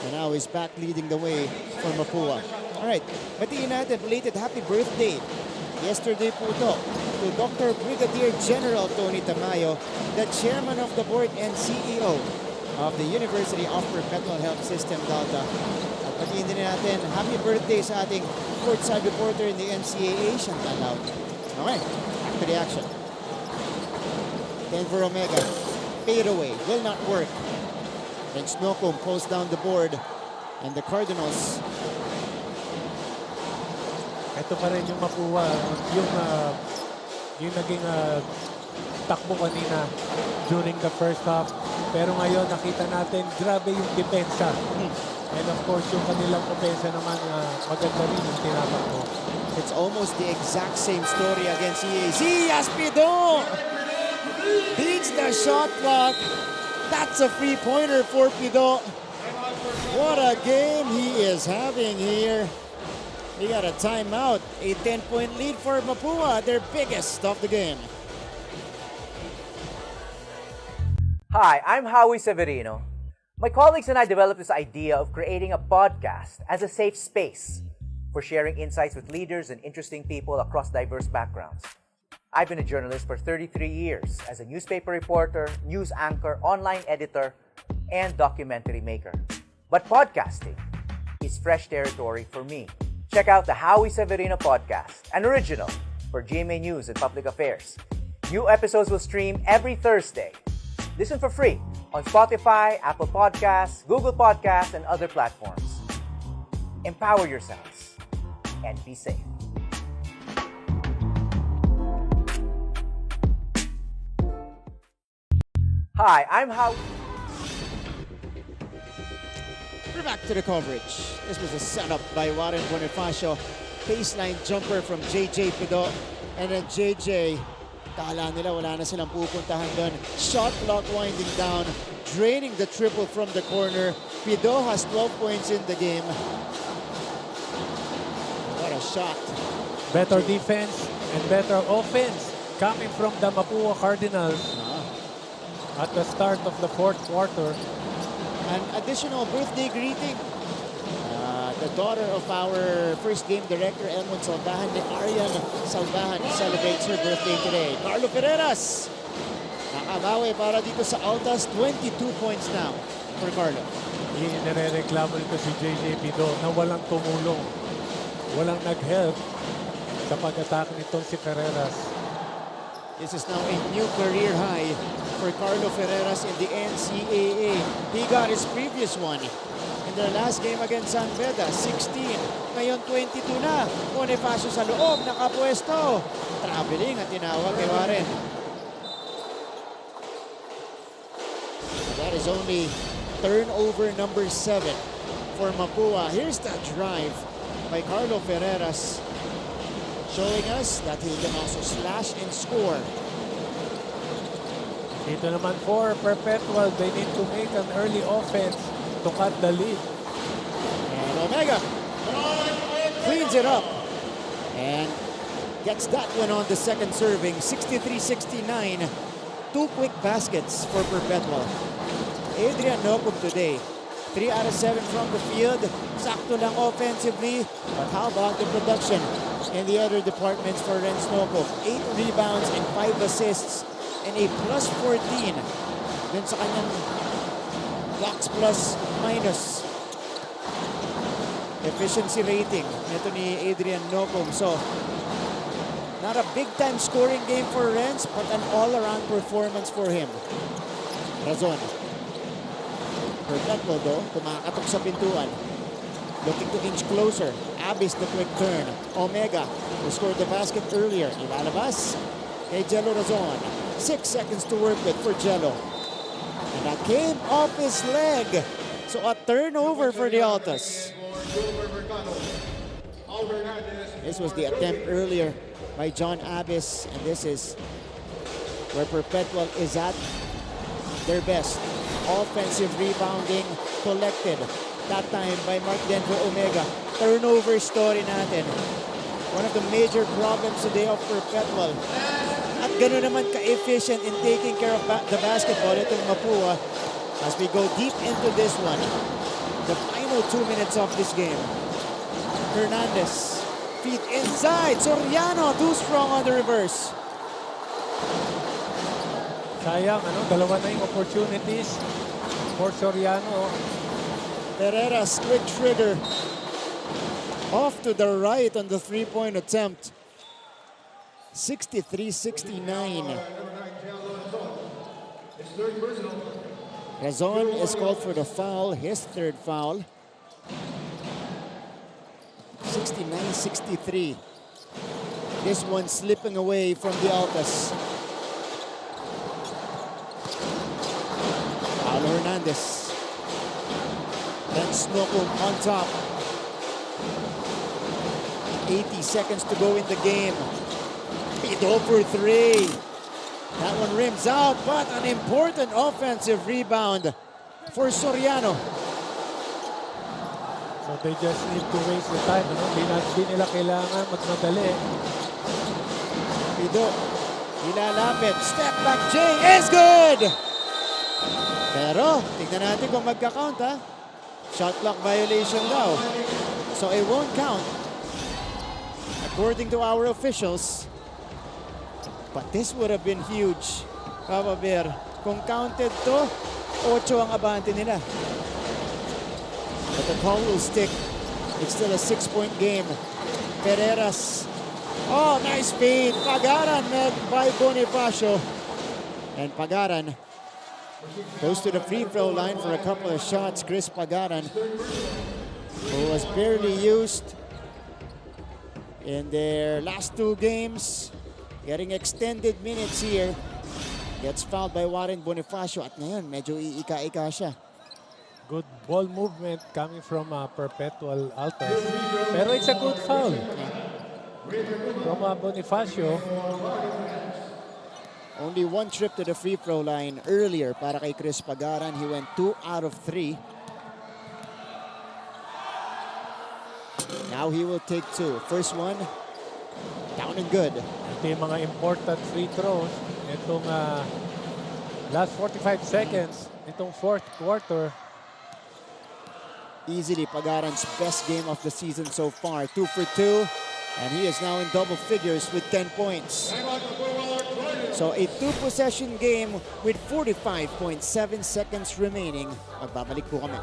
And now he's back leading the way for Mapua. All right, batiin natin, belated happy birthday. Yesterday po ito to Dr. Brigadier General Tony Tamayo, the chairman of the board and CEO of the University of Perpetual Health System, Delta. At batiin din natin, happy birthday sa ating courtside reporter in the NCAA, Chantal Lau. Okay, back to the action. Denver Omega, fade away, will not work. Then Snokum pulls down the board, and the Cardinals. Ito pa rin yung Mapua, yung naging takbo kanina during the first half. Pero ngayon nakita natin, grabe yung depensa. And of course, yung kanilang opensa naman, maganda rin yung tinatakbo. It's almost the exact same story against CAC. Aspido beats the shot clock. That's a free-pointer for Pido. What a game he is having here. He got a timeout. A 10-point lead for Mapua, their biggest of the game. Hi, I'm Howie Severino. My colleagues and I developed this idea of creating a podcast as a safe space for sharing insights with leaders and interesting people across diverse backgrounds. I've been a journalist for 33 years as a newspaper reporter, news anchor, online editor, and documentary maker. But podcasting is fresh territory for me. Check out the Howie Severino podcast, an original for GMA News and Public Affairs. New episodes will stream every Thursday. Listen for free on Spotify, Apple Podcasts, Google Podcasts, and other platforms. Empower yourselves and be safe. Hi, I'm Howie. We're back to the coverage. This was a setup by Warren Bonifacio. Baseline jumper from JJ Pido. And then JJ, kala nila wala na silang pupuntahan doon. Shot clock winding down, draining the triple from the corner. Pido has 12 points in the game. What a shot. Better defense and better offense coming from the Mapua Cardinals at the start of the fourth quarter. An additional birthday greeting. The daughter of our first game director, Elmon Salvahan, Arian Salvahan, celebrates her birthday today. Carlo Ferreras, nakabawi para dito sa Altas, 22 points now for Carlo. Inireklamo nito si JJ Pido na walang tumulong, walang nag-help sa pag-attack nitong si Ferreras. This is now a new career high for Carlo Ferreras in the NCAA. He got his previous one in their last game against San Beda, 16. Ngayon, 22 na. Bonifacio sa loob, nakapwesto. Traveling at tinawag kay Warren. That is only turnover number 7 for Mapua. Here's the drive by Carlo Ferreras, showing us that he can also slash and score. Dito naman for Perpetual, they need to make an early offense to cut the lead. And Omega cleans it up and gets that one on the second serving. 63-69. 2 quick baskets for Perpetual. Adrian Nopum today. 3 out of 7 from the field. Sakto lang offensively. But how about the production in the other departments for Renz Nopum? 8 rebounds and 5 assists and a plus 14 dun sa kanyang blocks plus minus efficiency rating nito ni Adrian Nopum. So, not a big-time scoring game for Renz, but an all-around performance for him. Razon. Perpetual though, kumakatok sa pintuan. Looking to inch closer. Abis the quick turn. Omega, who scored the basket earlier. Ilalabas kay Jello Razon. 6 seconds to work with for Jello. And that came off his leg. So a turnover for the Altas. This was the attempt earlier by John Abis, and this is where Perpetual is at their best. Offensive rebounding collected. That time by Mark Denver Omega. Turnover story natin. One of the major problems today of Perpetual. At gano'n naman ka-efficient in taking care of the basketball itong Mapua as we go deep into this one. The final 2 minutes of this game. Hernandez. Feet inside. Soriano too strong on the reverse. Sayang, dalawa na yung opportunities for Soriano. Pereira's quick trigger. Off to the right on the three-point attempt. 63-69. Razon is called for the foul, his third foul. 69-63. This one slipping away from the Altas. Paulo Hernandez. Then Snookum on top. 80 seconds to go in the game. Pito for 3. That one rims out, but an important offensive rebound for Soriano. So they just need to waste the time. Hindi nila kailangan magmadali. Pido, ilalapit. Step back J is good! Pero, tingnan natin kung magka-count ha. Shot clock violation daw. So it won't count. According to our officials. But this would have been huge. Papa Bear, kung counted to, 8 ang abante nila. But the call will stick. It's still a 6-point game. Pereiras. Oh, nice feed. Pagaran met by Bonifacio. And Pagaran goes to the free throw line for a couple of shots. Chris Pagaran, who was barely used in their last 2 games. Getting extended minutes here. Gets fouled by Warren Bonifacio. At ngayon, medyo iika-ika siya. Good ball movement coming from Perpetual Altas. Pero it's a good foul from Bonifacio. Only 1 trip to the free throw line earlier para kay Chris Pagaran. He went 2 out of 3. Now he will take 2. First one, down and good. Ito yung mga important free throws. Itong last 45 seconds, itong fourth quarter. Easily Pagaran's best game of the season so far. 2 for 2. And he is now in double figures with 10 points. So a 2-possession game with 45.7 seconds remaining. Magbabalik po kami.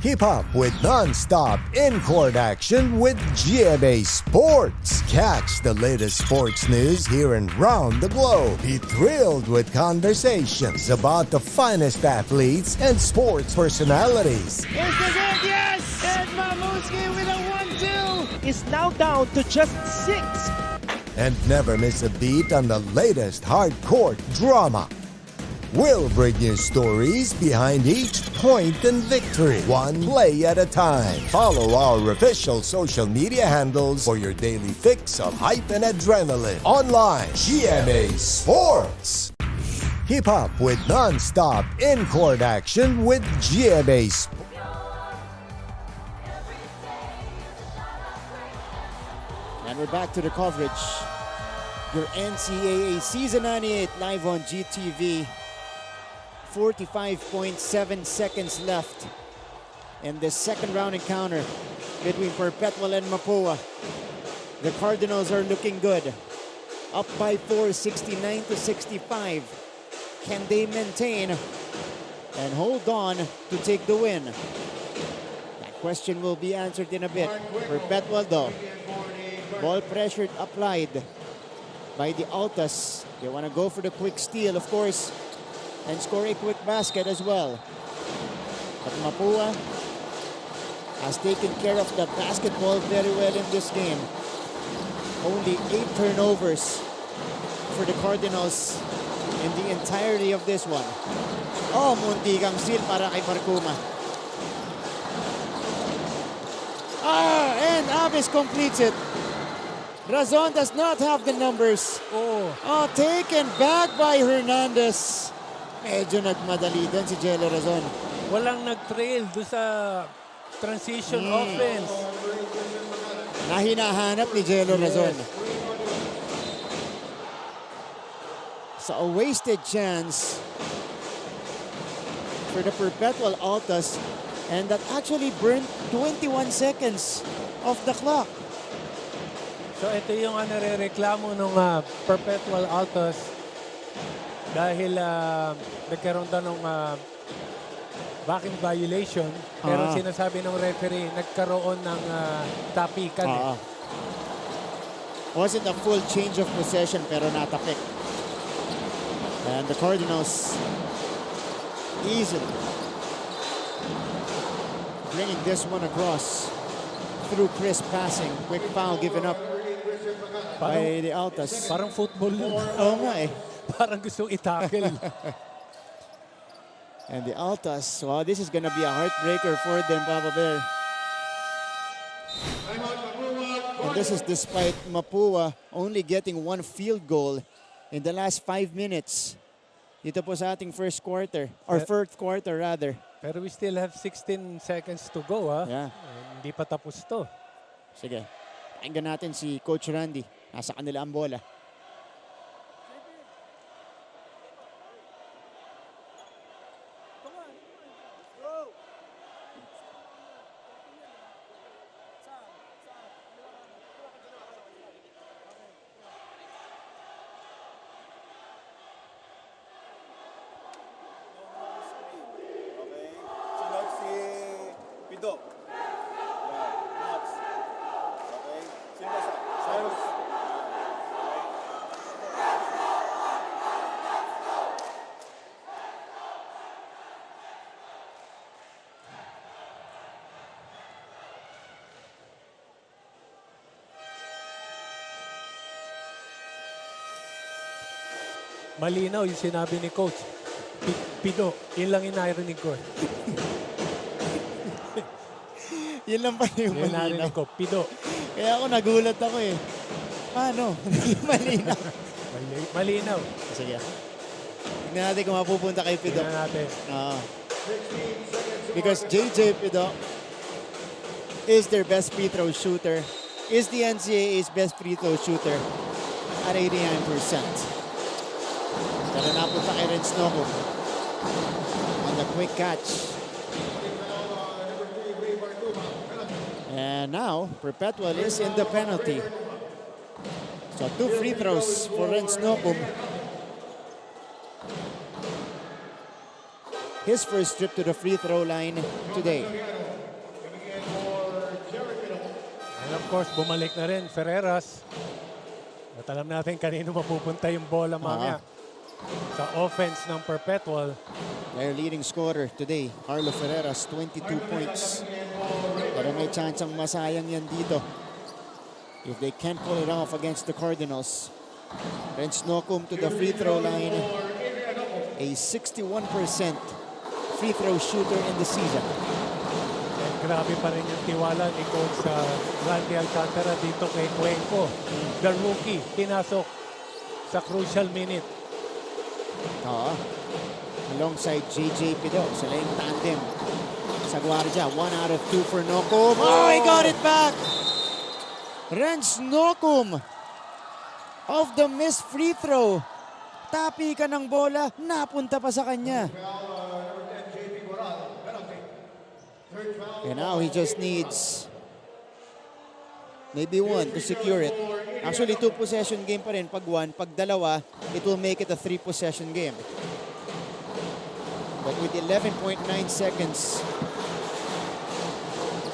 Keep up with non-stop in-court action with GMA Sports. Catch the latest sports news here and round the globe. Be thrilled with conversations about the finest athletes and sports personalities. Here's the good, yes! And Mamuski with a 1-2 is now down to just 6. And never miss a beat on the latest hard court drama. We'll bring you stories behind each point and victory, one play at a time. Follow our official social media handles for your daily fix of hype and adrenaline. Online, GMA Sports. Keep up with non-stop in-court action with GMA Sports. And we're back to the coverage. Your NCAA Season 98 live on GTV. 45.7 seconds left in the second round encounter between Perpetual and Mapua. The Cardinals are looking good. Up by 4, 69-65. Can they maintain and hold on to take the win? That question will be answered in a bit. Perpetual though. Ball pressured applied by the Altas. They want to go for the quick steal, of course, and score a quick basket as well. But Mapua has taken care of the basketball very well in this game. Only 8 turnovers for the Cardinals in the entirety of this one. Oh, muntikang steal para kay Barcuma. And Aves completes it. Razon does not have the numbers. Oh, taken back by Hernandez. Medyo nagmadali din si Jello Razon. Walang nag-trail doon sa transition offense. Na hinahanap ni Jello Razon. So a wasted chance for the Perpetual Altas, and that actually burned 21 seconds off the clock. So ito yung nare-reklamo ng Perpetual Altas dahil nagkaroon daw ng backing violation, pero sinasabi ng referee nagkaroon ng tapikan. Wasn't a full change of possession pero natapik. And the Cardinals easily bringing this one across through crisp passing. Quick foul given up by the Altas. Parang football yun. Oo nga eh. Parang gusto i-tackle. And the Altas, well, this is gonna be a heartbreaker for them, Papa Bear. And this is despite Mapua only getting 1 field goal in the last 5 minutes. Dito po sa ating first quarter, or fourth quarter rather. Pero we still have 16 seconds to go, ha? Yeah. Hindi pa tapos to. Sige. Pakinggan natin si Coach Randy. Nasa kanila ang bola. Malinaw yung sinabi ni Coach. Pido, yun lang inarinig ko. Yun lang pa yung malinaw. Ko, Pido. Kaya ako nagulat ako eh. Paano? Hindi malinaw. Malinaw. Sige. Tignan natin kung mapupunta kay Pido. Tignan natin. Because JJ Pido is their best free throw shooter. Is the NCAA's best free throw shooter at 89%. Pero napunta kay Renz Noco on the quick catch. And now, Perpetual is in the penalty. So 2 free throws for Renz Noco. His first trip to the free throw line today. And of course, bumalik na rin Ferreras. At alam natin kanino mapupunta yung bola mamaya. Sa offense ng Perpetual. Their leading scorer today, Carlo Ferreras, 22 points. Pero may chance ang masayang yan dito if they can't pull it off against the Cardinals. Renz Nocum to the free throw line. A a 61% free throw shooter in the season. And grabe pa rin yung tiwala ni Coach Randy Alcantara dito kay Cuenco. The rookie, pinasok sa crucial minute. Oo. Alongside JJ Pido, sila yung tandem sa Guardia. 1 out of 2 for Nocum. Oh, he got it back! Renz Nocum of the missed free throw. Tapi ka ng bola, napunta pa sa kanya. And now he just needs maybe 1 to secure it. Actually, 2-possession game pa rin. Pag 1, pag 2, it will make it a 3-possession game. But with 11.9 seconds,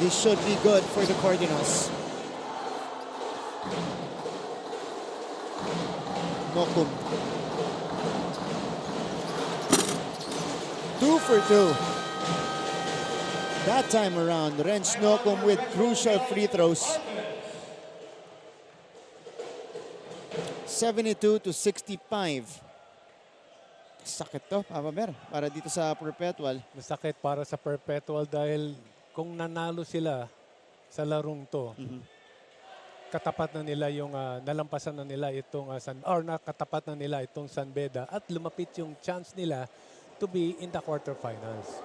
this should be good for the Cardinals. Nocum. 2 for 2. That time around, Renz Nocum with crucial free throws. 72 to 65. Sakit to, Papa Bear, para dito sa Perpetual. Masakit para sa Perpetual dahil kung nanalo sila sa larong to, katapat na nila yung nalampasan na nila itong nakatapat na nila itong San Beda at lumapit yung chance nila to be in the quarterfinals.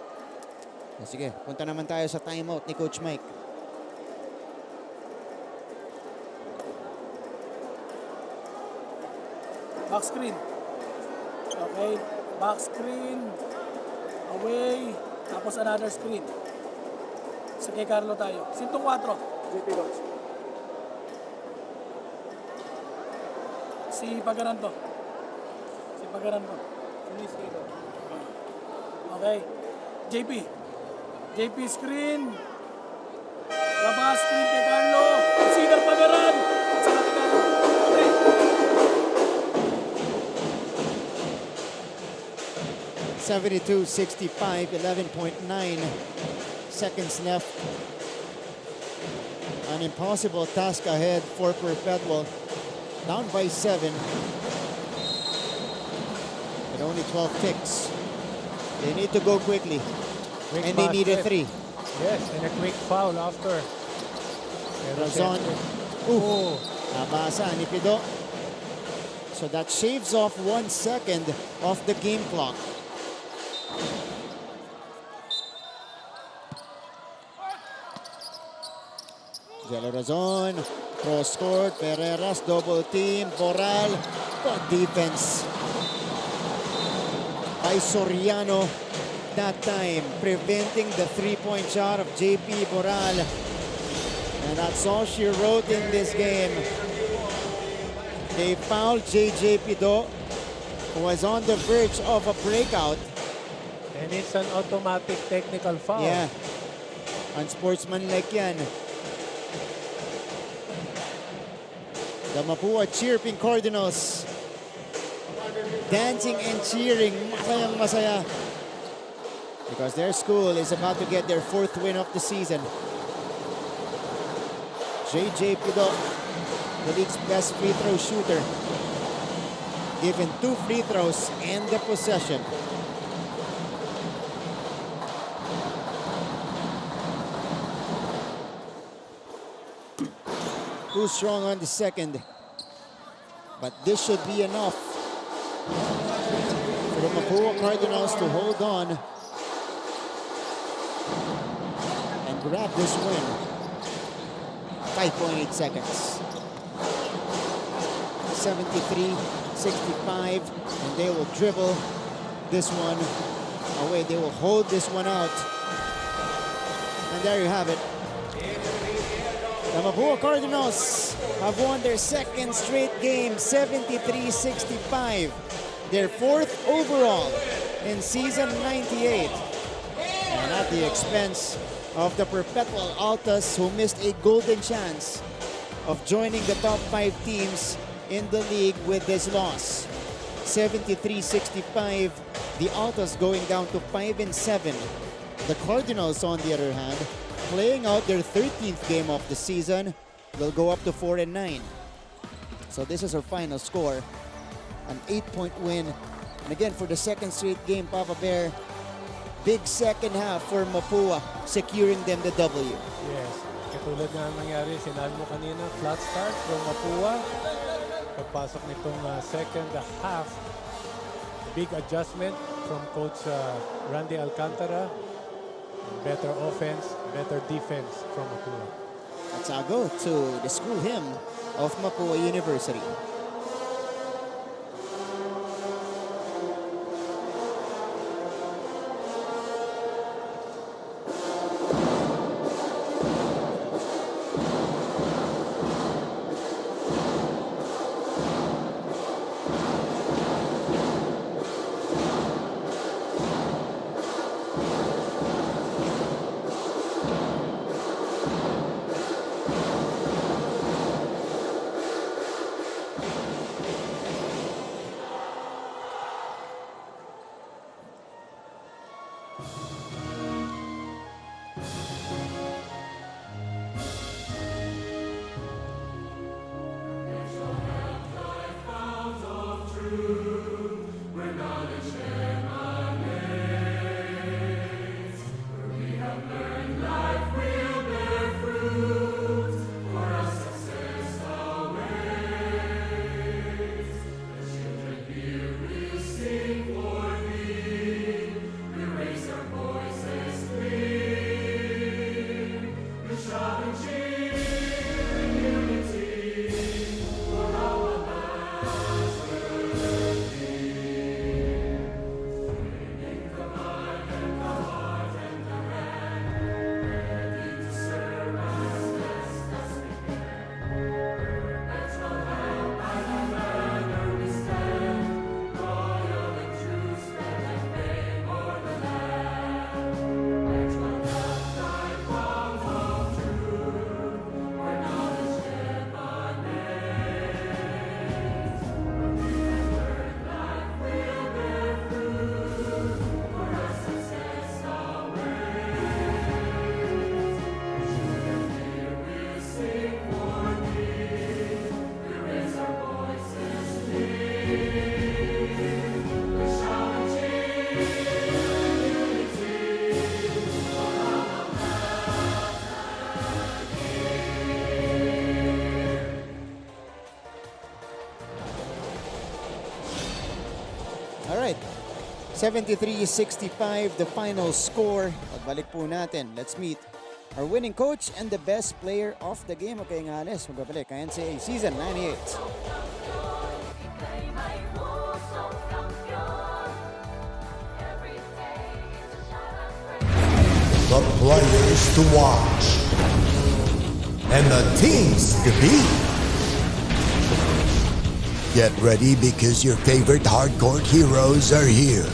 Sige, punta naman tayo sa timeout ni Coach Mike. Back screen. Okay, back screen. Away. Tapos another screen. Sige, Carlo tayo. Sintong 4. GP coach. Si Pagaranto. Okay. JP screen. Labas screen kay Carlo. Consider Pagaran. Sa katikano. Okay. (72-65), 11.9 seconds left. An impossible task ahead for Perpetual. Down by 7. But only 12 ticks. They need to go quickly. Quick and they need a 3. Yes, and a quick foul after. Razon. Nabasa ni Pido. So that shaves off 1 second of the game clock. Jello Razon, cross court, Pereras, double team, Boral, good defense by Soriano that time, preventing the 3-point shot of JP Boral. And that's all she wrote in this game. They fouled JJ Pido, who was on the verge of a breakout. And it's an automatic technical foul. Yeah, unsportsmanlike yan. The Mapua chirping Cardinals, dancing and cheering, masayang masaya, because their school is about to get their 4th win of the season. JJ Pido, the league's best free throw shooter, given 2 free throws and the possession. Too strong on the second, but this should be enough for the Mapua Cardinals to hold on and grab this win. 5.8 seconds. 73-65, and they will dribble this one away. They will hold this one out. And there you have it. The Mapua Cardinals have won their 2nd straight game, 73-65. Their 4th overall in season 98. And at the expense of the Perpetual Altas, who missed a golden chance of joining the top 5 teams in the league with this loss. 73-65, the Altas going down to 5-7. The Cardinals, on the other hand, playing out their 13th game of the season, will go up to 4-9. So this is our final score. An 8-point win And again, for the second straight game, Papa Bear, big second half for Mapua, securing them the W. Yes. Katulad nga nangyari, sinabi mo kanina, flat start from Mapua. Pagpasok nitong second half, big adjustment from Coach Randy Alcantara. Better offense, better defense from Mapua. Let's go to the school hymn of Mapua University. Alright, 73-65 the final score. Pagbalik po natin, let's meet our winning coach and the best player of the game. Okay nga, Ales, magbabalik ang NCAA Season 98. The players to watch and the teams to beat. Get ready because your favorite hardcore heroes are here.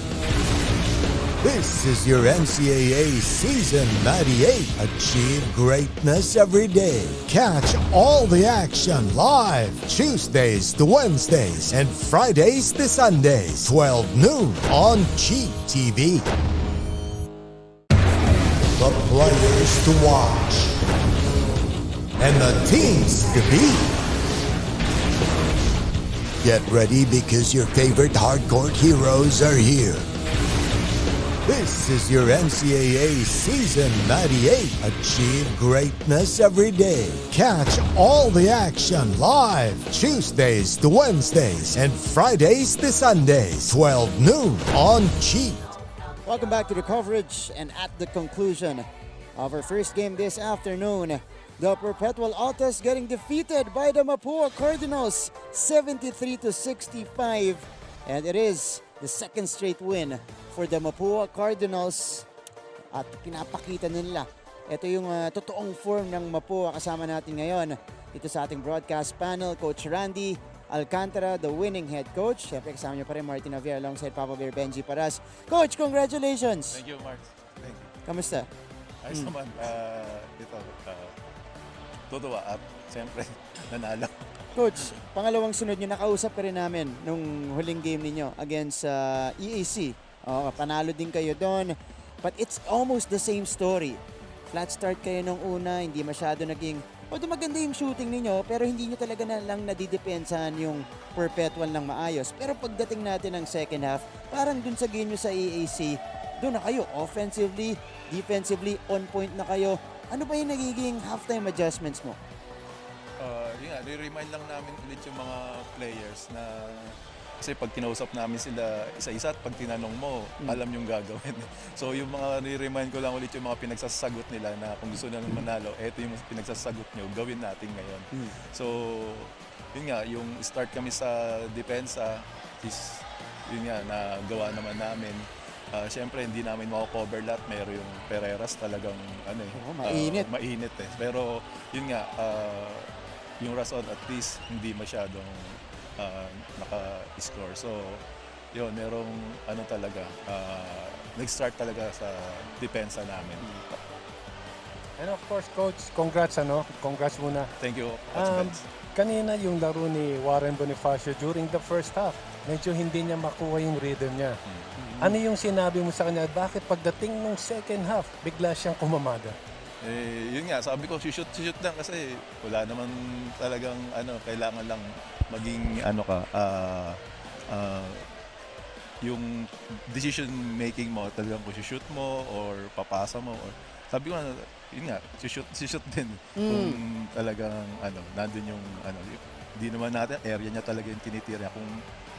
This is your NCAA Season 98. Achieve greatness every day. Catch all the action live Tuesdays to Wednesdays and Fridays to Sundays, 12 noon on Cheat TV. The players to watch and the teams to beat. Get ready because your favorite hardcore heroes are here. This is your NCAA Season 98. Achieve greatness every day. Catch all the action live Tuesdays to Wednesdays and Fridays to Sundays, 12 noon on Cheat. Welcome back to the coverage, and at the conclusion of our first game this afternoon, the Perpetual ALTAs getting defeated by the Mapua Cardinals 73-65, and it is the second straight win for the Mapua Cardinals at pinapakita nila. Ito yung totoong form ng Mapua. Kasama natin ngayon dito sa ating broadcast panel, Coach Randy Alcantara, the winning head coach. Siyempre kasama niyo pa rin Martin Javier alongside Papa Bear Benji Paras. Coach, congratulations! Thank you, Mark. Thank you. Kamusta? Ayos naman. Tutuwa at siyempre nanalo. Coach, pangalawang sunod nyo, nakausap ka rin namin nung huling game ninyo against EAC. Panalo din kayo doon. But it's almost the same story. Flat start kayo nung una, hindi masyado naging although maganda yung shooting ninyo, pero hindi nyo talaga na lang nadidepensahan yung Perpetual ng maayos. Pero pagdating natin ng second half, parang dun sa game nyo sa AAC, dun na kayo. Offensively, defensively, on point na kayo. Ano ba yung nagiging halftime adjustments mo? Re-remind lang namin ulit yung mga players na kasi pag kinausap namin sila isa-isa at pag tinanong mo, alam yung gagawin. So yung mga re-remind ko lang ulit yung mga pinagsasagot nila na kung gusto nilang manalo, eto yung pinagsasagot nyo, gawin natin ngayon. So yun nga, yung start kami sa depensa is yun nga, nagawa naman namin. Siyempre hindi namin mako-cover lahat. Meron yung Pereiras talagang mainit. Mainit eh. Pero yun nga, yung Rason at least hindi masyadong naka-score. So yun, merong talaga, nag-start talaga sa depensa namin. And of course, Coach, congrats Congrats muna. Thank you, Coach Benz. Kanina yung laro ni Warren Bonifacio during the first half, medyo hindi niya makuha yung rhythm niya. Ano yung sinabi mo sa kanya? Bakit pagdating ng second half, bigla siyang kumamada? Yun nga, sabi ko, shoot lang kasi wala naman talagang kailangan lang maging yung decision making mo, talagang kung shoot mo or papasa mo or sabi ko yun nga, shoot din. Kung talagang nandun yung hindi naman natin, area niya talaga yung tinitira. Kung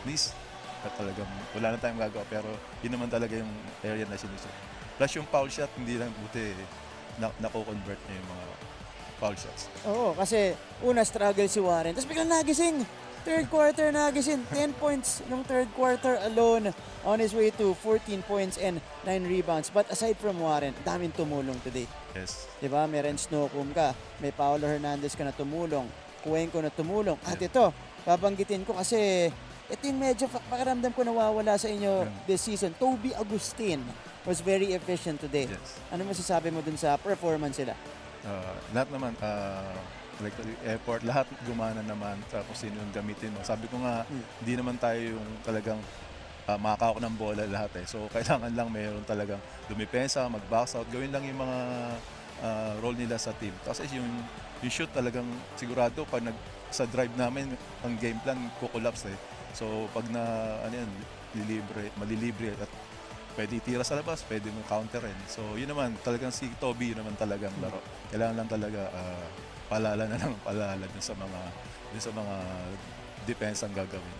please, talagang wala na tayong gagawa pero yun naman talaga yung area na sinushoot. Plus yung foul shot, hindi lang buti nako-convert niya yung mga foul shots. Oo, kasi una struggle si Warren, tapos biglang nagising. Third quarter nagising, 10 points nung third quarter alone, on his way to 14 points and 9 rebounds. But aside from Warren, daming tumulong today. Yes. Diba? Meron Snowcomb ka, may Paolo Hernandez ka na tumulong, Cuenco na tumulong. At ito, babanggitin ko kasi ito yung medyo pakiramdam ko nawawala sa inyo this season. Toby Agustin was very efficient today. Yes. Ano masasabi mo dun sa performance sila? Lahat naman, like effort, lahat gumana naman sa kung sino yung gamitin mo. Sabi ko nga, hindi naman tayo yung talagang makakawak ng bola lahat eh. So kailangan lang mayroon talagang dumipensa, mag-box out, gawin lang yung mga role nila sa team. Kasi yung shoot talagang sigurado pag sa drive namin, ang game plan kukolapse eh. So pag malilibre at pwede itira sa labas, pwede mong counterin. So yun naman, talagang si Toby, yun naman talagang laro. Kailangan lang talaga paalala dun sa mga defense ang gagawin.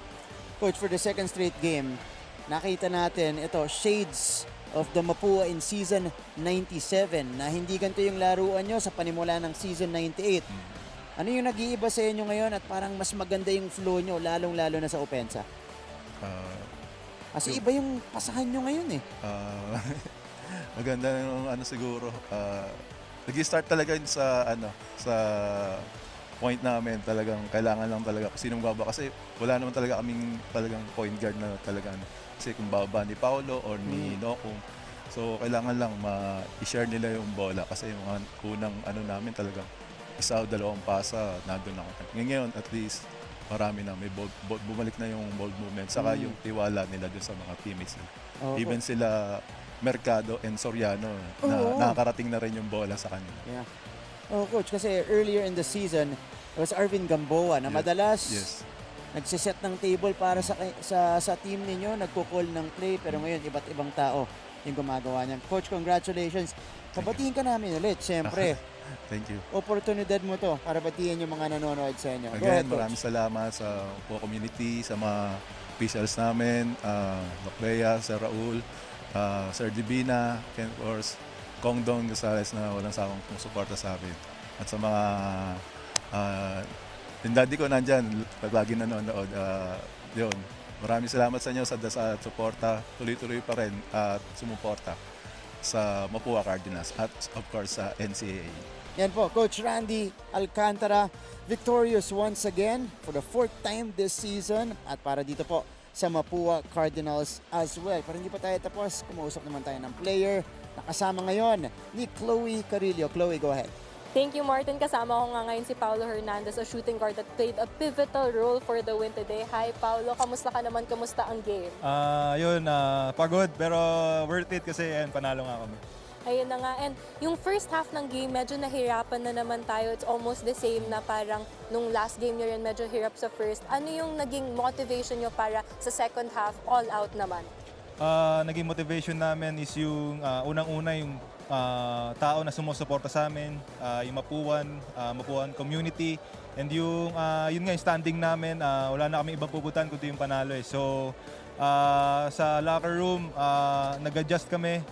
Coach, for the second straight game, nakita natin ito, shades of the Mapua in season 97 na hindi ganito yung laruan nyo sa panimula ng season 98. Ano yung nag-iiba sa inyo ngayon at parang mas maganda yung flow nyo, lalong-lalo na sa opensa? Kasi iba yung pasahan nyo ngayon eh. Maganda yung siguro. Nag-start talaga sa point namin, talagang kailangan lang talaga kung sinong baba kasi wala naman talaga kaming talagang point guard na talagang kasi kung baba ni Paolo or ni Nocum. So kailangan lang i-share nila yung bola kasi yung unang namin talagang isa o dalawang pasa nandun ako. Ngayon at least marami na, may bumalik na yung bold movement saka yung tiwala nila dun sa mga teammates. Even sila Mercado and Soriano na nakakarating na rin yung bola sa kanila. Yeah. Coach, kasi earlier in the season, it was Arvin Gamboa na madalas nagsiset ng table para sa team ninyo, nagko-call ng play, pero ngayon iba't ibang tao yung gumagawa niyan. Coach, congratulations. Pabatiin ka namin ulit, siyempre. Thank you. Oportunidad mo to para batiin yung mga nanonood sa inyo. Again, maraming salamat sa Mapua community, sa mga officials namin, Doc Bea, Sir Raul, Sir Divina, Ken Force, Kong Dong Gonzales na walang sawang suporta sa amin. At sa mga yung daddy ko nandyan, lagi nanonood. Yun, maraming salamat sa inyo sa suporta. Tuloy-tuloy pa rin at sumuporta sa Mapua Cardinals at of course sa NCAA. Yan po, Coach Randy Alcantara, victorious once again for the 4th time this season at para dito po sa Mapua Cardinals as well. Pero hindi pa tayo tapos, kumausap naman tayo ng player na kasama ngayon ni Chloe Carillo. Chloe, go ahead. Thank you, Martin. Kasama ko nga ngayon si Paolo Hernandez, a shooting guard that played a pivotal role for the win today. Hi, Paolo. Kamusta ka naman? Kamusta ang game? Pagod pero worth it kasi panalo nga kami. Ayun na nga. And yung first half ng game, medyo nahirapan na naman tayo. It's almost the same na parang nung last game nyo rin, medyo hirap sa first. Ano yung naging motivation nyo para sa second half, all out naman? Naging motivation namin is yung unang-una yung tao na sumusuporta sa amin, yung Mapuan community, and yung yun nga yung standing namin, wala na kami ibang pupuntahan kundi yung panalo eh. So sa locker room, nag-adjust kami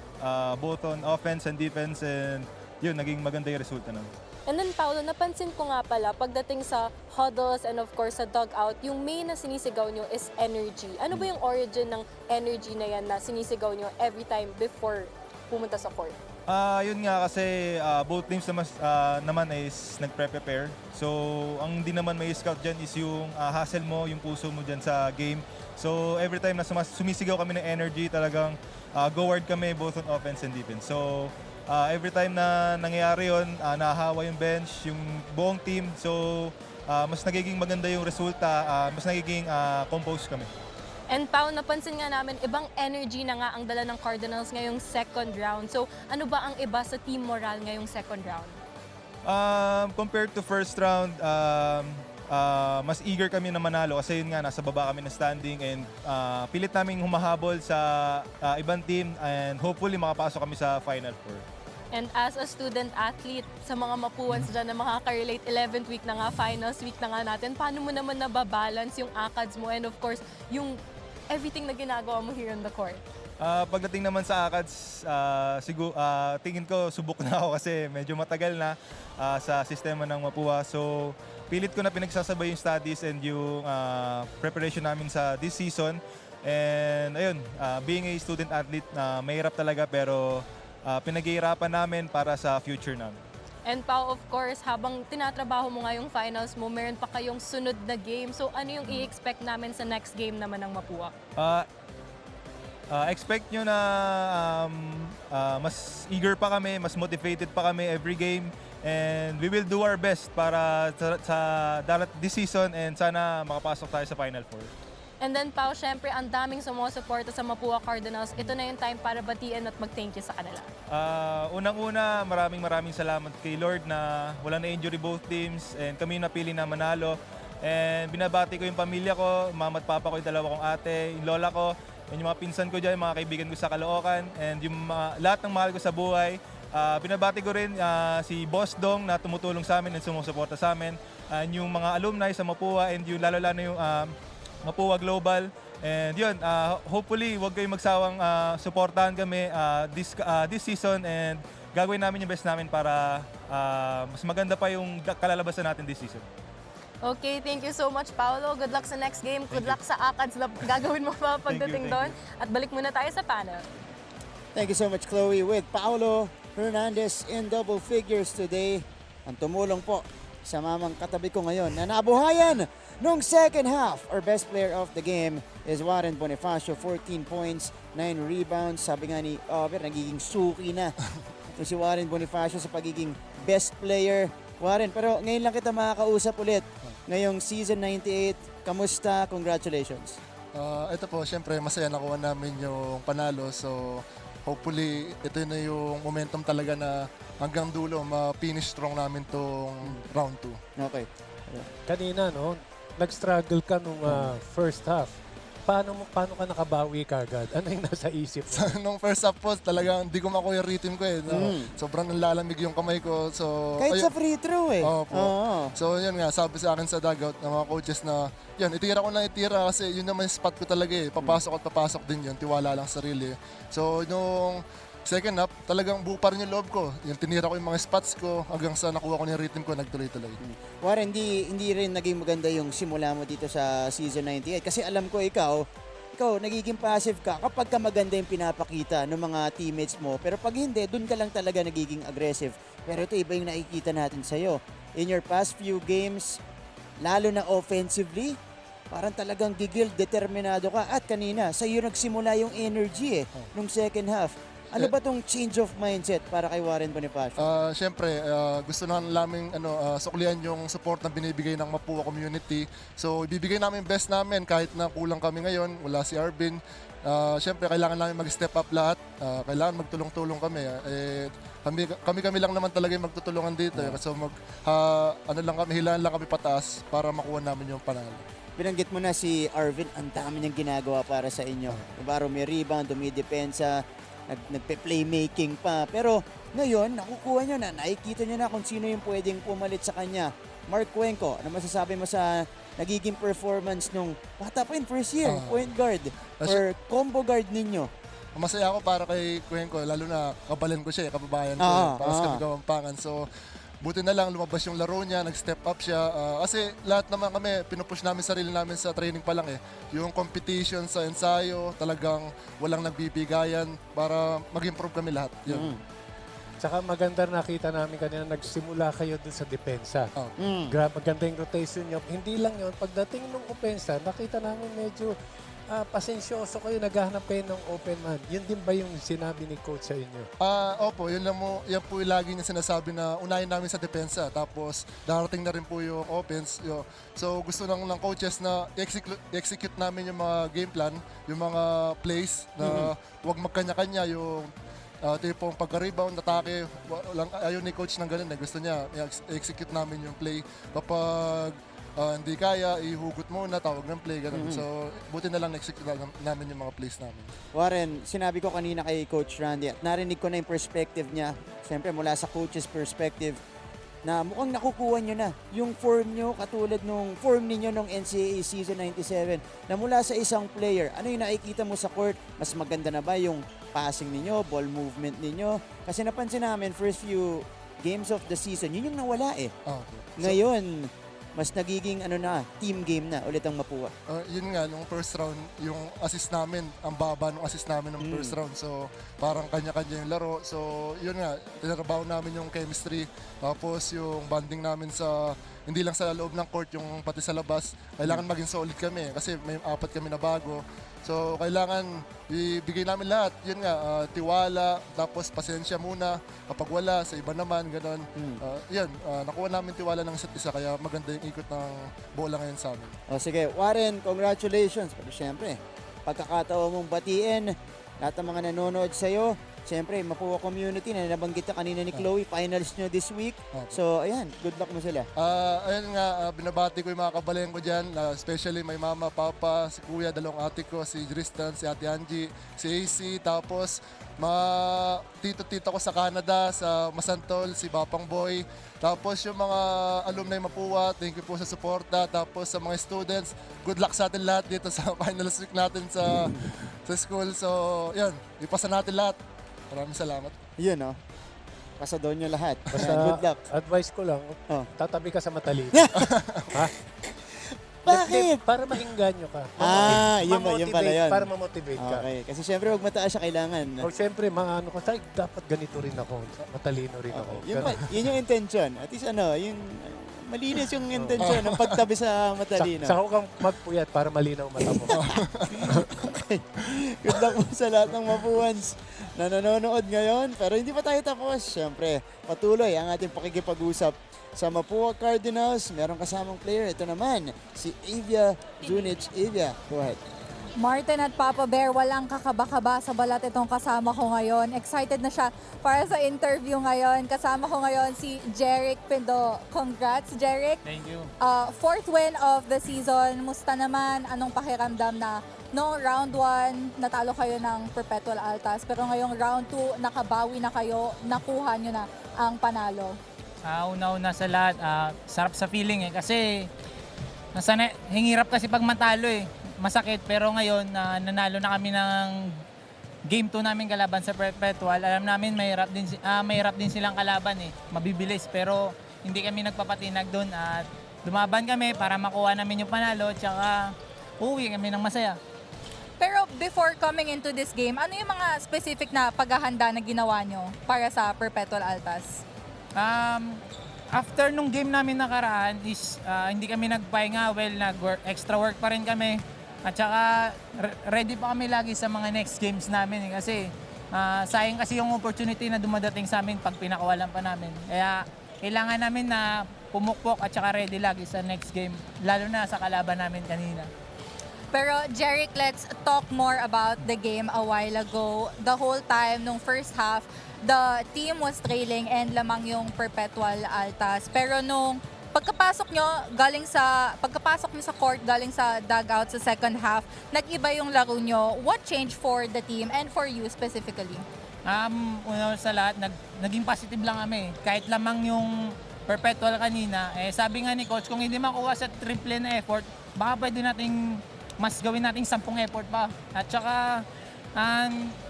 both on offense and defense, and yun, naging maganda yung resulta namin. And then Paolo, napansin ko nga pala, pagdating sa huddles and of course sa dugout, yung main na sinisigaw nyo is energy. Ano ba yung origin ng energy na yan na sinisigaw nyo every time before pumunta sa court? Yun nga kasi both teams naman is nagpre-prepare. So, ang di naman may scout dyan is yung hustle mo, yung puso mo dyan sa game. So, every time na sumisigaw kami ng energy, talagang go hard kami both on offense and defense. So, every time na nangyayari yun, nahahawa yung bench, yung buong team. So, mas nagiging maganda yung resulta, mas nagiging composed kami. And Pao, napansin nga namin, ibang energy na nga ang dala ng Cardinals ngayong second round. So, ano ba ang iba sa team moral ngayong second round? Compared to first round, mas eager kami na manalo kasi yun nga, nasa baba kami na standing, and pilit namin humahabol sa ibang team, and hopefully makapasok kami sa Final Four. And as a student athlete, sa mga Mapuans dyan na makaka-relate, 11th week na nga, finals week na nga natin, paano mo naman nababalance yung ACADS mo and of course, yung everything na ginagawa mo here on the court? Pagdating naman sa ACADS, tingin ko subok na ako kasi medyo matagal na sa sistema ng Mapua. So, pilit ko na pinagsasabay yung studies and yung preparation namin sa this season. And ayun, being a student athlete, mahirap talaga pero pinaghihirapan namin para sa future namin. And Pao, of course, habang tinatrabaho mo nga yung finals mo, meron pa kayong sunod na game. So ano yung i-expect namin sa next game naman ng Mapua? Expect nyo na mas eager pa kami, mas motivated pa kami every game. And we will do our best para sa this season, and sana makapasok tayo sa Final Four. And then Pao, syempre, ang daming sumusuporta sa Mapua Cardinals. Ito na yung time para batiin at mag-thank you sa kanila. Unang-una, maraming salamat kay Lord na wala na injury both teams, and kami yung napili na manalo. And binabati ko yung pamilya ko, mama at papa ko, yung dalawa kong ate, yung lola ko, and yung mga pinsan ko dyan, yung mga kaibigan ko sa Caloocan, and yung lahat ng mahal ko sa buhay. Binabati ko rin si Boss Dong na tumutulong sa amin at sumusuporta sa amin, and yung mga alumni sa Mapua, and yung lalo-lalo yung Mapua Global. And yun, hopefully wag kayong magsawang suportahan kami this season, and gagawin namin yung best namin para mas maganda pa yung kalalabasan natin this season. Okay, thank you so much, Paolo. Good luck sa next game. Good luck sa ACADS na gagawin mo pa pagdating doon. At balik muna tayo sa panel. Thank you so much, Chloe. With Paolo Hernandez in double figures today. Ang tumulong po sa mamang katabi ko ngayon na nabuhayan nung second half. Our best player of the game is Warren Bonifacio, 14 points, 9 rebounds. Sabi nga ni Over, nagiging suki na ito si Warren Bonifacio sa pagiging best player. Warren, pero ngayon lang kita makakausap ulit. Ngayong season 98, kamusta? Congratulations. Ito po, syempre masaya nakuha namin yung panalo. So hopefully ito na yung momentum talaga na hanggang dulo ma-finish strong namin tong round 2. Okay. Kanina, no, nag-struggle ka nung first half. Paano ka nakabawi kagad? Ano yung nasa isip mo? Nung first half po, talagang hindi ko makuha yung rhythm ko eh. No? Sobrang nalalamig yung kamay ko. So, kahit sa free throw eh. Opo. So yun nga, sabi sa akin sa dugout ng mga coaches na, yan, itira ko na itira kasi yun naman yung spot ko talaga eh. Papasok at papasok din yun, tiwala lang sa sarili. So nung second half, talagang buo pa rin yung loob ko. Yung tinira ko yung mga spots ko hanggang sa nakuha ko yung rhythm ko, nagtuloy-tuloy. Warren, hindi rin naging maganda yung simula mo dito sa season 98. Kasi alam ko ikaw nagiging passive ka kapag ka maganda yung pinapakita ng mga teammates mo. Pero pag hindi, dun ka lang talaga nagiging aggressive. Pero ito iba yung nakikita natin sa'yo. In your past few games, lalo na offensively, parang talagang gigil, determinado ka. At kanina, sa'yo nagsimula yung energy nung second half. Ano ba tong change of mindset para kay Warren Bonifacio? Siyempre, gusto na namin suklian yung support na binibigay ng Mapua community. So, ibibigay namin best namin kahit na kulang kami ngayon. Wala si Arvin. Siyempre, kailangan namin mag-step up lahat. Kailangan magtulong-tulong kami. Kami lang naman talaga yung magtutulungan dito. So, hilaan lang kami pataas para makuha namin yung panalo. Binanggit mo na si Arvin, ang dami niyang ginagawa para sa inyo. Diba, may rebound, dumidepensa, nagpe-playmaking pa. Pero ngayon, nakukuha nyo na, nakikita nyo na kung sino yung pwedeng pumalit sa kanya. Mark Cuenco, ano masasabi mo sa nagiging performance nung bata pa yun, first year, point guard or combo guard ninyo? Masaya ako para kay Cuenco, lalo na kabalan ko siya, kababayan ko. Para sa kami Kapampangan. So, buti na lang lumabas yung laro niya, nag-step up siya. Kasi lahat naman kami, pinupush namin sarili namin sa training pa lang eh. Yung competition sa ensayo, talagang walang nagbibigayan para mag-improve kami lahat. Yun. Tsaka maganda nakita namin kanina, nagsimula kayo dun sa depensa. Maganda yung rotation nyo. Hindi lang yun, pagdating ng opensa, nakita namin medyo pasensyoso kayo, naghahanap kayo ng open man. Yun din ba yung sinabi ni coach sa inyo? Opo, yan po yung lagi niya sinasabi na unahin namin sa depensa. Tapos darating na rin po yung offense. So gusto ng coaches na execute namin yung mga game plan, yung mga plays na huwag magkanya-kanya, yung tipong pagka-rebound, atake. Ayaw ni coach ng ganun. Gusto niya execute namin yung play. Kapag hindi kaya, ihugot muna, tawag ng play, ganun. So, buti na lang na-execute namin yung mga plays namin. Warren, sinabi ko kanina kay Coach Randy at narinig ko na yung perspective niya, siyempre mula sa coach's perspective, na mukhang nakukuha nyo na yung form nyo katulad nung form ninyo nung NCAA season 97 na mula sa isang player. Ano yung nakikita mo sa court? Mas maganda na ba yung passing ninyo, ball movement ninyo? Kasi napansin namin, first few games of the season, yun yung nawala eh. Ngayon, mas nagiging team game na ulit ang Mapua. Yun nga, nung first round, yung assist namin, ang baba nung assist namin nung first round. So, parang kanya-kanya yung laro. So, yun nga, tinarabaho namin yung chemistry. Tapos, yung bonding namin hindi lang sa loob ng court, yung pati sa labas. Kailangan maging solid kami kasi may 4 kami na bago. So, kailangan ibigay namin lahat. Yun nga, tiwala, tapos pasensya muna. Kapag wala, sa iba naman, gano'n. Nakuha namin tiwala ng isa't isa, kaya maganda yung ikot ng bola ngayon sa amin. Sige, Warren, congratulations. Pero syempre, pagkakataon mong batiin, lahat ng mga nanonood sa'yo, siyempre, Mapua community na nabanggit na kanina ni Chloe, finals nyo this week. So, ayan, good luck mo sila. Ayun nga, binabati ko yung mga kabalayan ko dyan, especially may mama, papa, si kuya, 2 ate ko, si Tristan, si ate Angie, si AC, tapos mga tito-tita ko sa Canada, sa Masantol, si Bapang Boy, tapos yung mga alumni Mapua, thank you po sa suporta, tapos sa mga students, good luck sa atin lahat dito sa finals week natin sa school. So, yun, ipasa natin lahat. Maraming salamat. Yun, pasa doon nyo lahat. Basta good luck. Advice ko lang, tatabi ka sa matalino. Ha? Bakit? Para maingganyo ka. Yun pala yun. Para mamotivate ka. Okay, kasi syempre huwag mataas siya kailangan. O syempre, dapat ganito rin ako. Matalino rin ako. Yun yung intention. At least yung malinis yung intention ng pagtabi sa matalino. Saka kang magpuyat para malinaw mata mo. Okay. Good luck po sa lahat ng Mapuans na nanonood ngayon. Pero hindi pa tayo tapos. Siyempre, patuloy ang ating pakikipag-usap sa Mapua Cardinals. Merong kasamang player. Ito naman, si Avia Zunic. Avia, go ahead. Martin at Papa Bear, walang kakaba-kaba sa balat itong kasama ko ngayon. Excited na siya para sa interview ngayon. Kasama ko ngayon si Jeric Pindo. Congrats, Jeric. Thank you. 4th win of the season. Musta naman? Anong pakiramdam na noong round 1, natalo kayo ng Perpetual Altas. Pero ngayong round 2, nakabawi na kayo, nakuha nyo na ang panalo. Una-una sa lahat, sarap sa feeling kasi hingirap kasi pag matalo masakit, pero ngayon nanalo na kami ng game 2 namin kalaban sa Perpetual. Alam namin mahirap din silang kalaban mabibilis, pero hindi kami nagpapatinag doon at lumaban kami para makuha namin yung panalo, tsaka uwi kami ng masaya. Pero before coming into this game, ano yung mga specific na paghahanda na ginawa nyo para sa Perpetual Altas? After nung game namin nakaraan is hindi kami nagpahinga, extra work pa rin kami. At saka ready pa kami lagi sa mga next games namin kasi Sayang kasi yung opportunity na dumadating sa amin pag pinakawalan pa namin. Kaya kailangan namin na pumukpok at saka ready lagi sa next game, lalo na sa kalaban namin kanina. Pero Jeric, let's talk more about the game a while ago. The whole time, nung first half, the team was trailing and lamang yung Perpetual Altas. Pero nung pagkapasok nyo sa court galing sa dugout sa second half, nag-iba yung laro nyo. What changed for the team and for you specifically? Una sa lahat, naging positive lang kami. Kahit lamang yung Perpetual kanina, sabi nga ni coach, kung hindi makuha sa triple na effort, baka pwede nating mas gawin nating 10 effort pa. At saka,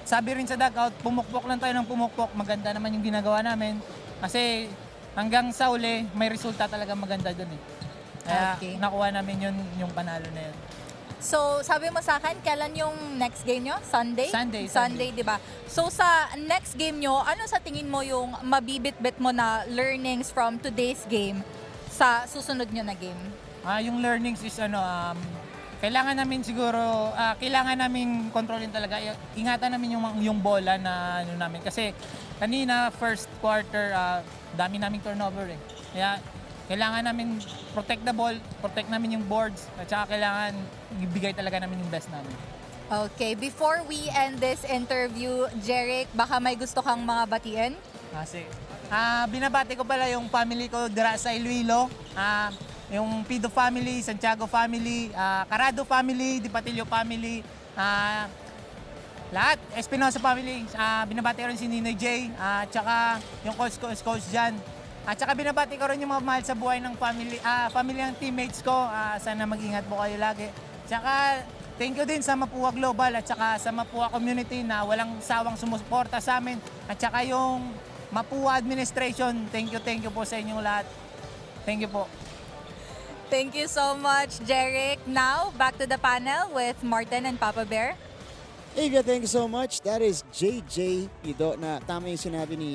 sabi rin sa dugout, pumukpok lang tayo ng pumukpok. Maganda naman yung ginagawa namin. Kasi hanggang sa uli, may resulta talaga maganda dun eh. Kaya nakuha namin yung panalo na yun. So, sabi mo sa akin, kailan yung next game nyo? Sunday? Sunday, di ba? So, sa next game nyo, ano sa tingin mo yung mabibit-bit mo na learnings from today's game sa susunod nyo na game? Yung learnings is kailangan namin siguro, kailangan namin kontrolin talaga. Ingatan namin yung bola na namin. Kasi kanina, first quarter, dami naming turnover eh. Kaya kailangan namin protect the ball, protect namin yung boards, at saka kailangan ibigay talaga namin yung best namin. Okay, before we end this interview, Jeric, baka may gusto kang mga batiin? Kasi, binabati ko pala yung family ko dira sa Iloilo. Yung Pido family, Santiago family, Carado family, Dipatillo family, lahat, Espinosa family, binabati ko rin si Ninoy J, at saka yung coach dyan. At saka binabati ko rin yung mga mahal sa buhay ng family ng teammates ko, sana mag-ingat po kayo lagi. Tsaka thank you din sa Mapua Global at saka sa Mapua community na walang sawang sumusuporta sa amin. At saka yung Mapua administration, thank you po sa inyong lahat. Thank you po. Thank you so much, Jeric. Now, back to the panel with Martin and Papa Bear. Avia, thank you so much. That is JJ Pido na tama yung sinabi ni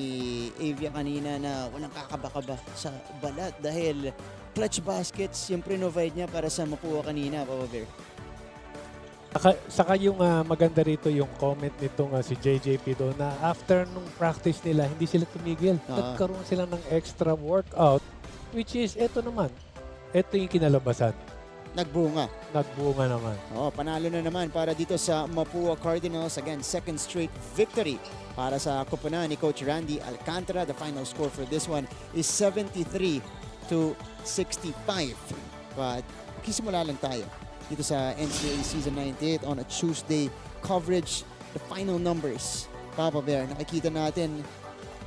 Avia kanina na walang kakaba-kaba sa balat dahil clutch baskets yung provide niya para sa Mapua kanina, Papa Bear. Saka yung maganda rito yung comment nitong si JJ Pido na after nung practice nila, hindi sila tumigil. Nagkaroon sila ng extra workout, which is ito naman. Ito yung kinalabasan. Nagbunga. Nagbunga naman. Panalo na naman para dito sa Mapua Cardinals. Again, second straight victory para sa koponan ni Coach Randy Alcantara. The final score for this one is 73-65. But kisimula lang tayo dito sa NCAA Season 98 on a Tuesday coverage. The final numbers. Papa Bear, nakikita natin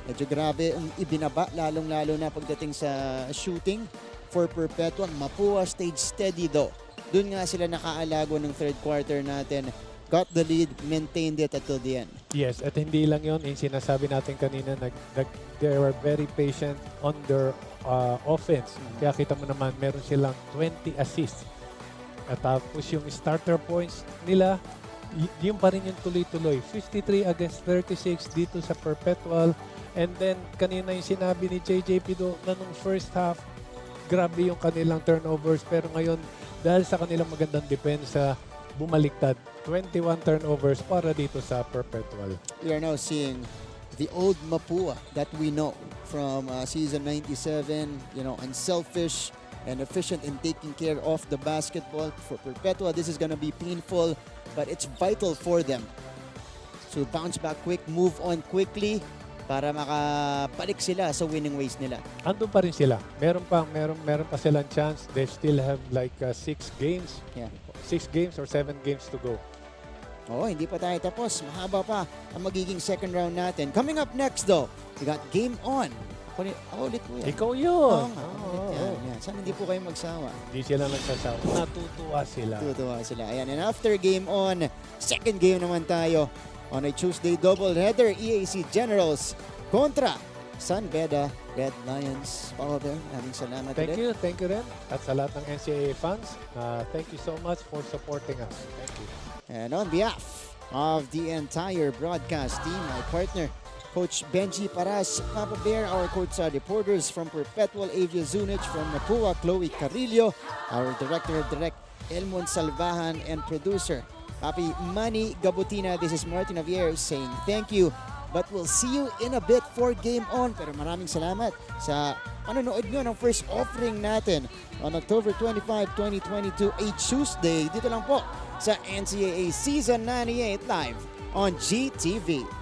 medyo grabe ang ibinaba, lalong-lalo na pagdating sa shooting. For Perpetual, Mapua stayed steady though. Doon nga sila nakaalago ng third quarter natin. Got the lead, maintained it until the end. Yes, at hindi lang yun. Yung sinasabi natin kanina, they were very patient on their offense. Kaya kita mo naman, meron silang 20 assists. At tapos yung starter points nila, yun pa rin yung tuloy-tuloy. 53 against 36 dito sa Perpetual. And then, kanina yung sinabi ni JJ Pido na nung first half, grabe yung kanilang turnovers, pero ngayon dahil sa kanilang magandang depensa, bumaliktad. 21 turnovers para dito sa Perpetual. We are now seeing the old Mapua that we know from season 97, unselfish and efficient in taking care of the basketball. For Perpetua, this is gonna be painful, but it's vital for them to bounce back quick, move on quickly, para makabalik sila sa winning ways nila. Andun pa rin sila. Meron pa silang chance. They still have like 6 games. Yeah. 6 games or 7 games to go. Hindi pa tayo tapos. Mahaba pa ang magiging second round natin. Coming up next though, we got Game On. Ako ulit po yan. Ikaw yun. Yan. Sana hindi po kayo magsawa. Hindi sila nagsasawa. Natutuwa sila. Ayan. And after Game On, second game naman tayo. On a Tuesday doubleheader, EAC Generals kontra San Beda Red Lions. Papa Bear, maraming salamat. Thank you rin. At sa lahat ng NCAA fans, thank you so much for supporting us. Thank you. And on behalf of the entire broadcast team, my partner, Coach Benji Paras, Papa Bear, our courtside reporters from Perpetual, Avia Zunich, from Mapua, Chloe Carrillo, our director of direct, Elmon Salvahan, and producer, Papi Manny Gabutina, this is Martin Javier saying thank you. But we'll see you in a bit for Game On. Pero maraming salamat sa panonood nyo ng first offering natin on October 25, 2022, a Tuesday. Dito lang po sa NCAA Season 98 live on GTV.